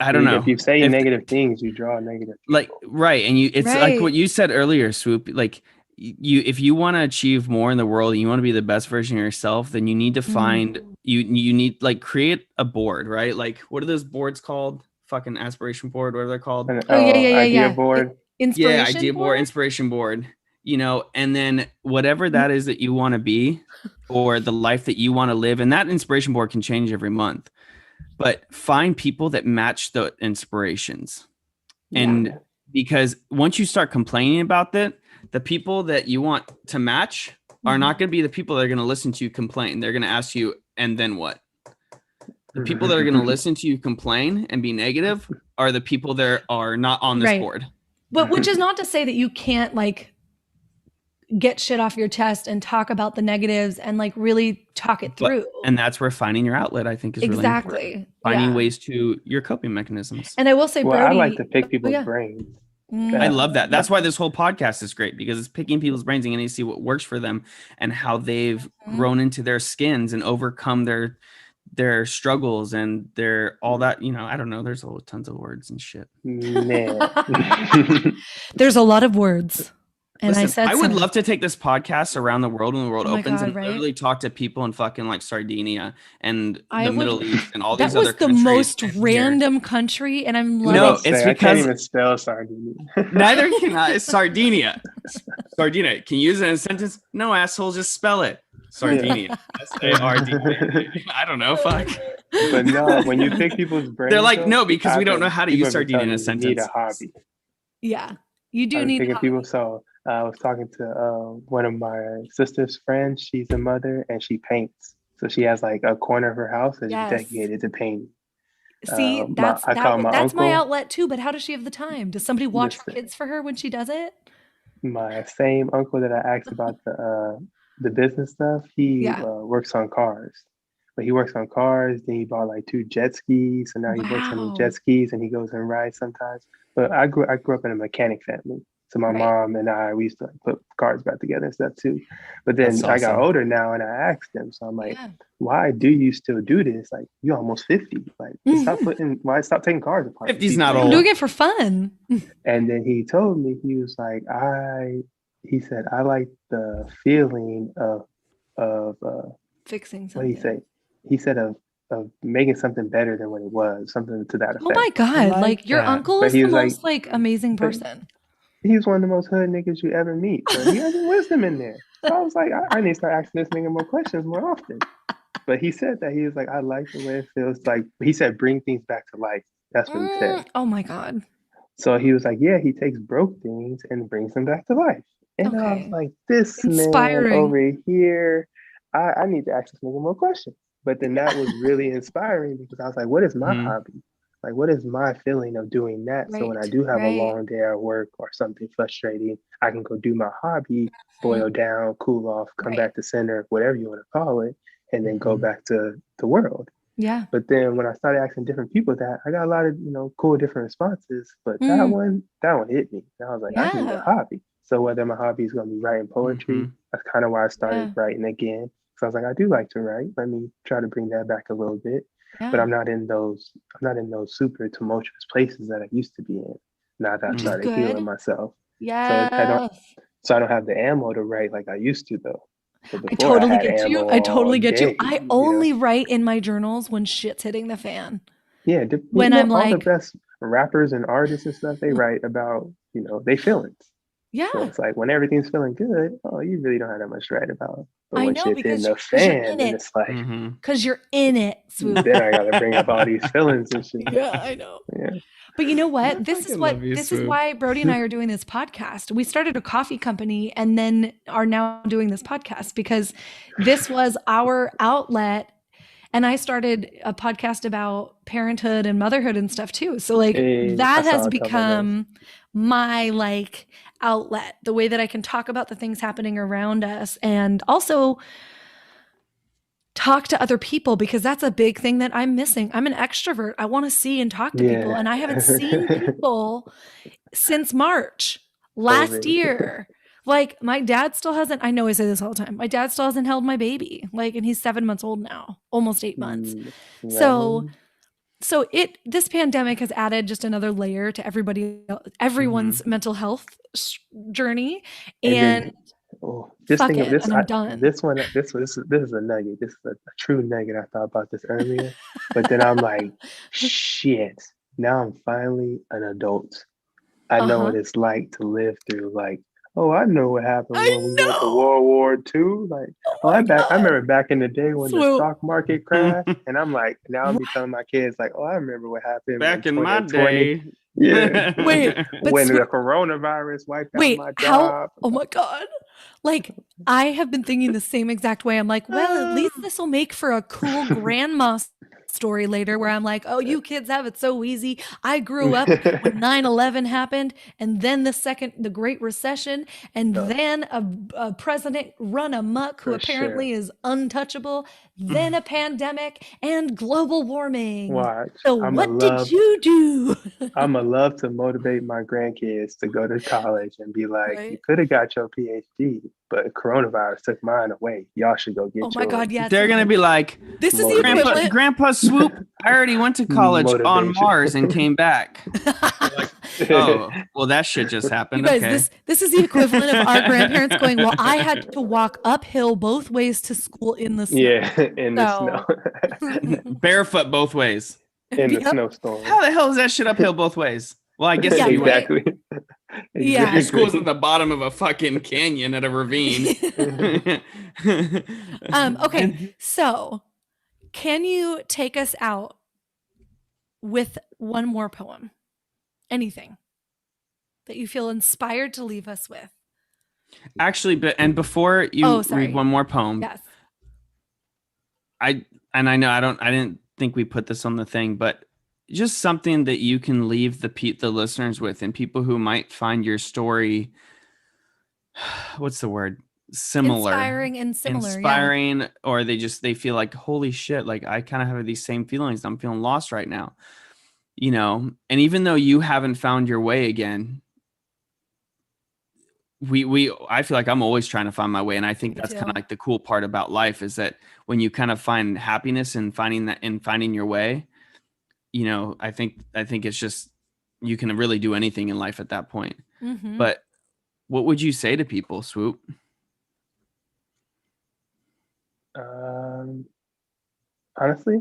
I don't know. If you say negative things, you draw negative people. Like, right. And it's like what you said earlier, Swoop, like if you want to achieve more in the world and you want to be the best version of yourself, then you need to find, you need like create a board, right? Like what are those boards called? Fucking aspiration board, whatever they're called. Idea board. Idea board, inspiration board, you know, and then whatever that is that you want to be or the life that you want to live. And that inspiration board can change every month, but find people that match the inspirations. And because once you start complaining about that, the people that you want to match are not going to be the people that are going to listen to you complain. They're going to ask you, and then what? The people that are going to listen to you complain and be negative are the people that are not on this board. But which is not to say that you can't like get shit off your chest and talk about the negatives and like really talk it through. And that's where finding your outlet, I think, is really important. Finding ways to your coping mechanisms. And I will say, Brody, I like to pick people's brains. I love that. That's why this whole podcast is great, because it's picking people's brains and getting to see what works for them and how they've grown into their skins and overcome their struggles and their all that, you know. I don't know, there's tons of words and shit. There's a lot of words. And listen, I would love to take this podcast around the world when the world opens and literally talk to people in fucking like Sardinia and the Middle East and all these other countries. That was the most random country, and I'm loving it's because I can't even spell Sardinia. Neither can I. It's Sardinia. Sardinia. Can you use it in a sentence? No, asshole, just spell it. Sardinia. S-A-R-D-I-N-A. I don't know. Fuck. But no, when you pick people's brains, they're like, no, because we don't know how to use Sardinia in a sentence. You need a hobby. Yeah, you do need a hobby. People. So I was talking to one of my sister's friends. She's a mother and she paints. So she has like a corner of her house that's dedicated to painting. See, that's my outlet too. But how does she have the time? Does somebody watch her kids for her when she does it? My same uncle that I asked about the business stuff, he works on cars. But he works on cars, then he bought like 2 jet skis, and now he works on the jet skis and he goes and rides sometimes. But I grew up in a mechanic family. So my mom and we used to like, put cars back together and stuff too. But then I got older now and I asked them. So I'm like, why do you still do this? Like, you're almost 50. Like, stop taking cars apart? 50's not old. I'm doing it for fun. And then he told me, he was like, he said, I like the feeling of fixing something. What did he say? He said of making something better than what it was, something to that effect. Oh my God. Like your uncle is the most like amazing person. He's one of the most hood niggas you ever meet. But he has wisdom in there. So I was like, I need to start asking this nigga more questions more often. But he said that he was like, I like the way it feels like. He said, bring things back to life. That's what he said. Oh my God. So he was like, yeah, he takes broke things and brings them back to life. And I was like, this man over here, I need to ask this nigga more questions. But then that was really inspiring because I was like, what is my hobby? Like, what is my feeling of doing that? So when I do have a long day at work or something frustrating, I can go do my hobby, boil down, cool off, come back to center, whatever you want to call it, and then go back to the world. Yeah. But then when I started asking different people that, I got a lot of, cool different responses. But that one hit me. And I was like, I need a hobby. So whether my hobby is going to be writing poetry, that's kind of why I started writing again. So I was like, I do like to write. Let me try to bring that back a little bit. But I'm not in those super tumultuous places that I used to be in. Now that I started healing myself. Yeah. So I don't have the ammo to write like I used to though. I totally get you. I only write in my journals when shit's hitting the fan. Yeah. When I'm all the best rappers and artists and stuff, they write about, they feelings. Yeah. So it's like when everything's feeling good, you really don't have that much to write about. But I when know, shit's because in the fan, you're in it. it's like because you're in it, Swoop. Then I gotta bring up all these feelings and shit. Yeah, I know. Yeah. But you know what? This is why Brody and I are doing this podcast. We started a coffee company and then are now doing this podcast because this was our outlet. And I started a podcast about parenthood and motherhood and stuff too. So like that has become my like outlet, the way that I can talk about the things happening around us and also talk to other people, because that's a big thing that I'm missing. I'm an extrovert. I want to see and talk to people, and I haven't seen people since March last year. Like my dad still hasn't, I know I say this all the time, my dad still hasn't held my baby, like, and he's 7 months old now, almost 8 months. So So this pandemic has added just another layer to everyone's mental health journey, and then, just fuck think of it, this. and I'm done. This is a nugget. This is a true nugget. I thought about this earlier, but then I'm like, shit. Now I'm finally an adult. I know what it's like to live through. Like, I know what happened when we went to World War II. Like, I remember back in the day when the stock market crashed, and I'm like, now I'm telling my kids like, I remember what happened back in my day. Yeah. Wait, when the coronavirus wiped out my job. Oh my God. Like, I have been thinking the same exact way. I'm like, well, at least this will make for a cool grandma story later where I'm like, oh, you kids have it so easy. I grew up when 9/11 happened, and then the Great Recession, and then a president run amok who apparently is untouchable, then a pandemic and global warming. Watch. So what did you do? I'm gonna love to motivate my grandkids to go to college and be like, you could have got your PhD, but coronavirus took mine away. Y'all should go get yours. Oh my God, yes. They're gonna be like, this is the equivalent. Grandpa Swoop, I already went to college on Mars and came back. Like, oh, well, that shit just happened. You guys, this is the equivalent of our grandparents going, well, I had to walk uphill both ways to school in the snow. Yeah, in the snow. Barefoot both ways. In the snowstorm. How the hell is that shit uphill both ways? Well, I guess exactly. Yeah. Your school's at the bottom of a fucking canyon at a ravine. Okay, so can you take us out with one more poem? Anything that you feel inspired to leave us with? Actually, before you read one more poem, yes, I didn't think we put this on the thing, but just something that you can leave the listeners with, and people who might find your story, what's the word? Similar, inspiring, or they feel like, holy shit, like I kind of have these same feelings. I'm feeling lost right now, and even though you haven't found your way again, I feel like I'm always trying to find my way. And I think that's kind of like the cool part about life, is that when you kind of find happiness in finding your way, I think it's just, you can really do anything in life at that point. Mm-hmm. But what would you say to people, Swoop? Honestly,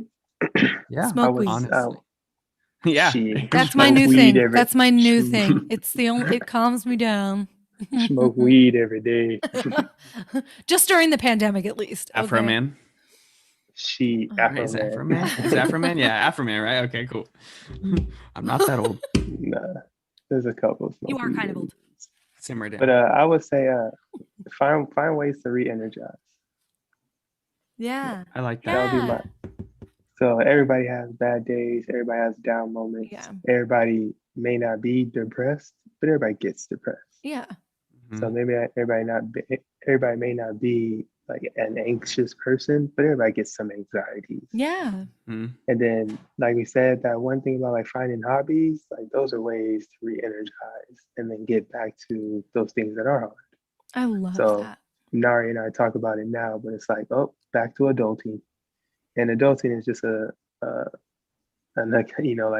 yeah, smoke weed. Yeah, that's my new thing. That's my new thing. It's it calms me down. Smoke weed every day. Just during the pandemic, at least. Afro Man. Afro Is Afro Man? Is Afro Man? Yeah, Afro Man, right? Okay, cool. I'm not that old. Nah, there's a couple. You are kind of old. Simmer down. But I would say, find ways to re-energize. Yeah, I like that. That would be my. So everybody has bad days. Everybody has down moments. Yeah. Everybody may not be depressed, but everybody gets depressed. Yeah. Mm-hmm. So maybe everybody may not be like an anxious person, but everybody gets some anxieties. Yeah. Mm-hmm. And then, like we said, that one thing about like finding hobbies, like those are ways to re-energize and then get back to those things that are hard. I love that. Nari and I talk about it now, but it's like, back to adulting. And adulting is just like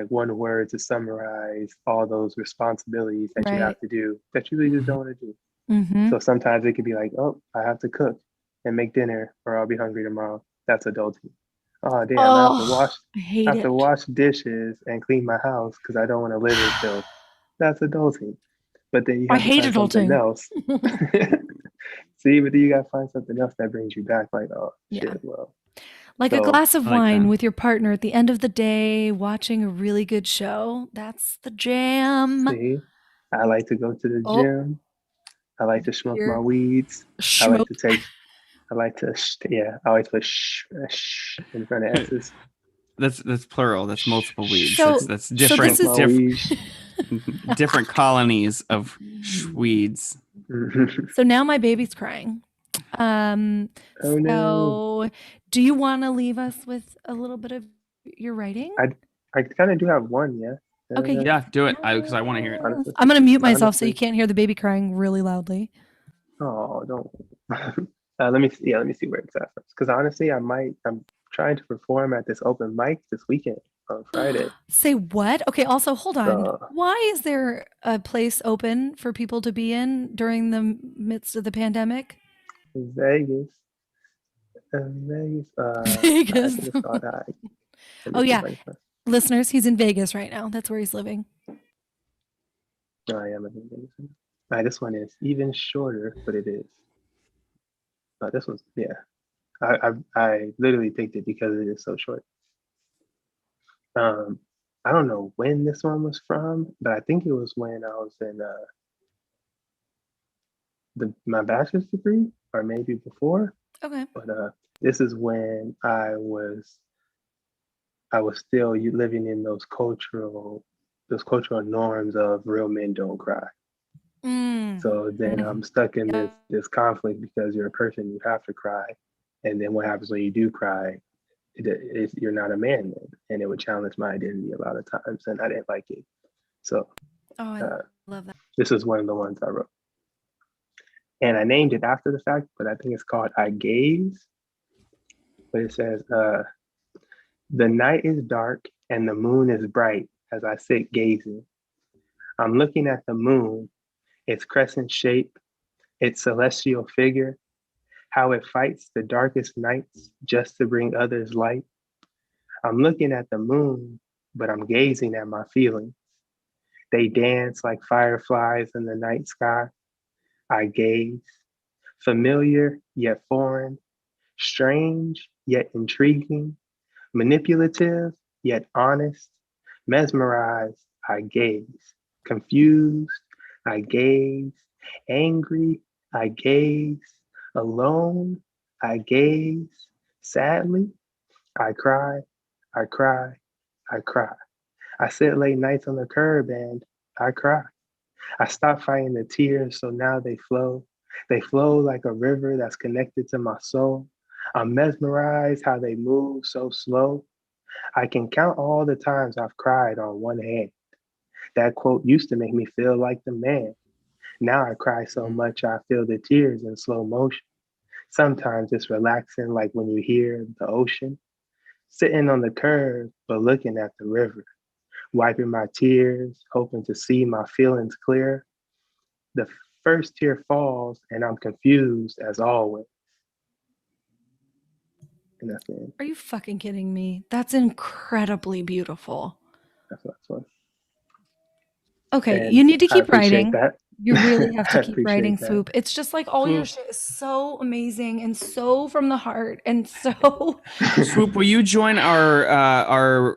one word to summarize all those responsibilities that you have to do that you really just don't want to do. Mm-hmm. So sometimes it could be like, I have to cook and make dinner or I'll be hungry tomorrow. That's adulting. Oh damn, I have to wash dishes and clean my house because I don't want to live in filth. That's adulting. But then you have to find something else. See, but then you gotta find something else that brings you back. Like, shit, well. Like a glass of wine with your partner at the end of the day, watching a really good show. That's the jam. See, I like to go to the gym. I like to smoke my weeds. I always put shh in front of S's. That's plural. That's multiple weeds. So, that's different. Different colonies of weeds. So now my baby's crying. No. Do you want to leave us with a little bit of your writing? I kind of do have one, yeah. Okay. Yeah, do it. Because I want to hear it. Honestly. I'm going to mute myself so you can't hear the baby crying really loudly. Oh, don't. Let me see where it's at first. Because honestly, I'm trying to perform at this open mic this weekend on Friday. Say what? Okay, also hold on. So, Why is there a place open for people to be in during the midst of the pandemic? Vegas. Vegas. Vegas. I think it's called. Oh yeah, listeners, he's in Vegas right now. That's where he's living. No, I am in Vegas. This one is even shorter, but it is. This one's I literally picked it because it is so short. I don't know when this one was from, but I think it was when I was in my bachelor's degree, or maybe before. Okay. But this is when I was still living in those cultural norms of real men don't cry. So then I'm stuck in this conflict because you're a person, you have to cry, and then what happens when you do cry? You're not a man then, and it would challenge my identity a lot of times, and I didn't like it. So I love that. This is one of the ones I wrote, and I named it after the fact, but I think it's called I Gaze. But it says, the night is dark and the moon is bright as I sit gazing. I'm looking at the moon, its crescent shape, its celestial figure, how it fights the darkest nights just to bring others light. I'm looking at the moon, but I'm gazing at my feelings. They dance like fireflies in the night sky. I gaze, familiar yet foreign, strange yet intriguing, manipulative yet honest, mesmerized, I gaze, confused, I gaze, angry, I gaze, alone, I gaze, sadly, I cry, I cry, I cry. I sit late nights on the curb and I cry. I stop fighting the tears, so now they flow. They flow like a river that's connected to my soul. I'm mesmerized how they move so slow. I can count all the times I've cried on one hand. That quote used to make me feel like the man. Now I cry so much I feel the tears in slow motion. Sometimes it's relaxing, like when you hear the ocean. Sitting on the curb, but looking at the river. Wiping my tears, hoping to see my feelings clear. The first tear falls and I'm confused as always. And that's it. Are you fucking kidding me? That's incredibly beautiful. That's what. Okay, And you need to keep writing. That. You really have to keep writing, that. Swoop. It's just like all your shit is so amazing and so from the heart and so. Swoop, will you join our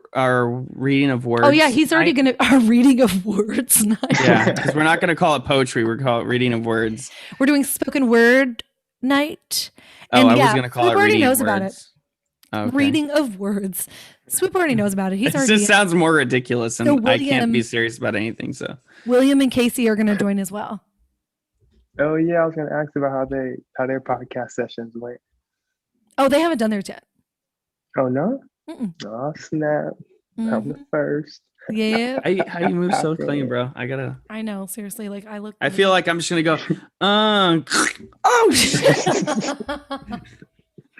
reading of words? Oh yeah, he's already gonna our reading of words night. Yeah, because we're not gonna call it poetry. We're calling it reading of words. We're doing spoken word night. And I was gonna call it reading knows of words. about it. Okay. Reading of words. Swoop already knows about it. He's already. It just sounds more ridiculous, and So I can't be serious about anything. So William and Casey are going to join as well. Oh yeah, I was going to ask about how their podcast sessions went. Oh, they haven't done theirs yet. Oh no! Mm-mm. Oh snap! I'm the first. Yeah. how you move so clean, bro? I know, seriously. Like I feel like I'm just gonna go. Oh shit!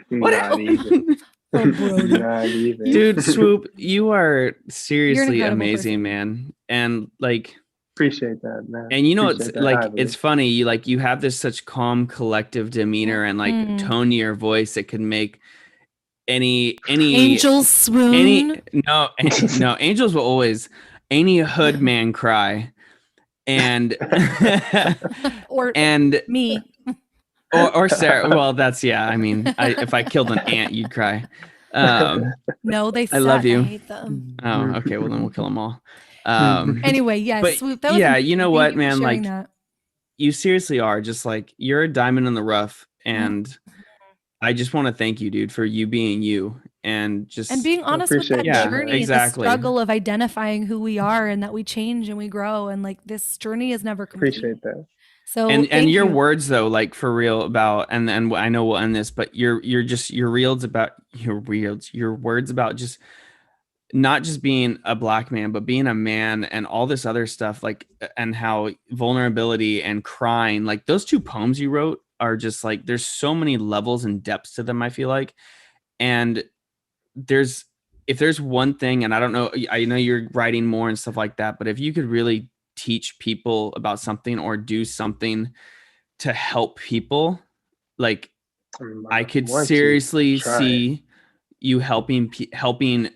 What happened? Dude, Swoop, you are seriously amazing, man. And like, appreciate that, man. And you know, it's like, it's funny. You have this such calm, collective demeanor and like tone to your voice that can make any angels swoon. No, angels will always any hood man cry, and me. Or Sarah. Well, that's I mean, if I killed an ant, you'd cry. No, they suck. I love you. I hate them. Oh, okay. Well, then we'll kill them all. Anyway, yes. But Swoop, that was you know what, man? Like, that. You seriously are just like you're a diamond in the rough, and I just want to thank you, dude, for you being you and being honest with that journey, exactly. The struggle of identifying who we are and that we change and we grow, and like this journey is never complete. Appreciate that. So and your words though, like for real about and I know we'll end this, but your words about just not just being a black man, but being a man and all this other stuff, like, and how vulnerability and crying, like those two poems you wrote are just like, there's so many levels and depths to them, I feel like. And if there's one thing, and I don't know, I know you're writing more and stuff like that, but if you could really teach people about something or do something to help people, like I could seriously see you helping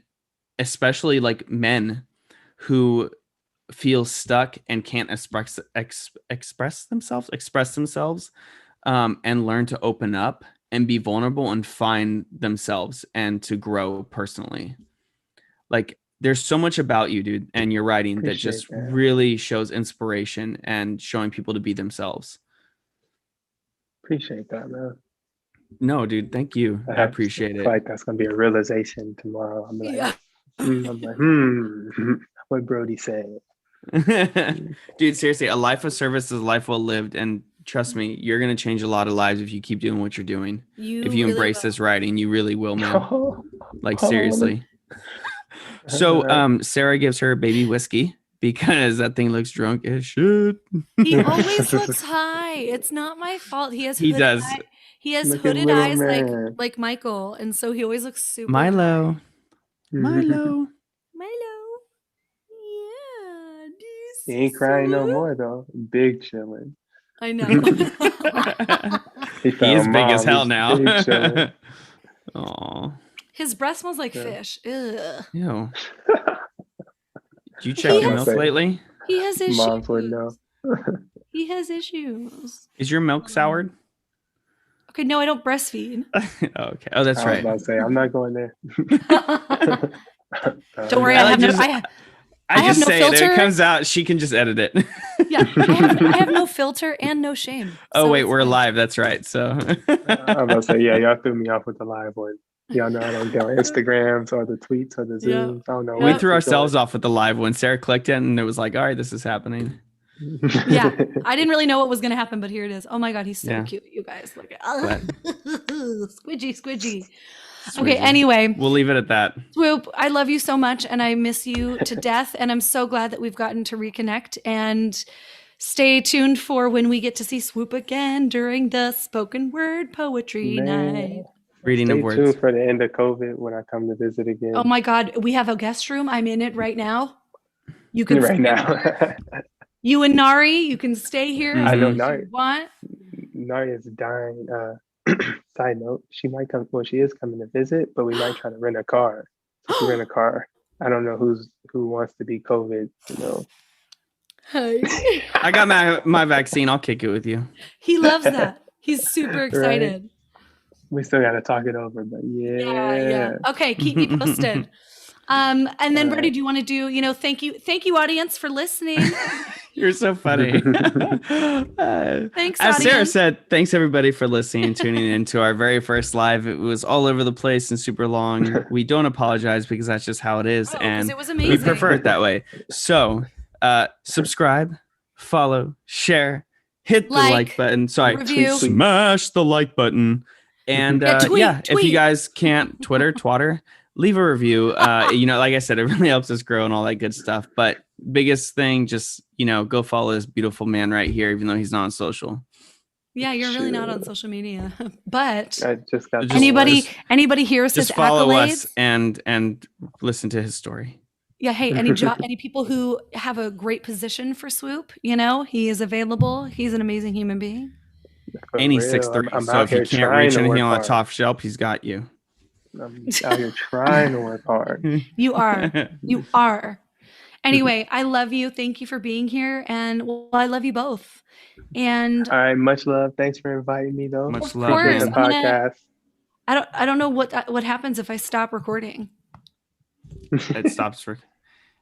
especially like men who feel stuck and can't express themselves, and learn to open up and be vulnerable and find themselves and to grow personally. Like there's so much about you, dude, and your writing that just really shows inspiration and showing people to be themselves. Appreciate that, man. No, dude, thank you. I appreciate it. I feel like that's gonna be a realization tomorrow. I'm like, what Brody said. Dude, seriously, a life of service is a life well lived, and trust me, you're gonna change a lot of lives if you keep doing what you're doing. If you embrace this writing, you really will, man. Like seriously. So Sarah gives her baby whiskey because that thing looks drunk as shit. He always looks high. It's not my fault. He has hooded eyes like Michael, and so he always looks super Milo. high. Milo. Yeah. He ain't crying no more though. Big chilling. I know. He is big as hell now. Aww. His breath smells like fish. Ugh. Ew. Did you check your milk lately? He has issues. Moms would know. He has issues. Is your milk soured? Okay, no, I don't breastfeed. Okay. Oh, that's right. I was about to say, I'm not going there. Don't worry, I have no filter. It comes out, she can just edit it. Yeah, I have no filter and no shame. Oh, wait, we're live. That's right. So I'm about to say, yeah, y'all threw me off with the live one. Y'all know I don't get on Instagrams or the tweets or the Zooms. I don't know. We threw ourselves off with the live one. Sarah clicked it and it was like, all right, this is happening. Yeah, I didn't really know what was going to happen, but here it is. Oh my God, he's so cute, you guys. Look at squidgy. Okay, anyway. We'll leave it at that. Swoop, I love you so much and I miss you to death. And I'm so glad that we've gotten to reconnect, and stay tuned for when we get to see Swoop again during the spoken word poetry night. Reading of words. Stay tuned for the end of COVID when I come to visit again. Oh my God, we have a guest room. I'm in it right now. You can right now. You and Nari, you can stay here. I know Nari. What? Nari is dying. Side note, she might come. Well, she is coming to visit, but we might try to rent a car. So if we rent a car, I don't know who wants to be COVID. Hey. I got my vaccine. I'll kick it with you. He loves that. He's super excited. Right? We still got to talk it over, but yeah. Okay, keep me posted. And then Brody, do you want to do, thank you audience for listening. You're so funny. Thanks, as audience. Sarah said, thanks everybody for listening and tuning in to our very first live. It was all over the place and super long. We don't apologize because that's just how it is. And it was amazing. We prefer it that way. So subscribe, follow, share, hit the like button. Sorry, smash the like button. And tweet. If you guys can't twatter, leave a review. Like I said, it really helps us grow and all that good stuff. But biggest thing, just, go follow this beautiful man right here, even though he's not on social. Yeah, you're really not on social media. But I just got anybody hears his follow accolades? us and listen to his story. Yeah, hey, any people who have a great position for Swoop, he is available. He's an amazing human being. And he's 6'3", so if you can't reach anything on the top shelf, he's got you. I'm out here trying to work hard. You are. Anyway, I love you. Thank you for being here. And I love you both. And all right, much love. Thanks for inviting me though. Much love. Man. The podcast. I don't know what happens if I stop recording. It stops for